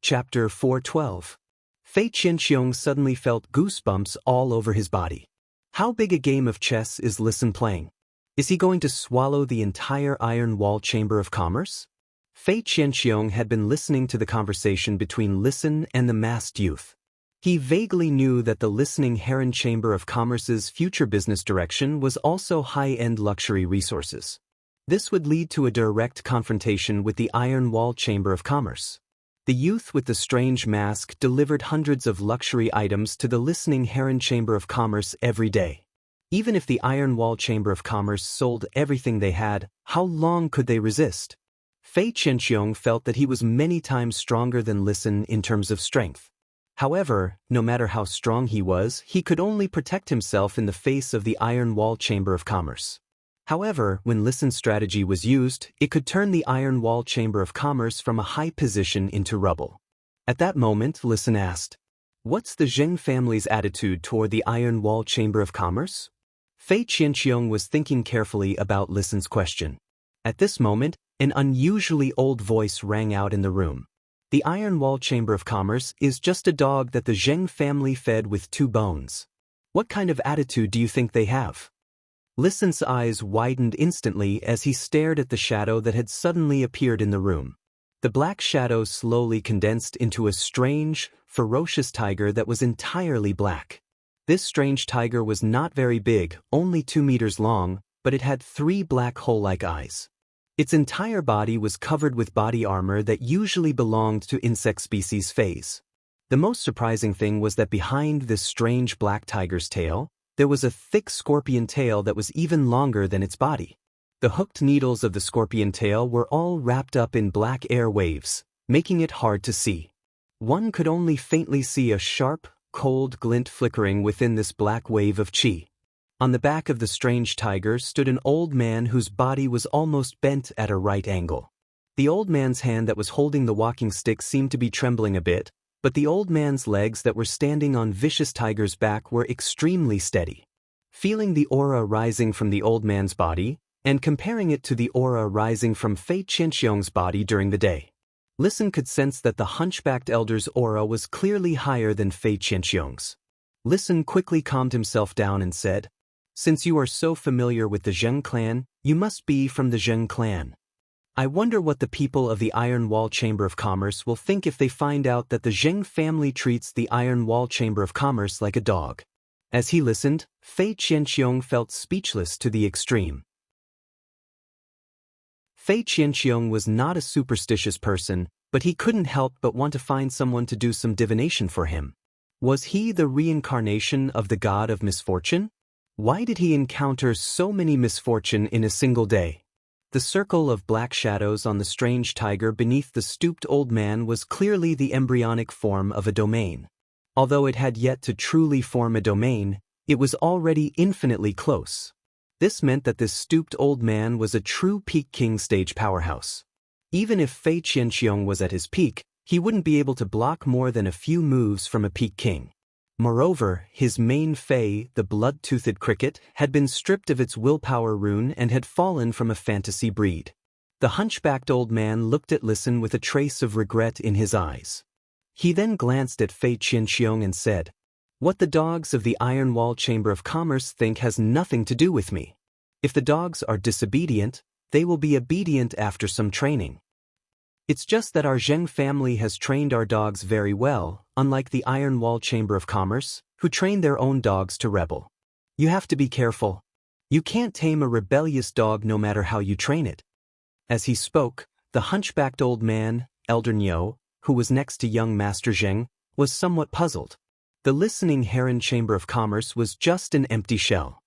Chapter 412. Fei Qianxiong suddenly felt goosebumps all over his body. How big a game of chess is Listen playing? Is he going to swallow the entire Iron Wall Chamber of Commerce? Fei Qianxiong had been listening to the conversation between Listen and the masked youth. He vaguely knew that the listening Heron Chamber of Commerce's future business direction was also high-end luxury resources. This would lead to a direct confrontation with the Iron Wall Chamber of Commerce. The youth with the strange mask delivered hundreds of luxury items to the listening Heron Chamber of Commerce every day. Even if the Iron Wall Chamber of Commerce sold everything they had, how long could they resist? Fei Qianxiong felt that he was many times stronger than Listen in terms of strength. However, no matter how strong he was, he could only protect himself in the face of the Iron Wall Chamber of Commerce. However, when Listen's strategy was used, it could turn the Iron Wall Chamber of Commerce from a high position into rubble. At that moment, Listen asked, "What's the Zheng family's attitude toward the Iron Wall Chamber of Commerce?" Fei Qianxiong was thinking carefully about Listen's question. At this moment, an unusually old voice rang out in the room. "The Iron Wall Chamber of Commerce is just a dog that the Zheng family fed with 2 bones. What kind of attitude do you think they have?" Listen's eyes widened instantly as he stared at the shadow that had suddenly appeared in the room. The black shadow slowly condensed into a strange, ferocious tiger that was entirely black. This strange tiger was not very big, only 2 meters long, but it had 3 black hole-like eyes. Its entire body was covered with body armor that usually belonged to insect species Feis. The most surprising thing was that behind this strange black tiger's tail, there was a thick scorpion tail that was even longer than its body. The hooked needles of the scorpion tail were all wrapped up in black air waves, making it hard to see. One could only faintly see a sharp, cold glint flickering within this black wave of qi. On the back of the strange tiger stood an old man whose body was almost bent at a right angle. The old man's hand that was holding the walking stick seemed to be trembling a bit, but the old man's legs that were standing on Vicious Tiger's back were extremely steady. Feeling the aura rising from the old man's body, and comparing it to the aura rising from Fei Qianxiong's body during the day, Listen could sense that the hunchbacked elder's aura was clearly higher than Fei Qianxiong's. Listen quickly calmed himself down and said, "Since you are so familiar with the Zheng clan, you must be from the Zheng clan. I wonder what the people of the Iron Wall Chamber of Commerce will think if they find out that the Zheng family treats the Iron Wall Chamber of Commerce like a dog." As he listened, Fei Qianxiong felt speechless to the extreme. Fei Qianxiong was not a superstitious person, but he couldn't help but want to find someone to do some divination for him. Was he the reincarnation of the god of misfortune? Why did he encounter so many misfortune in a single day? The circle of black shadows on the strange tiger beneath the stooped old man was clearly the embryonic form of a domain. Although it had yet to truly form a domain, it was already infinitely close. This meant that this stooped old man was a true peak king stage powerhouse. Even if Fei Qianxiong was at his peak, he wouldn't be able to block more than a few moves from a peak king. Moreover, his main Fei, the blood-toothed cricket, had been stripped of its willpower rune and had fallen from a fantasy breed. The hunchbacked old man looked at Listen with a trace of regret in his eyes. He then glanced at Fei Qianxiong and said, "What the dogs of the Iron Wall Chamber of Commerce think has nothing to do with me. If the dogs are disobedient, they will be obedient after some training. It's just that our Zheng family has trained our dogs very well, unlike the Iron Wall Chamber of Commerce, who train their own dogs to rebel. You have to be careful. You can't tame a rebellious dog no matter how you train it." As he spoke, the hunchbacked old man, Elder Niu, who was next to young Master Zheng, was somewhat puzzled. The listening Heron Chamber of Commerce was just an empty shell.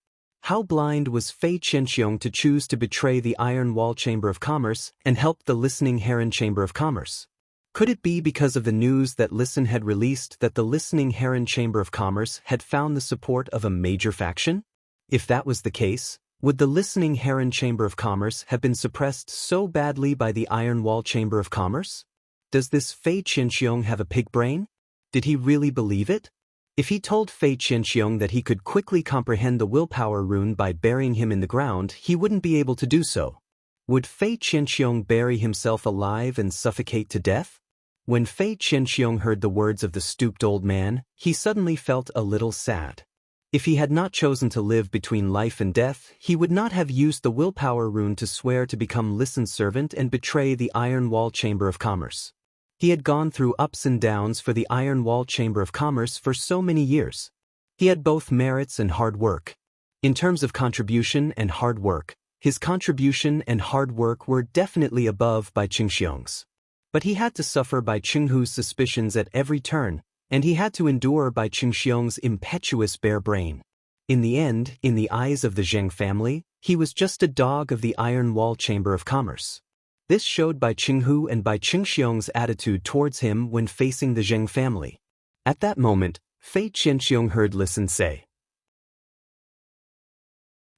How blind was Fei Qianxiong to choose to betray the Iron Wall Chamber of Commerce and help the listening Heron Chamber of Commerce? Could it be because of the news that Listen had released that the listening Heron Chamber of Commerce had found the support of a major faction? If that was the case, would the listening Heron Chamber of Commerce have been suppressed so badly by the Iron Wall Chamber of Commerce? Does this Fei Qianxiong have a pig brain? Did he really believe it? If he told Fei Qianxiong that he could quickly comprehend the willpower rune by burying him in the ground, he wouldn't be able to do so. Would Fei Qianxiong bury himself alive and suffocate to death? When Fei Qianxiong heard the words of the stooped old man, he suddenly felt a little sad. If he had not chosen to live between life and death, he would not have used the willpower rune to swear to become Listen's servant and betray the Iron Wall Chamber of Commerce. He had gone through ups and downs for the Iron Wall Chamber of Commerce for so many years. He had both merits and hard work. In terms of contribution and hard work, his contribution and hard work were definitely above Bai Qingxiong's. But he had to suffer Bai Qinghu's suspicions at every turn, and he had to endure Bai Qingxiong's impetuous bare brain. In the end, in the eyes of the Zheng family, he was just a dog of the Iron Wall Chamber of Commerce. This showed Bai Qinghu and Bai Qingxiong's attitude towards him when facing the Zheng family. At that moment, Fei Qianxiong heard Listen say,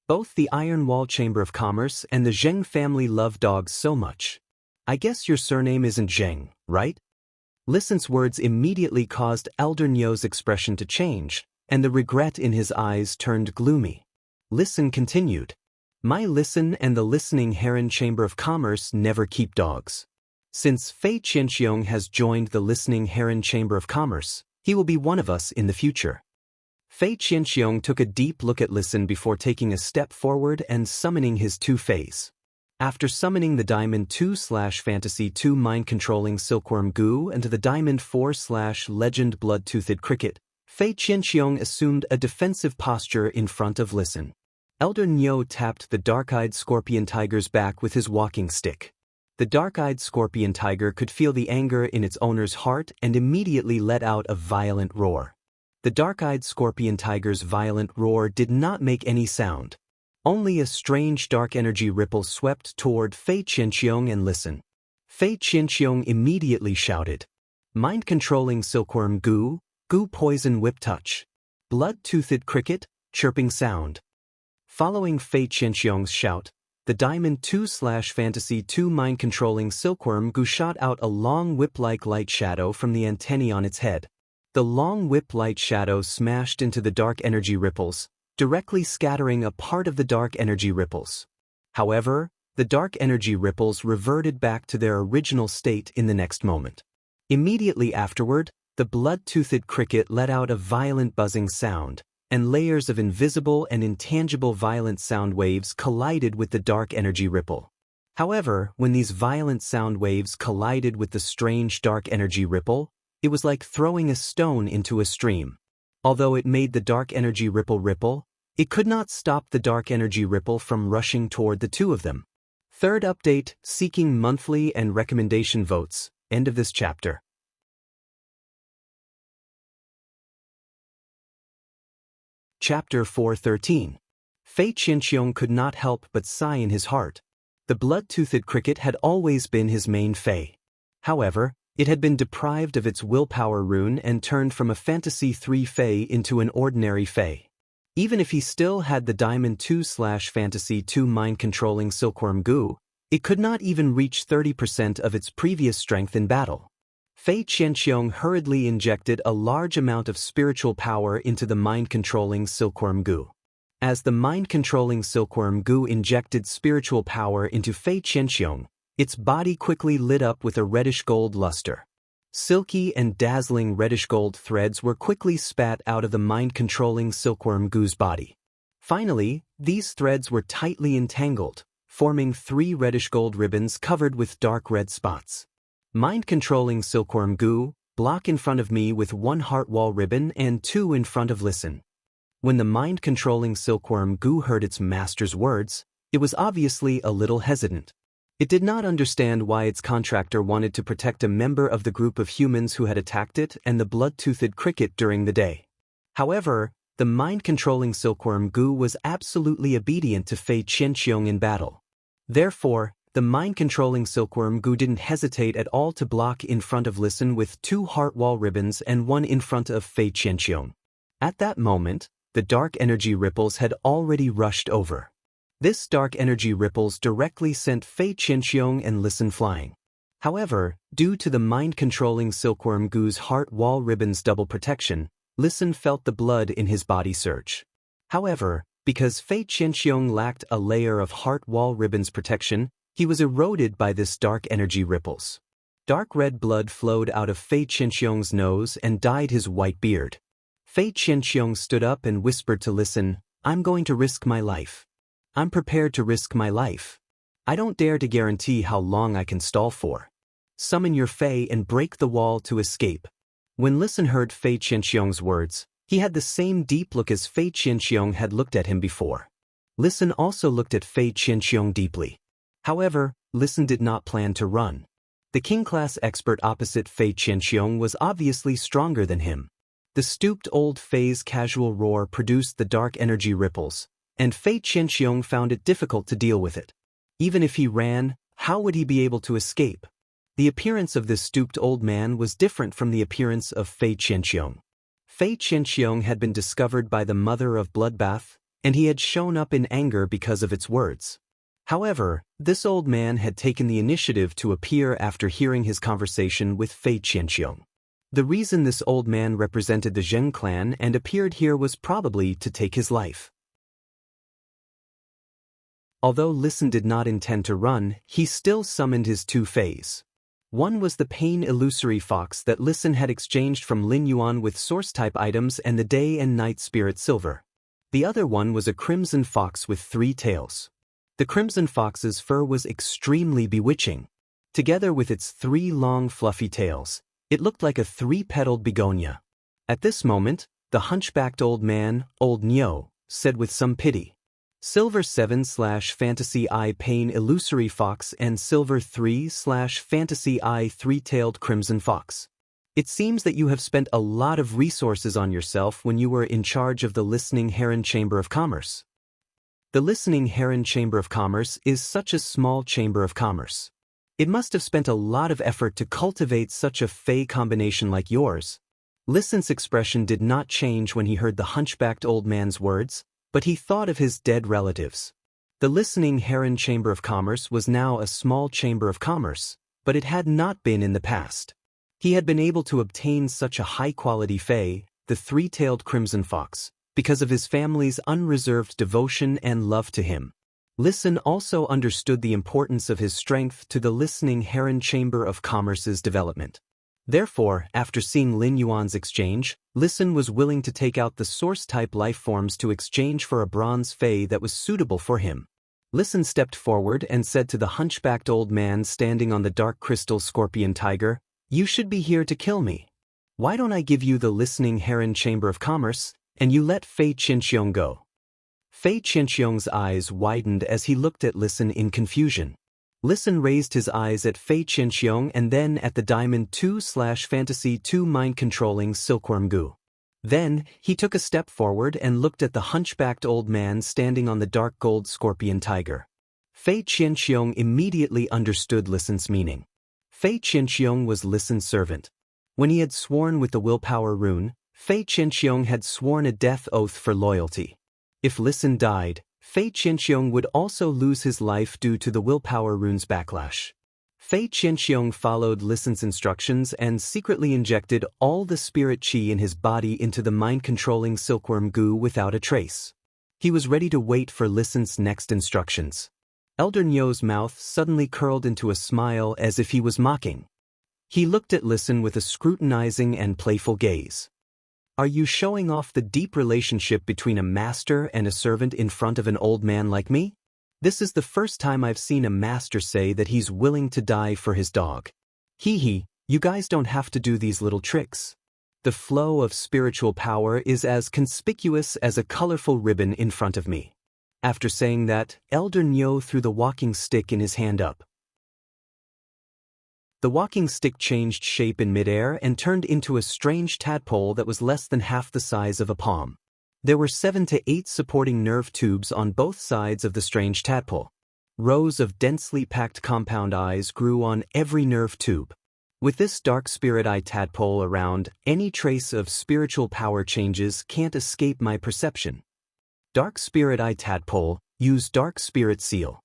"Both the Iron Wall Chamber of Commerce and the Zheng family love dogs so much. I guess your surname isn't Zheng, right?" Listen's words immediately caused Elder Niu's expression to change, and the regret in his eyes turned gloomy. Listen continued, "My Listen and the listening Heron Chamber of Commerce never keep dogs. Since Fei Qianxiong has joined the listening Heron Chamber of Commerce, he will be one of us in the future." Fei Qianxiong took a deep look at Listen before taking a step forward and summoning his two Feis. After summoning the Diamond 2/Fantasy 2 mind-controlling Silkworm Goo and the Diamond 4/Legend Blood-Toothed Cricket, Fei Qianxiong assumed a defensive posture in front of Listen. Elder Niu tapped the dark-eyed scorpion tiger's back with his walking stick. The dark-eyed scorpion tiger could feel the anger in its owner's heart and immediately let out a violent roar. The dark-eyed scorpion tiger's violent roar did not make any sound. Only a strange dark energy ripple swept toward Fei Qianxiong and Listen. Fei Qianxiong immediately shouted, "Mind-controlling Silkworm Goo, Goo Poison Whip Touch. Blood-Toothed Cricket, Chirping Sound." Following Fei Qianxiong's shout, the Diamond 2/Fantasy 2 mind-controlling Silkworm Goo shot out a long whip-like light shadow from the antennae on its head. The long whip-light shadow smashed into the dark energy ripples, directly scattering a part of the dark energy ripples. However, the dark energy ripples reverted back to their original state in the next moment. Immediately afterward, the blood-toothed cricket let out a violent buzzing sound, and layers of invisible and intangible violent sound waves collided with the dark energy ripple. However, when these violent sound waves collided with the strange dark energy ripple, it was like throwing a stone into a stream. Although it made the dark energy ripple, it could not stop the dark energy ripple from rushing toward the two of them. Third update, seeking monthly and recommendation votes. End of this chapter. Chapter 413. Fei Qianxiong could not help but sigh in his heart. The blood-toothed cricket had always been his main fae. However, it had been deprived of its willpower rune and turned from a Fantasy 3 fae into an ordinary fae. Even if he still had the Diamond 2/Fantasy 2 mind-controlling silkworm goo, it could not even reach 30% of its previous strength in battle. Fei Qianxiong hurriedly injected a large amount of spiritual power into the mind-controlling silkworm goo. As the mind-controlling silkworm goo injected spiritual power into Fei Qianxiong, its body quickly lit up with a reddish-gold luster. Silky and dazzling reddish-gold threads were quickly spat out of the mind-controlling silkworm goo's body. Finally, these threads were tightly entangled, forming 3 reddish-gold ribbons covered with dark red spots. Mind-controlling silkworm goo, block in front of me with 1 heart wall ribbon and 2 in front of listen. When the mind-controlling silkworm goo heard its master's words, it was obviously a little hesitant. It did not understand why its contractor wanted to protect a member of the group of humans who had attacked it and the blood-toothed cricket during the day. However, the mind-controlling silkworm goo was absolutely obedient to Fei Qianxiong in battle. Therefore, the mind-controlling silkworm goo didn't hesitate at all to block in front of listen with 2 heart wall ribbons and 1 in front of Fei Qianxiong. At that moment, the dark energy ripples had already rushed over. This dark energy ripples directly sent Fei Qianxiong and listen flying. However, due to the mind-controlling silkworm goo's heart wall ribbon's double protection, listen felt the blood in his body surge. However, because Fei Qianxiong lacked a layer of heart wall ribbon's protection, he was eroded by this dark energy ripples. Dark red blood flowed out of Fei Qianxiong's nose and dyed his white beard. Fei Qianxiong stood up and whispered to listen, "I'm going to risk my life. I'm prepared to risk my life. I don't dare to guarantee how long I can stall for. Summon your Fei and break the wall to escape." When Listen heard Fei Qianxiong's words, he had the same deep look as Fei Qianxiong had looked at him before. Listen also looked at Fei Qianxiong deeply. However, Listen did not plan to run. The king-class expert opposite Fei Qianxiong was obviously stronger than him. The stooped old Fei's casual roar produced the dark energy ripples, and Fei Qianxiong found it difficult to deal with it. Even if he ran, how would he be able to escape? The appearance of this stooped old man was different from the appearance of Fei Qianxiong. Fei Qianxiong had been discovered by the mother of bloodbath, and he had shown up in anger because of its words. However, this old man had taken the initiative to appear after hearing his conversation with Fei Qianxiong. The reason this old man represented the Zheng clan and appeared here was probably to take his life. Although Listen did not intend to run, he still summoned his 2 Feis. One was the Pain Illusory Fox that Listen had exchanged from Lin Yuan with source-type items and the Day and Night Spirit Silver. The other one was a Crimson Fox with 3 tails. The Crimson Fox's fur was extremely bewitching. Together with its 3 long fluffy tails, it looked like a 3-petaled begonia. At this moment, the hunchbacked old man, Old Nyo, said with some pity, "Silver 7/Fantasy I Pain Illusory Fox and Silver 3/Fantasy I 3-tailed Crimson Fox. It seems that you have spent a lot of resources on yourself when you were in charge of the Listening Heron Chamber of Commerce." The Listening Heron Chamber of Commerce is such a small chamber of commerce. It must have spent a lot of effort to cultivate such a fey combination like yours. Listen's expression did not change when he heard the hunchbacked old man's words, but he thought of his dead relatives. The Listening Heron Chamber of Commerce was now a small chamber of commerce, but it had not been in the past. He had been able to obtain such a high-quality fey, the 3-tailed Crimson Fox, because of his family's unreserved devotion and love to him. Listen also understood the importance of his strength to the Listening Heron Chamber of Commerce's development. Therefore, after seeing Lin Yuan's exchange, Listen was willing to take out the source-type life forms to exchange for a bronze fey that was suitable for him. Listen stepped forward and said to the hunchbacked old man standing on the dark crystal scorpion tiger, "You should be here to kill me. Why don't I give you the Listening Heron Chamber of Commerce, and you let Fei Qianxiong go?" Fei Qianxiong's eyes widened as he looked at Listen in confusion. Listen raised his eyes at Fei Qianxiong and then at the Diamond 2/Fantasy 2 mind-controlling silkworm goo. Then, he took a step forward and looked at the hunchbacked old man standing on the dark gold scorpion tiger. Fei Qianxiong immediately understood Listen's meaning. Fei Qianxiong was Listen's servant. When he had sworn with the willpower rune, Fei Qianxiong had sworn a death oath for loyalty. If Listen died, Fei Qianxiong would also lose his life due to the willpower rune's backlash. Fei Qianxiong followed Listen's instructions and secretly injected all the spirit qi in his body into the mind-controlling silkworm goo without a trace. He was ready to wait for Listen's next instructions. Elder Nyo's mouth suddenly curled into a smile as if he was mocking. He looked at Listen with a scrutinizing and playful gaze. Are you showing off the deep relationship between a master and a servant in front of an old man like me? This is the first time I've seen a master say that he's willing to die for his dog. Hee hee, you guys don't have to do these little tricks. The flow of spiritual power is as conspicuous as a colorful ribbon in front of me. After saying that, Elder Nyo threw the walking stick in his hand up. The walking stick changed shape in midair and turned into a strange tadpole that was less than half the size of a palm. There were 7 to 8 supporting nerve tubes on both sides of the strange tadpole. Rows of densely packed compound eyes grew on every nerve tube. With this dark spirit eye tadpole around, any trace of spiritual power changes can't escape my perception. Dark spirit eye tadpole, use dark spirit seal.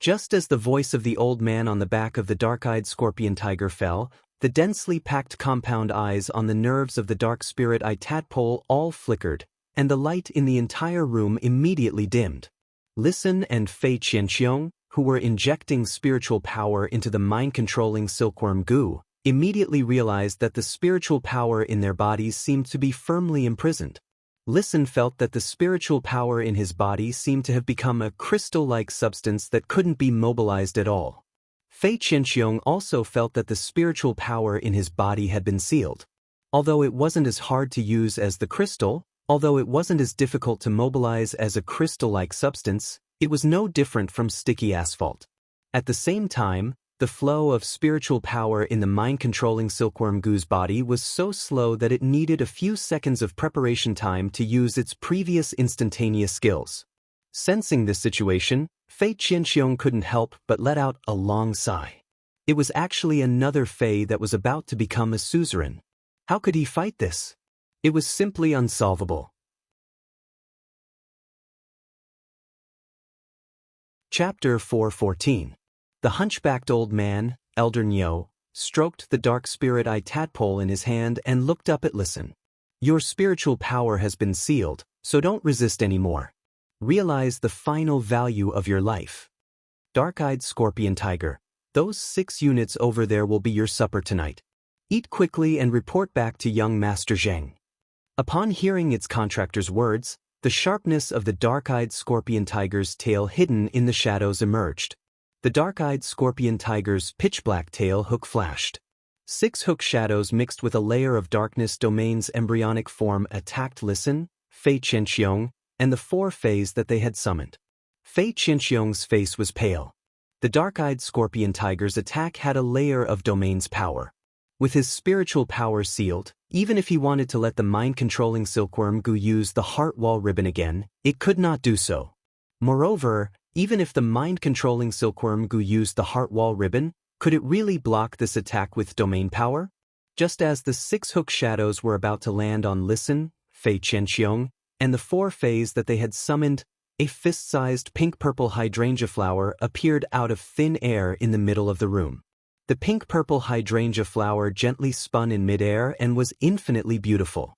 Just as the voice of the old man on the back of the dark-eyed scorpion tiger fell, the densely packed compound eyes on the nerves of the dark spirit eye tadpole all flickered, and the light in the entire room immediately dimmed. Listen and Fei Qianxiong, who were injecting spiritual power into the mind-controlling silkworm goo, immediately realized that the spiritual power in their bodies seemed to be firmly imprisoned. Listen felt that the spiritual power in his body seemed to have become a crystal-like substance that couldn't be mobilized at all. Fei Qianxiong also felt that the spiritual power in his body had been sealed. Although it wasn't as hard to use as the crystal, although it wasn't as difficult to mobilize as a crystal-like substance, it was no different from sticky asphalt. At the same time, the flow of spiritual power in the mind-controlling silkworm goo's body was so slow that it needed a few seconds of preparation time to use its previous instantaneous skills. Sensing this situation, Fei Qianxiong couldn't help but let out a long sigh. It was actually another Fei that was about to become a suzerain. How could he fight this? It was simply unsolvable. Chapter 414. The hunchbacked old man, Elder Nyo, stroked the dark spirit eye tadpole in his hand and looked up at Listen. Your spiritual power has been sealed, so don't resist anymore. Realize the final value of your life. Dark-eyed scorpion tiger, those 6 units over there will be your supper tonight. Eat quickly and report back to young Master Zheng. Upon hearing its contractor's words, the sharpness of the dark-eyed scorpion tiger's tail hidden in the shadows emerged. The dark-eyed scorpion tiger's pitch-black tail hook flashed. 6 hook shadows mixed with a layer of darkness domain's embryonic form attacked Listen, Fei Qianxiong, and the 4 Feis that they had summoned. Fei Qianxiong's face was pale. The dark-eyed scorpion tiger's attack had a layer of domain's power. With his spiritual power sealed, even if he wanted to let the mind-controlling silkworm goo use the heart wall ribbon again, it could not do so. Moreover, even if the mind-controlling silkworm goo used the heart wall ribbon, could it really block this attack with domain power? Just as the 6 hook shadows were about to land on Listen, Fei Qianxiong, and the 4 Feis that they had summoned, a fist-sized pink-purple hydrangea flower appeared out of thin air in the middle of the room. The pink-purple hydrangea flower gently spun in midair and was infinitely beautiful.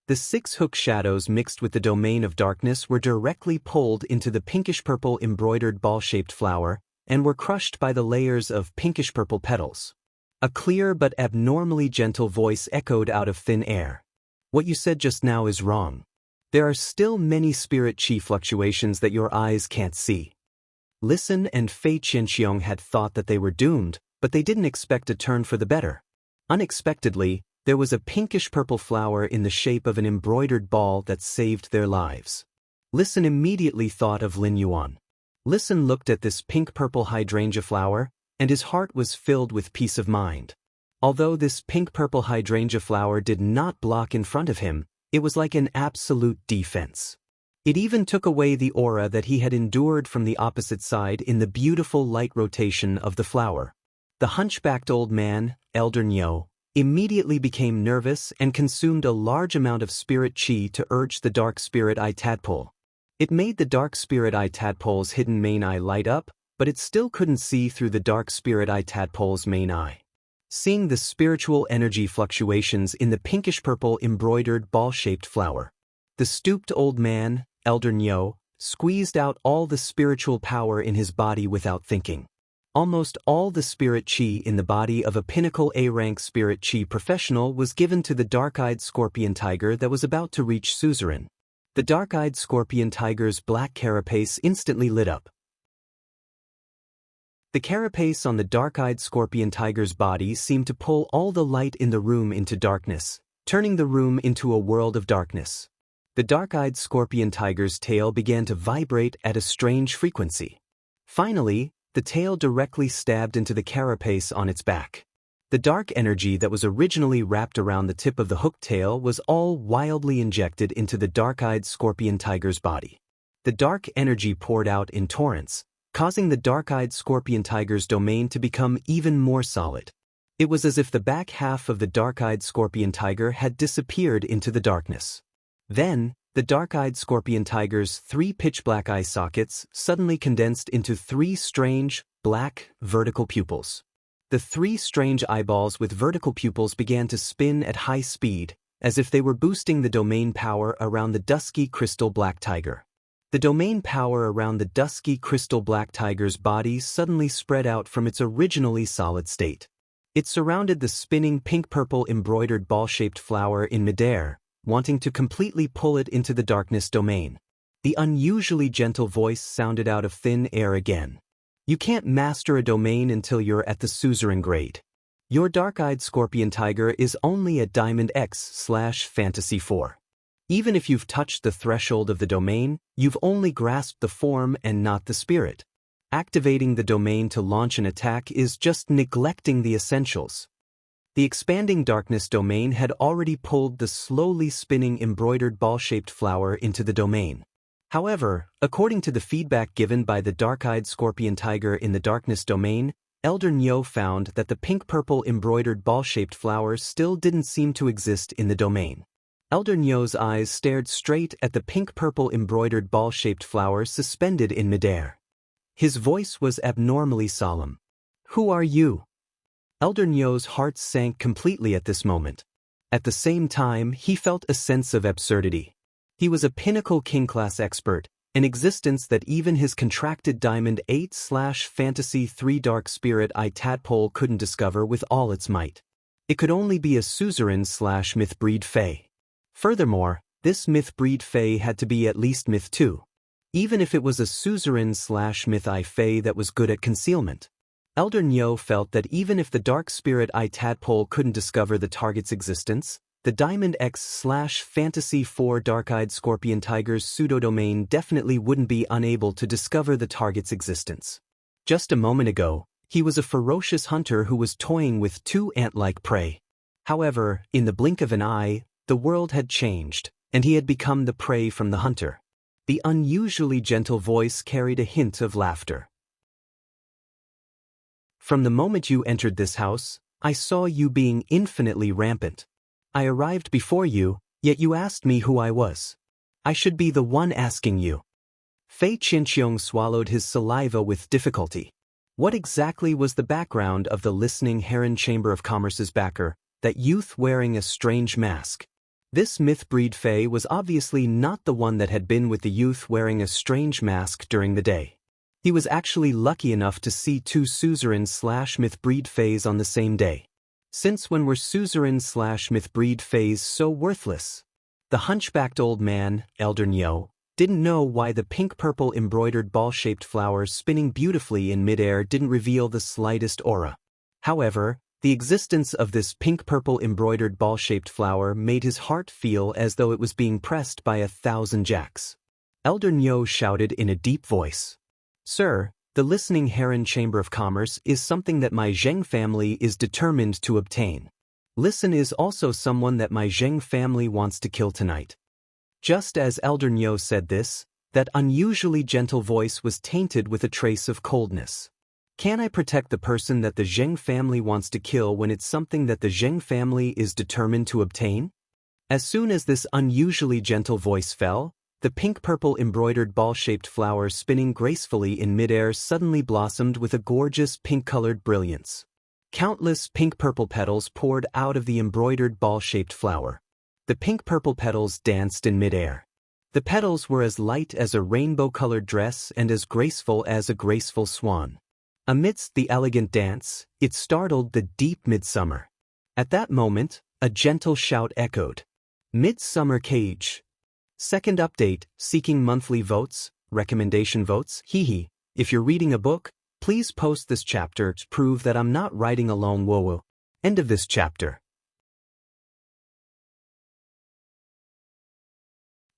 The 6 hook shadows mixed with the domain of darkness were directly pulled into the pinkish-purple embroidered ball-shaped flower and were crushed by the layers of pinkish-purple petals. A clear but abnormally gentle voice echoed out of thin air. What you said just now is wrong. There are still many spirit chi fluctuations that your eyes can't see. Listen and Fei Qianxiong had thought that they were doomed, but they didn't expect a turn for the better. Unexpectedly, there was a pinkish-purple flower in the shape of an embroidered ball that saved their lives. Listen immediately thought of Lin Yuan. Listen looked at this pink-purple hydrangea flower, and his heart was filled with peace of mind. Although this pink-purple hydrangea flower did not block in front of him, it was like an absolute defense. It even took away the aura that he had endured from the opposite side in the beautiful light rotation of the flower. The hunchbacked old man, Elder Nyo, immediately became nervous and consumed a large amount of spirit chi to urge the dark spirit eye tadpole. It made the dark spirit eye tadpole's hidden main eye light up, but it still couldn't see through the dark spirit eye tadpole's main eye. Seeing the spiritual energy fluctuations in the pinkish-purple embroidered ball-shaped flower, the stooped old man, Elder Nyo, squeezed out all the spiritual power in his body without thinking. Almost all the spirit chi in the body of a pinnacle A-rank spirit chi professional was given to the dark-eyed scorpion tiger that was about to reach suzerain. The dark-eyed scorpion tiger's black carapace instantly lit up. The carapace on the dark-eyed scorpion tiger's body seemed to pull all the light in the room into darkness, turning the room into a world of darkness. The dark-eyed scorpion tiger's tail began to vibrate at a strange frequency. Finally, the tail directly stabbed into the carapace on its back. The dark energy that was originally wrapped around the tip of the hooked tail was all wildly injected into the dark-eyed scorpion tiger's body. The dark energy poured out in torrents, causing the dark-eyed scorpion tiger's domain to become even more solid. It was as if the back half of the dark-eyed scorpion tiger had disappeared into the darkness. Then, the dark-eyed scorpion tiger's 3 pitch-black eye sockets suddenly condensed into 3 strange, black, vertical pupils. The 3 strange eyeballs with vertical pupils began to spin at high speed, as if they were boosting the domain power around the dusky crystal black tiger. The domain power around the dusky crystal black tiger's body suddenly spread out from its originally solid state. It surrounded the spinning pink-purple embroidered ball-shaped flower in midair, wanting to completely pull it into the darkness domain. The unusually gentle voice sounded out of thin air again. You can't master a domain until you're at the suzerain grade. Your dark-eyed scorpion tiger is only at Diamond X/Fantasy 4. Even if you've touched the threshold of the domain, you've only grasped the form and not the spirit. Activating the domain to launch an attack is just neglecting the essentials. The expanding darkness domain had already pulled the slowly spinning embroidered ball-shaped flower into the domain. However, according to the feedback given by the dark-eyed scorpion tiger in the darkness domain, Elder Nyo found that the pink-purple embroidered ball-shaped flower still didn't seem to exist in the domain. Elder Nyo's eyes stared straight at the pink-purple embroidered ball-shaped flower suspended in midair. His voice was abnormally solemn. "Who are you?" Elder Nyo's heart sank completely at this moment. At the same time, he felt a sense of absurdity. He was a pinnacle king-class expert, an existence that even his contracted Diamond 8/Fantasy 3 Dark Spirit Eye tadpole couldn't discover with all its might. It could only be a suzerain/myth breed fae. Furthermore, this myth breed fae had to be at least myth 2. Even if it was a suzerain/myth eye fae that was good at concealment. Elder Nyo felt that even if the Dark Spirit Eye tadpole couldn't discover the target's existence, the Diamond X/Fantasy 4 Dark-Eyed Scorpion Tiger's pseudo-domain definitely wouldn't be unable to discover the target's existence. Just a moment ago, he was a ferocious hunter who was toying with 2 ant-like prey. However, in the blink of an eye, the world had changed, and he had become the prey from the hunter. The unusually gentle voice carried a hint of laughter. "From the moment you entered this house, I saw you being infinitely rampant. I arrived before you, yet you asked me who I was. I should be the one asking you." Fei Qinqiong swallowed his saliva with difficulty. What exactly was the background of the listening Heron Chamber of Commerce's backer, that youth wearing a strange mask? This myth-breed fae was obviously not the one that had been with the youth wearing a strange mask during the day. He was actually lucky enough to see 2 suzerain/myth breed fays on the same day. Since when were suzerain/myth breed fays so worthless? The hunchbacked old man, Elder Nyo, didn't know why the pink-purple embroidered ball-shaped flower spinning beautifully in midair didn't reveal the slightest aura. However, the existence of this pink-purple embroidered ball-shaped flower made his heart feel as though it was being pressed by 1,000 jacks. Elder Nyo shouted in a deep voice. "Sir, the listening Heron Chamber of Commerce is something that my Zheng family is determined to obtain. Listen is also someone that my Zheng family wants to kill tonight." Just as Elder Nyo said this, that unusually gentle voice was tainted with a trace of coldness. Can I protect the person that the Zheng family wants to kill when it's something that the Zheng family is determined to obtain? As soon as this unusually gentle voice fell, the pink-purple embroidered ball-shaped flower spinning gracefully in midair suddenly blossomed with a gorgeous pink-colored brilliance. Countless pink-purple petals poured out of the embroidered ball-shaped flower. The pink-purple petals danced in midair. The petals were as light as a rainbow-colored dress and as graceful as a graceful swan. Amidst the elegant dance, it startled the deep midsummer. At that moment, a gentle shout echoed. Midsummer Cage. Second update, seeking monthly votes, recommendation votes, hehe. If you're reading a book, please post this chapter to prove that I'm not writing alone woo-woo. End of this chapter.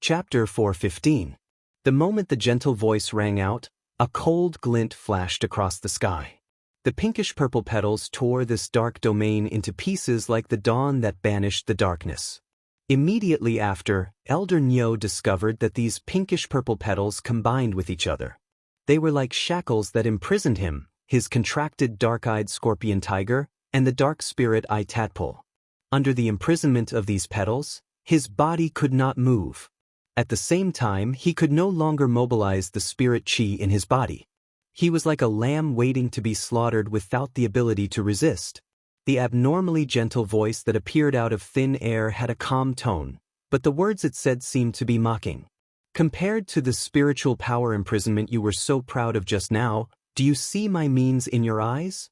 Chapter 415. The moment the gentle voice rang out, a cold glint flashed across the sky. The pinkish-purple petals tore this dark domain into pieces like the dawn that banished the darkness. Immediately after, Elder Nyo discovered that these pinkish-purple petals combined with each other. They were like shackles that imprisoned him, his contracted dark-eyed scorpion tiger, and the dark spirit-eye tadpole. Under the imprisonment of these petals, his body could not move. At the same time, he could no longer mobilize the spirit chi in his body. He was like a lamb waiting to be slaughtered without the ability to resist. The abnormally gentle voice that appeared out of thin air had a calm tone, but the words it said seemed to be mocking. Compared to the spiritual power imprisonment you were so proud of just now, do you see my means in your eyes?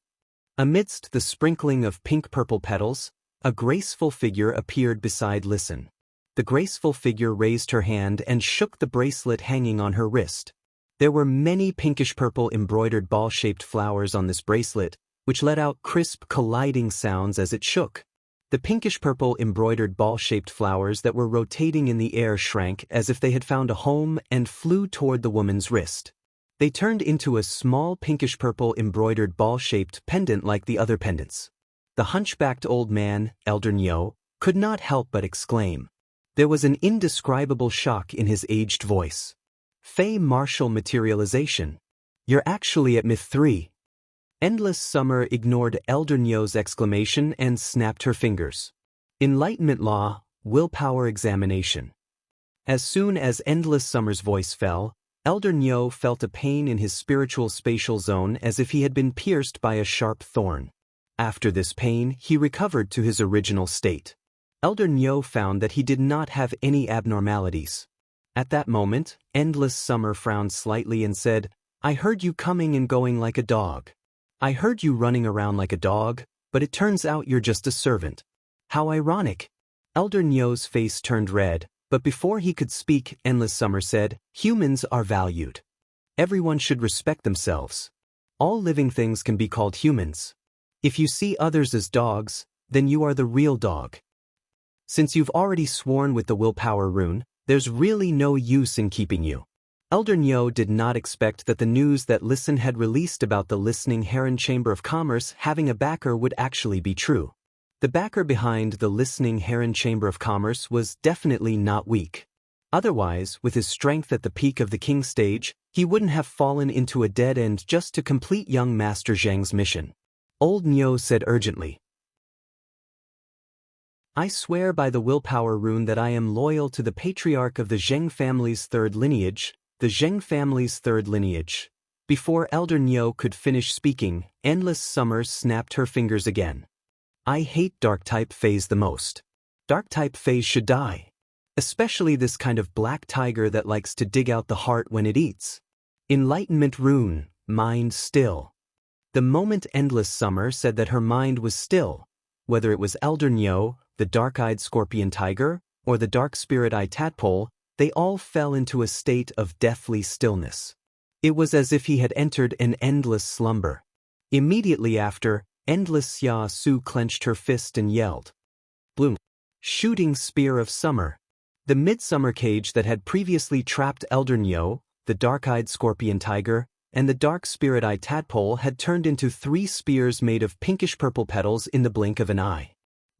Amidst the sprinkling of pink-purple petals, a graceful figure appeared beside Listen. The graceful figure raised her hand and shook the bracelet hanging on her wrist. There were many pinkish-purple embroidered ball-shaped flowers on this bracelet, which let out crisp, colliding sounds as it shook. The pinkish-purple embroidered ball-shaped flowers that were rotating in the air shrank as if they had found a home and flew toward the woman's wrist. They turned into a small pinkish-purple embroidered ball-shaped pendant like the other pendants. The hunchbacked old man, Elder Nyo, could not help but exclaim. There was an indescribable shock in his aged voice. Fey martial materialization. You're actually at myth 3. Endless Summer ignored Elder Nyo's exclamation and snapped her fingers. Enlightenment Law, Willpower Examination. As soon as Endless Summer's voice fell, Elder Nyo felt a pain in his spiritual spatial zone as if he had been pierced by a sharp thorn. After this pain, he recovered to his original state. Elder Nyo found that he did not have any abnormalities. At that moment, Endless Summer frowned slightly and said, I heard you coming and going like a dog. I heard you running around like a dog, but it turns out you're just a servant. How ironic. Elder Nyo's face turned red, but before he could speak, Endless Summer said, humans are valued. Everyone should respect themselves. All living things can be called humans. If you see others as dogs, then you are the real dog. Since you've already sworn with the willpower rune, there's really no use in keeping you. Elder Nyo did not expect that the news that Listen had released about the Listening Heron Chamber of Commerce having a backer would actually be true. The backer behind the Listening Heron Chamber of Commerce was definitely not weak. Otherwise, with his strength at the peak of the king stage, he wouldn't have fallen into a dead end just to complete young Master Zheng's mission. Old Nyo said urgently, I swear by the willpower rune that I am loyal to the patriarch of the Zheng family's third lineage, the Zheng family's third lineage. Before Elder Nyo could finish speaking, Endless Summer snapped her fingers again. I hate Dark-type Fays the most. Dark-type Fays should die. Especially this kind of black tiger that likes to dig out the heart when it eats. Enlightenment rune, mind still. The moment Endless Summer said that her mind was still, whether it was Elder Nyo, the dark-eyed scorpion tiger, or the dark spirit-eye tadpole, they all fell into a state of deathly stillness. It was as if he had entered an endless slumber. Immediately after, Endless Xia Su clenched her fist and yelled. Bloom. Shooting Spear of Summer. The midsummer cage that had previously trapped Elder Nyo, the dark-eyed scorpion tiger, and the dark spirit-eye tadpole had turned into 3 spears made of pinkish-purple petals in the blink of an eye.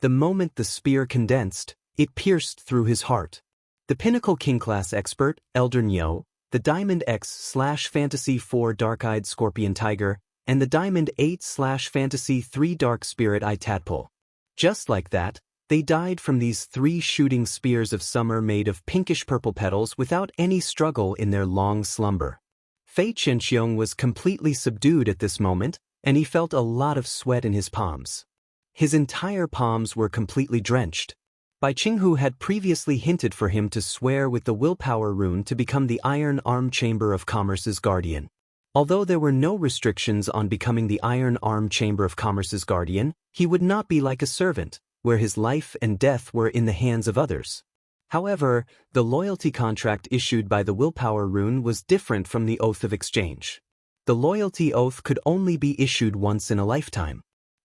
The moment the spear condensed, it pierced through his heart. The Pinnacle King Class Expert, Elder Nyo, the Diamond X/Fantasy 4 Dark-Eyed Scorpion Tiger, and the Diamond 8/Fantasy 3 Dark Spirit Eye Tadpole. Just like that, they died from these 3 shooting spears of summer made of pinkish-purple petals without any struggle in their long slumber. Fei Qianxiong was completely subdued at this moment, and he felt a lot of sweat in his palms. His entire palms were completely drenched. Bai Qinghu had previously hinted for him to swear with the willpower rune to become the Iron Arm Chamber of Commerce's guardian. Although there were no restrictions on becoming the Iron Arm Chamber of Commerce's guardian, he would not be like a servant, where his life and death were in the hands of others. However, the loyalty contract issued by the willpower rune was different from the oath of exchange. The loyalty oath could only be issued once in a lifetime.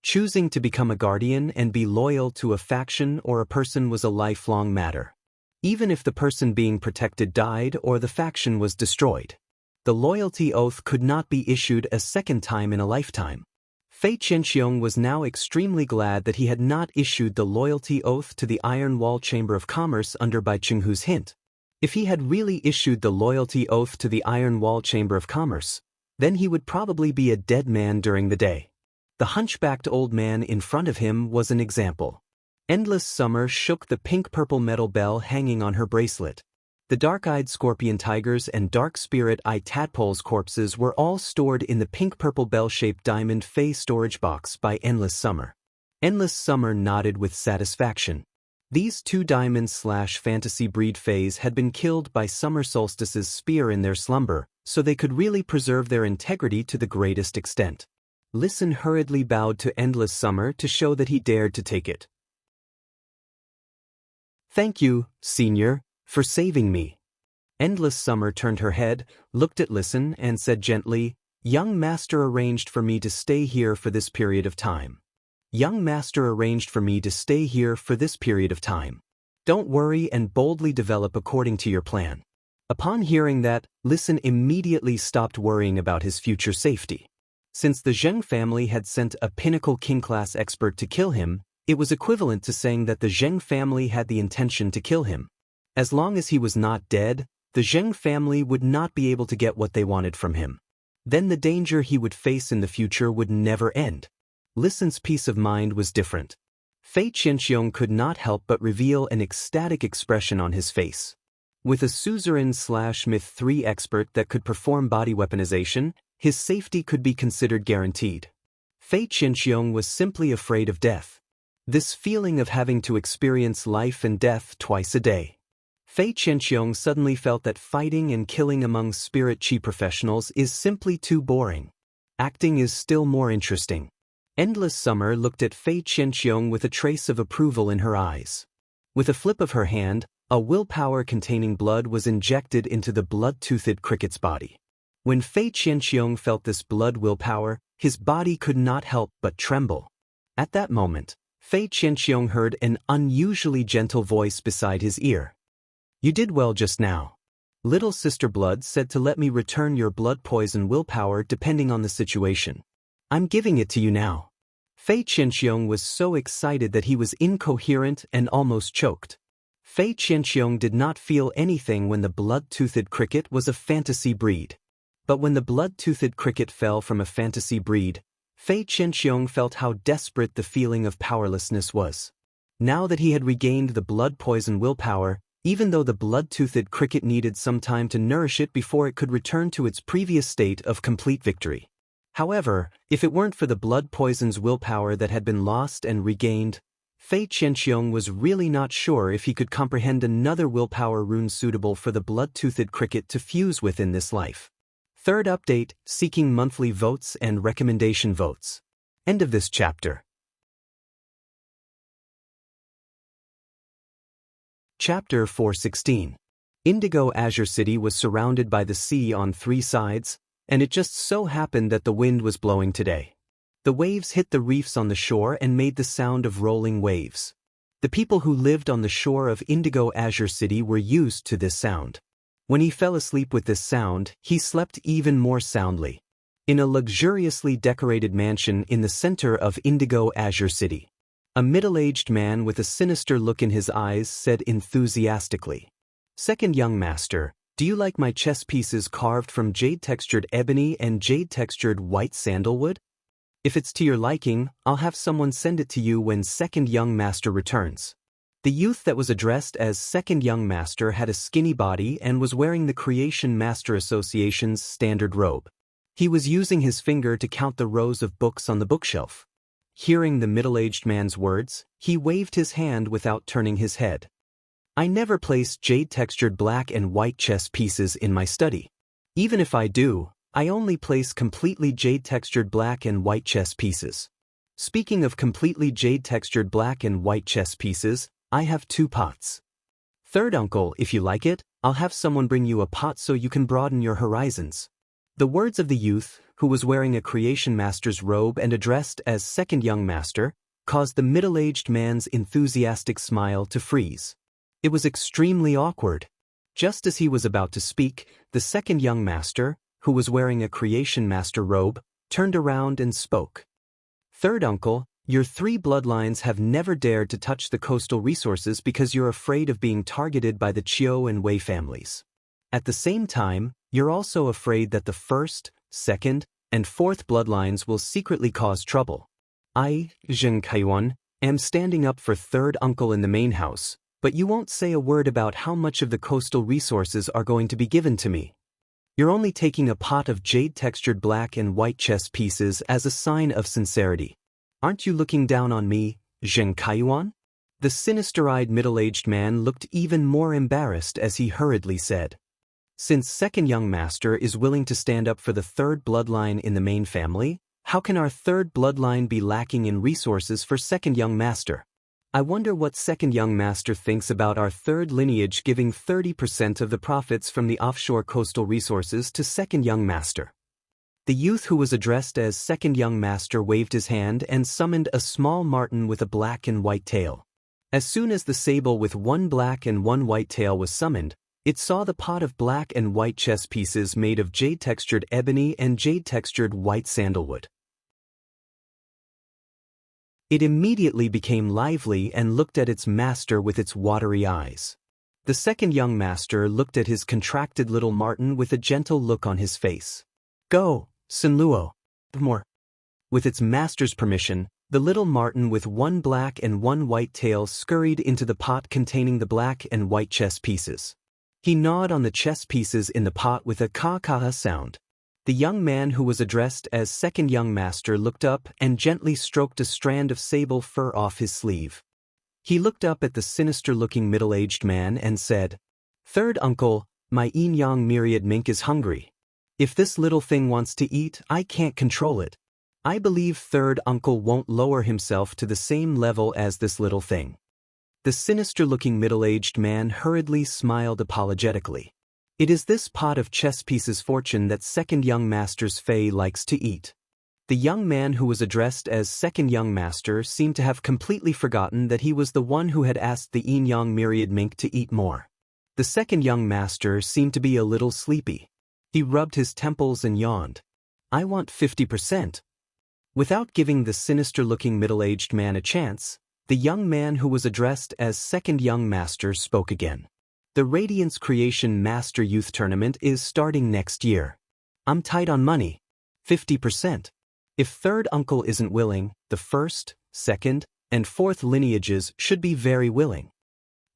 Choosing to become a guardian and be loyal to a faction or a person was a lifelong matter. Even if the person being protected died or the faction was destroyed. The loyalty oath could not be issued a second time in a lifetime. Fei Qianxiong was now extremely glad that he had not issued the loyalty oath to the Iron Wall Chamber of Commerce under Bai Qinghu's hint. If he had really issued the loyalty oath to the Iron Wall Chamber of Commerce, then he would probably be a dead man during the day. The hunchbacked old man in front of him was an example. Endless Summer shook the pink-purple metal bell hanging on her bracelet. The dark-eyed scorpion tigers and dark spirit eye tadpoles' corpses were all stored in the pink-purple bell-shaped diamond Fei storage box by Endless Summer. Endless Summer nodded with satisfaction. These 2 diamond/fantasy breed Feis had been killed by Summer Solstice's spear in their slumber, so they could really preserve their integrity to the greatest extent. Listen hurriedly bowed to Endless Summer to show that he dared to take it. "Thank you, Senior, for saving me." Endless Summer turned her head, looked at Listen, and said gently, "Young Master arranged for me to stay here for this period of time. Young Master arranged for me to stay here for this period of time. Don't worry and boldly develop according to your plan." Upon hearing that, Listen immediately stopped worrying about his future safety. Since the Zheng family had sent a Pinnacle King-Class expert to kill him, it was equivalent to saying that the Zheng family had the intention to kill him. As long as he was not dead, the Zheng family would not be able to get what they wanted from him. Then the danger he would face in the future would never end. Listen's peace of mind was different. Fei Qianxiong could not help but reveal an ecstatic expression on his face. With a suzerain/myth 3 expert that could perform body weaponization, his safety could be considered guaranteed. Fei Qianxiong was simply afraid of death. This feeling of having to experience life and death twice a day. Fei Qianxiong suddenly felt that fighting and killing among spirit chi professionals is simply too boring. Acting is still more interesting. Endless Summer looked at Fei Qianxiong with a trace of approval in her eyes. With a flip of her hand, a willpower containing blood was injected into the blood-toothed cricket's body. When Fei Qianxiong felt this blood willpower, his body could not help but tremble. At that moment, Fei Qianxiong heard an unusually gentle voice beside his ear. "You did well just now. Little Sister Blood said to let me return your blood poison willpower depending on the situation. I'm giving it to you now." Fei Qianxiong was so excited that he was incoherent and almost choked. Fei Qianxiong did not feel anything when the blood-toothed cricket was a fantasy breed. But when the blood-toothed cricket fell from a fantasy breed, Fei Qianxiong felt how desperate the feeling of powerlessness was. Now that he had regained the blood poison willpower, even though the blood-toothed cricket needed some time to nourish it before it could return to its previous state of complete victory. However, if it weren't for the blood poison's willpower that had been lost and regained, Fei Qianxiong was really not sure if he could comprehend another willpower rune suitable for the blood-toothed cricket to fuse with in this life. Third update, seeking monthly votes and recommendation votes. End of this chapter. Chapter 416. Indigo Azure City was surrounded by the sea on 3 sides, and it just so happened that the wind was blowing today. The waves hit the reefs on the shore and made the sound of rolling waves. The people who lived on the shore of Indigo Azure City were used to this sound. When he fell asleep with this sound, he slept even more soundly. In a luxuriously decorated mansion in the center of Indigo Azure City, a middle-aged man with a sinister look in his eyes said enthusiastically, Second young master, do you like my chess pieces carved from jade-textured ebony and jade-textured white sandalwood? If it's to your liking, I'll have someone send it to you when second young master returns. The youth that was addressed as second young master had a skinny body and was wearing the Creation Master Association's standard robe. He was using his finger to count the rows of books on the bookshelf. Hearing the middle-aged man's words, he waved his hand without turning his head. I never place jade-textured black and white chess pieces in my study. Even if I do, I only place completely jade-textured black and white chess pieces. Speaking of completely jade-textured black and white chess pieces, I have 2 pots. Third uncle, if you like it, I'll have someone bring you a pot so you can broaden your horizons. The words of the youth, who was wearing a Creation Master's robe and addressed as second young master, caused the middle-aged man's enthusiastic smile to freeze. It was extremely awkward. Just as he was about to speak, the second young master, who was wearing a Creation Master robe, turned around and spoke. Third uncle, your 3 bloodlines have never dared to touch the coastal resources because you're afraid of being targeted by the Chiu and Wei families. At the same time, you're also afraid that the 1st, 2nd, and 4th bloodlines will secretly cause trouble. I, Zheng Kaiyuan, am standing up for third uncle in the main house, but you won't say a word about how much of the coastal resources are going to be given to me. You're only taking a pot of jade-textured black and white chess pieces as a sign of sincerity. Aren't you looking down on me, Zheng Kaiyuan? The sinister-eyed middle-aged man looked even more embarrassed as he hurriedly said, since second young master is willing to stand up for the 3rd bloodline in the main family, how can our 3rd bloodline be lacking in resources for second young master? I wonder what second young master thinks about our 3rd lineage giving 30% of the profits from the offshore coastal resources to second young master. The youth who was addressed as second young master waved his hand and summoned a small marten with a black and white tail. As soon as the sable with 1 black and 1 white tail was summoned, it saw the pot of black and white chess pieces made of jade-textured ebony and jade-textured white sandalwood. It immediately became lively and looked at its master with its watery eyes. The second young master looked at his contracted little marten with a gentle look on his face. Go, Sinluo. More. With its master's permission, the little marten with 1 black and 1 white tail scurried into the pot containing the black and white chess pieces. He gnawed on the chess pieces in the pot with a ka-ka sound. The young man who was addressed as second young master looked up and gently stroked a strand of sable fur off his sleeve. He looked up at the sinister-looking middle-aged man and said, Third uncle, my yin-yang myriad mink is hungry. If this little thing wants to eat, I can't control it. I believe third uncle won't lower himself to the same level as this little thing. The sinister-looking middle-aged man hurriedly smiled apologetically. It is this pot of chess pieces fortune that second young master's Fei likes to eat. The young man who was addressed as second young master seemed to have completely forgotten that he was the one who had asked the yin-yang myriad mink to eat more. The second young master seemed to be a little sleepy. He rubbed his temples and yawned. I want 50%. Without giving the sinister-looking middle-aged man a chance, the young man who was addressed as second young master spoke again. The Radiance Creation Master Youth Tournament is starting next year. I'm tight on money. 50%. If third uncle isn't willing, the 1st, 2nd, and 4th lineages should be very willing.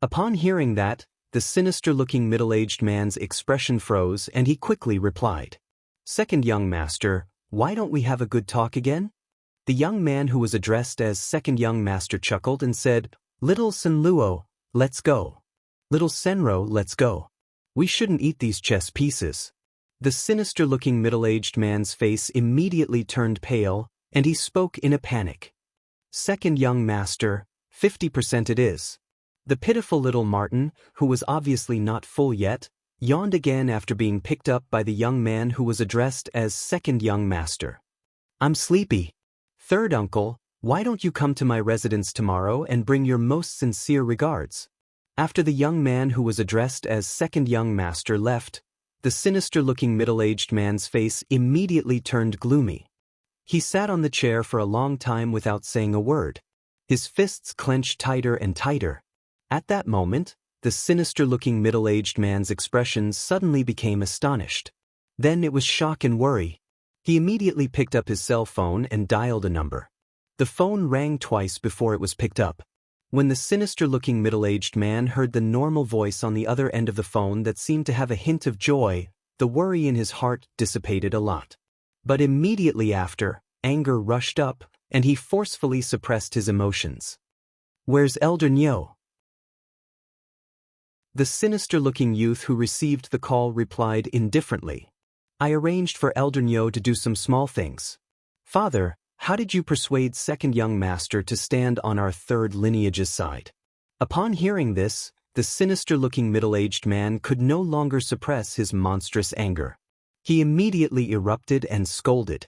Upon hearing that, the sinister-looking middle-aged man's expression froze and he quickly replied. Second young master, why don't we have a good talk again? The young man who was addressed as second young master chuckled and said, Little Senluo, let's go. Little Senro, let's go. We shouldn't eat these chess pieces. The sinister-looking middle-aged man's face immediately turned pale, and he spoke in a panic. Second young master, 50% it is. The pitiful little marten, who was obviously not full yet, yawned again after being picked up by the young man who was addressed as second young master. I'm sleepy. Third uncle, why don't you come to my residence tomorrow and bring your most sincere regards? After the young man who was addressed as second young master left, the sinister-looking middle-aged man's face immediately turned gloomy. He sat on the chair for a long time without saying a word. His fists clenched tighter and tighter. At that moment, the sinister-looking middle-aged man's expression suddenly became astonished. Then it was shock and worry. He immediately picked up his cell phone and dialed a number. The phone rang twice before it was picked up. When the sinister-looking middle-aged man heard the normal voice on the other end of the phone that seemed to have a hint of joy, the worry in his heart dissipated a lot. But immediately after, anger rushed up, and he forcefully suppressed his emotions. "Where's Elder Nyo?" The sinister-looking youth who received the call replied indifferently. "I arranged for Elder Nyo to do some small things." "Father, how did you persuade second young master to stand on our third lineage's side?" Upon hearing this, the sinister-looking middle-aged man could no longer suppress his monstrous anger. He immediately erupted and scolded.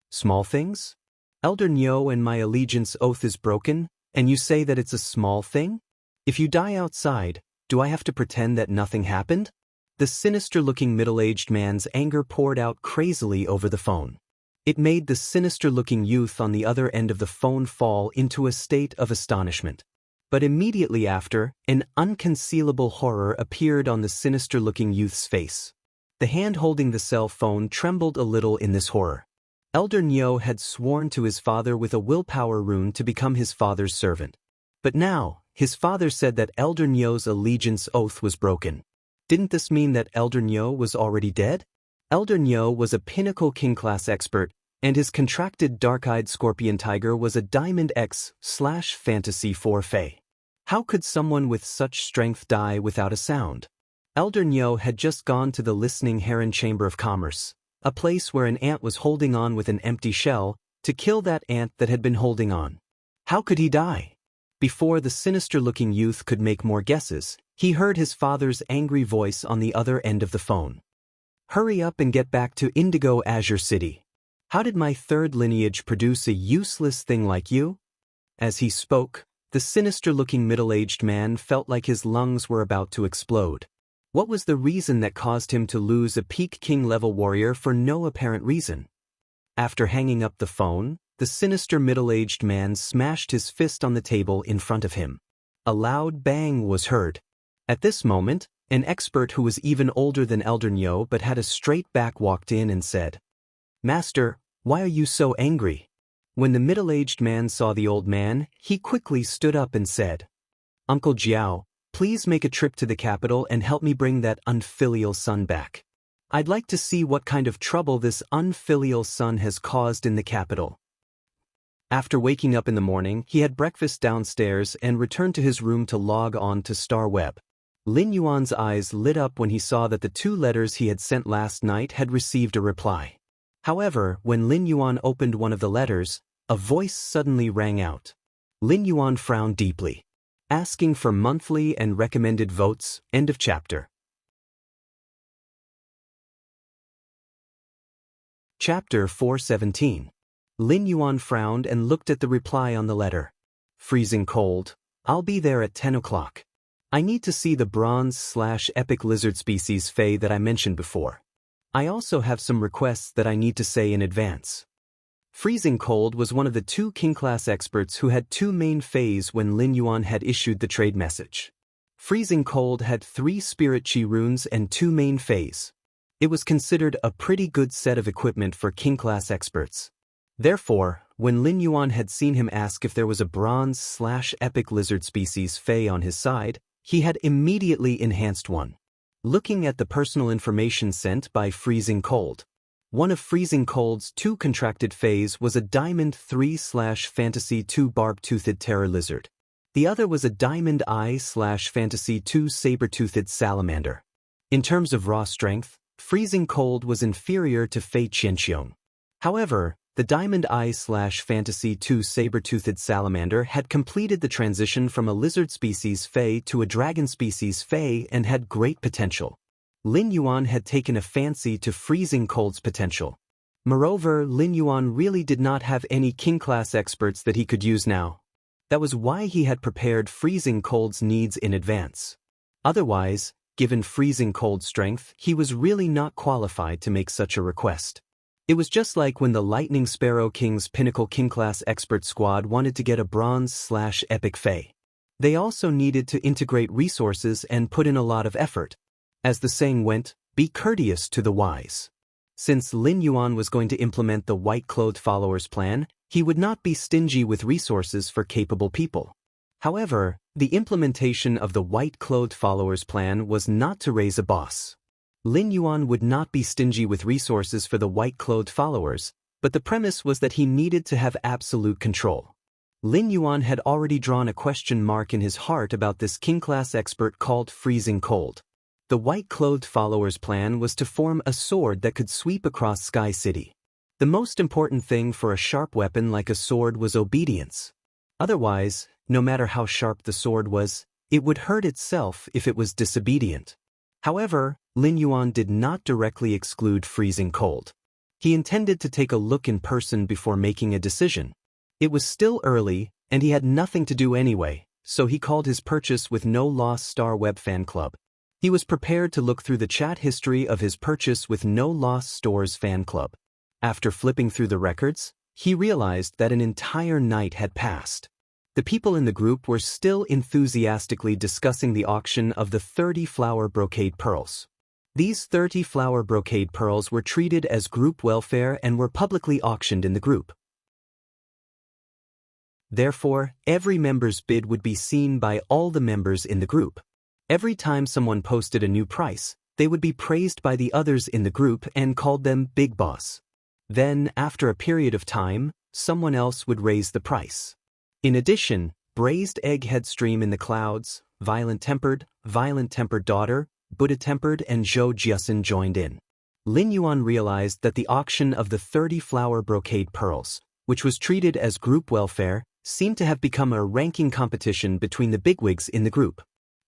"Small things? Elder Nyo and my allegiance oath is broken, and you say that it's a small thing? If you die outside, do I have to pretend that nothing happened?" The sinister-looking middle-aged man's anger poured out crazily over the phone. It made the sinister-looking youth on the other end of the phone fall into a state of astonishment. But immediately after, an unconcealable horror appeared on the sinister-looking youth's face. The hand holding the cell phone trembled a little in this horror. Elder Nyo had sworn to his father with a willpower rune to become his father's servant. But now, his father said that Elder Nyo's allegiance oath was broken. Didn't this mean that Elder Nyo was already dead? Elder Nyo was a pinnacle king-class expert, and his contracted dark-eyed scorpion tiger was a Diamond X/Fantasy 4 Fae. How could someone with such strength die without a sound? Elder Nyo had just gone to the Listening Heron Chamber of Commerce, a place where an ant was holding on with an empty shell, to kill that ant that had been holding on. How could he die? Before the sinister-looking youth could make more guesses, he heard his father's angry voice on the other end of the phone. "Hurry up and get back to Indigo Azure City. How did my third lineage produce a useless thing like you?" As he spoke, the sinister-looking middle-aged man felt like his lungs were about to explode. What was the reason that caused him to lose a peak king-level warrior for no apparent reason? After hanging up the phone, the sinister middle-aged man smashed his fist on the table in front of him. A loud bang was heard. At this moment, an expert who was even older than Elder Nyo but had a straight back walked in and said, "Master, why are you so angry?" When the middle-aged man saw the old man, he quickly stood up and said, "Uncle Jiao, please make a trip to the capital and help me bring that unfilial son back. I'd like to see what kind of trouble this unfilial son has caused in the capital." After waking up in the morning, he had breakfast downstairs and returned to his room to log on to StarWeb. Lin Yuan's eyes lit up when he saw that the 2 letters he had sent last night had received a reply. However, when Lin Yuan opened one of the letters, a voice suddenly rang out. Lin Yuan frowned deeply. "Asking for monthly and recommended votes." End of chapter. Chapter 417. Lin Yuan frowned and looked at the reply on the letter. "Freezing cold. I'll be there at 10 o'clock. I need to see the bronze/epic lizard species Fae that I mentioned before. I also have some requests that I need to say in advance." Freezing Cold was one of the 2 king-class experts who had 2 main Faes when Lin Yuan had issued the trade message. Freezing Cold had 3 Spirit Chi runes and 2 main Faes. It was considered a pretty good set of equipment for king-class experts. Therefore, when Lin Yuan had seen him ask if there was a bronze/epic lizard species Fae on his side, he had immediately enhanced one. Looking at the personal information sent by Freezing Cold, one of Freezing Cold's 2 contracted Faes was a Diamond 3/Fantasy 2 barb-toothed terror lizard. The other was a Diamond I/Fantasy 2 saber-toothed salamander. In terms of raw strength, Freezing Cold was inferior to Fei Qianxiong. However, the Diamond I/Fantasy 2 saber-toothed salamander had completed the transition from a lizard species Fae to a dragon species Fae and had great potential. Lin Yuan had taken a fancy to Freezing Cold's potential. Moreover, Lin Yuan really did not have any king-class experts that he could use now. That was why he had prepared Freezing Cold's needs in advance. Otherwise, given Freezing Cold's strength, he was really not qualified to make such a request. It was just like when the Lightning Sparrow King's Pinnacle King-class expert squad wanted to get a bronze/epic Fae. They also needed to integrate resources and put in a lot of effort. As the saying went, be courteous to the wise. Since Lin Yuan was going to implement the white-clothed followers plan, he would not be stingy with resources for capable people. However, the implementation of the white-clothed followers plan was not to raise a boss. Lin Yuan would not be stingy with resources for the white-clothed followers, but the premise was that he needed to have absolute control. Lin Yuan had already drawn a question mark in his heart about this king-class expert called Freezing Cold. The white-clothed followers plan was to form a sword that could sweep across Sky City. The most important thing for a sharp weapon like a sword was obedience. Otherwise, no matter how sharp the sword was, it would hurt itself if it was disobedient. However, Lin Yuan did not directly exclude freezing cold. He intended to take a look in person before making a decision. It was still early, and he had nothing to do anyway, so he called his purchase with No Lost Star Web Fan Club. He was prepared to look through the chat history of his purchase with No Lost Stores Fan Club. After flipping through the records, he realized that an entire night had passed. The people in the group were still enthusiastically discussing the auction of the 30 flower brocade pearls. These 30 flower brocade pearls were treated as group welfare and were publicly auctioned in the group. Therefore, every member's bid would be seen by all the members in the group. Every time someone posted a new price, they would be praised by the others in the group and called them Big Boss. Then, after a period of time, someone else would raise the price. In addition, Braised Egghead Stream in the Clouds, Violent Tempered Daughter, Buddha Tempered, and Zhou Jiasin joined in. Lin Yuan realized that the auction of the 30 flower brocade pearls, which was treated as group welfare, seemed to have become a ranking competition between the bigwigs in the group.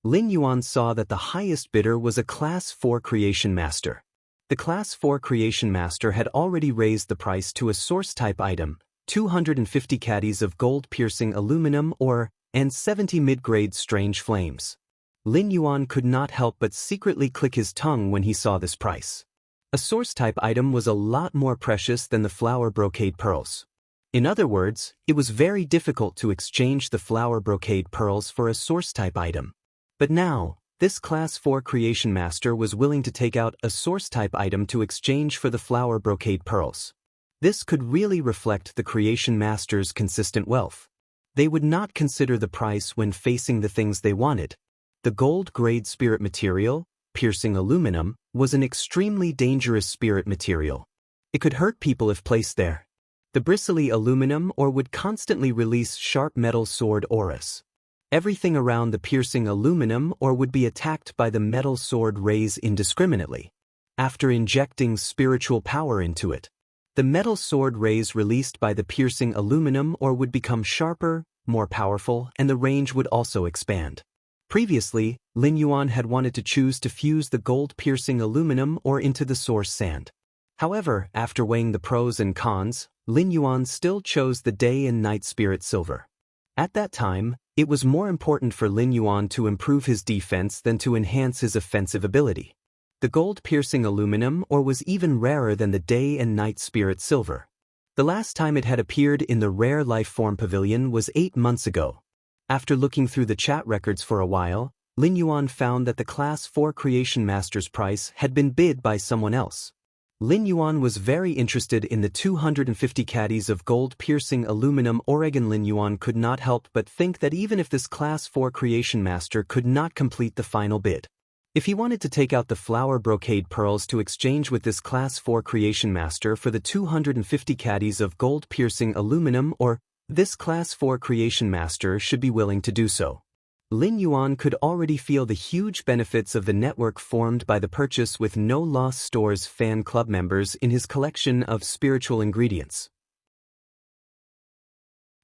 Lin Yuan saw that the highest bidder was a Class 4 Creation Master. The Class 4 Creation Master had already raised the price to a source-type item, 250 caddies of gold-piercing aluminum ore, and 70 mid-grade strange flames. Lin Yuan could not help but secretly click his tongue when he saw this price. A source-type item was a lot more precious than the flower brocade pearls. In other words, it was very difficult to exchange the flower brocade pearls for a source-type item. But now, this Class 4 Creation Master was willing to take out a source-type item to exchange for the flower brocade pearls. This could really reflect the Creation Master's consistent wealth. They would not consider the price when facing the things they wanted. The gold-grade spirit material, piercing aluminum, was an extremely dangerous spirit material. It could hurt people if placed there. The bristly aluminum ore would constantly release sharp metal sword auras. Everything around the piercing aluminum ore would be attacked by the metal sword rays indiscriminately. After injecting spiritual power into it, the metal sword rays released by the piercing aluminum ore would become sharper, more powerful, and the range would also expand. Previously, Lin Yuan had wanted to choose to fuse the gold-piercing aluminum ore into the source sand. However, after weighing the pros and cons, Lin Yuan still chose the day and night spirit silver. At that time, it was more important for Lin Yuan to improve his defense than to enhance his offensive ability. The gold-piercing aluminum ore was even rarer than the day and night spirit silver. The last time it had appeared in the Rare Life Form Pavilion was 8 months ago. After looking through the chat records for a while, Lin Yuan found that the Class 4 Creation Master's price had been bid by someone else. Lin Yuan was very interested in the 250 caddies of gold-piercing aluminum ore. Lin Yuan could not help but think that even if this Class 4 Creation Master could not complete the final bid, if he wanted to take out the flower brocade pearls to exchange with this Class 4 Creation Master for the 250 caddies of gold-piercing aluminum ore, this Class 4 Creation Master should be willing to do so. Lin Yuan could already feel the huge benefits of the network formed by the purchase with No Lost Stores fan club members in his collection of spiritual ingredients.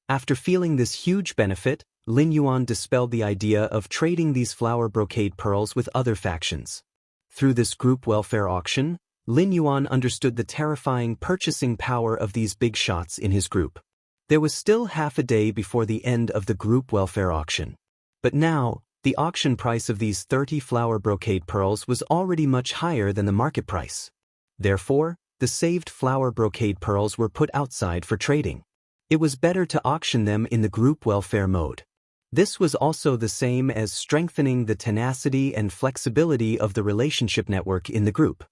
After feeling this huge benefit, Lin Yuan dispelled the idea of trading these flower brocade pearls with other factions. Through this group welfare auction, Lin Yuan understood the terrifying purchasing power of these big shots in his group. There was still half a day before the end of the group welfare auction. But now, the auction price of these 30 flower brocade pearls was already much higher than the market price. Therefore, the saved flower brocade pearls were put outside for trading. It was better to auction them in the group welfare mode. This was also the same as strengthening the tenacity and flexibility of the relationship network in the group.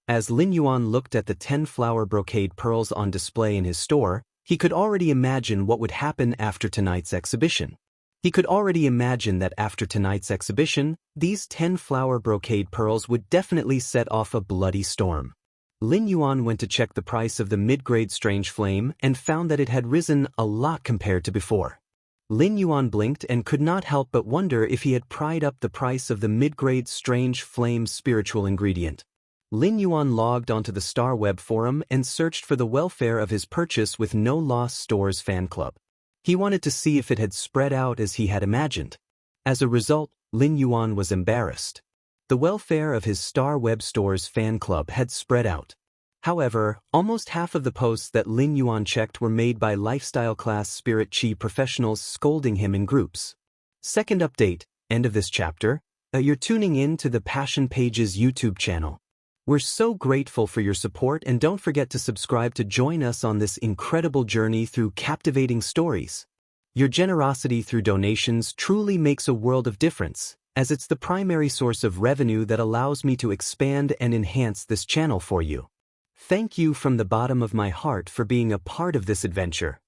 As Lin Yuan looked at the 10-flower brocade pearls on display in his store, he could already imagine what would happen after tonight's exhibition. He could already imagine that after tonight's exhibition, these 10-flower brocade pearls would definitely set off a bloody storm. Lin Yuan went to check the price of the mid-grade strange flame and found that it had risen a lot compared to before. Lin Yuan blinked and could not help but wonder if he had pried up the price of the mid-grade strange flame spiritual ingredient. Lin Yuan logged onto the Star Web forum and searched for the welfare of his purchase with No Loss Stores fan club. He wanted to see if it had spread out as he had imagined. As a result, Lin Yuan was embarrassed. The welfare of his Star Web Stores fan club had spread out. However, almost half of the posts that Lin Yuan checked were made by lifestyle class Spirit Chi professionals scolding him in groups. Second update, end of this chapter. You're tuning in to the Passion Pages YouTube channel. We're so grateful for your support, and don't forget to subscribe to join us on this incredible journey through captivating stories. Your generosity through donations truly makes a world of difference, as it's the primary source of revenue that allows me to expand and enhance this channel for you. Thank you from the bottom of my heart for being a part of this adventure.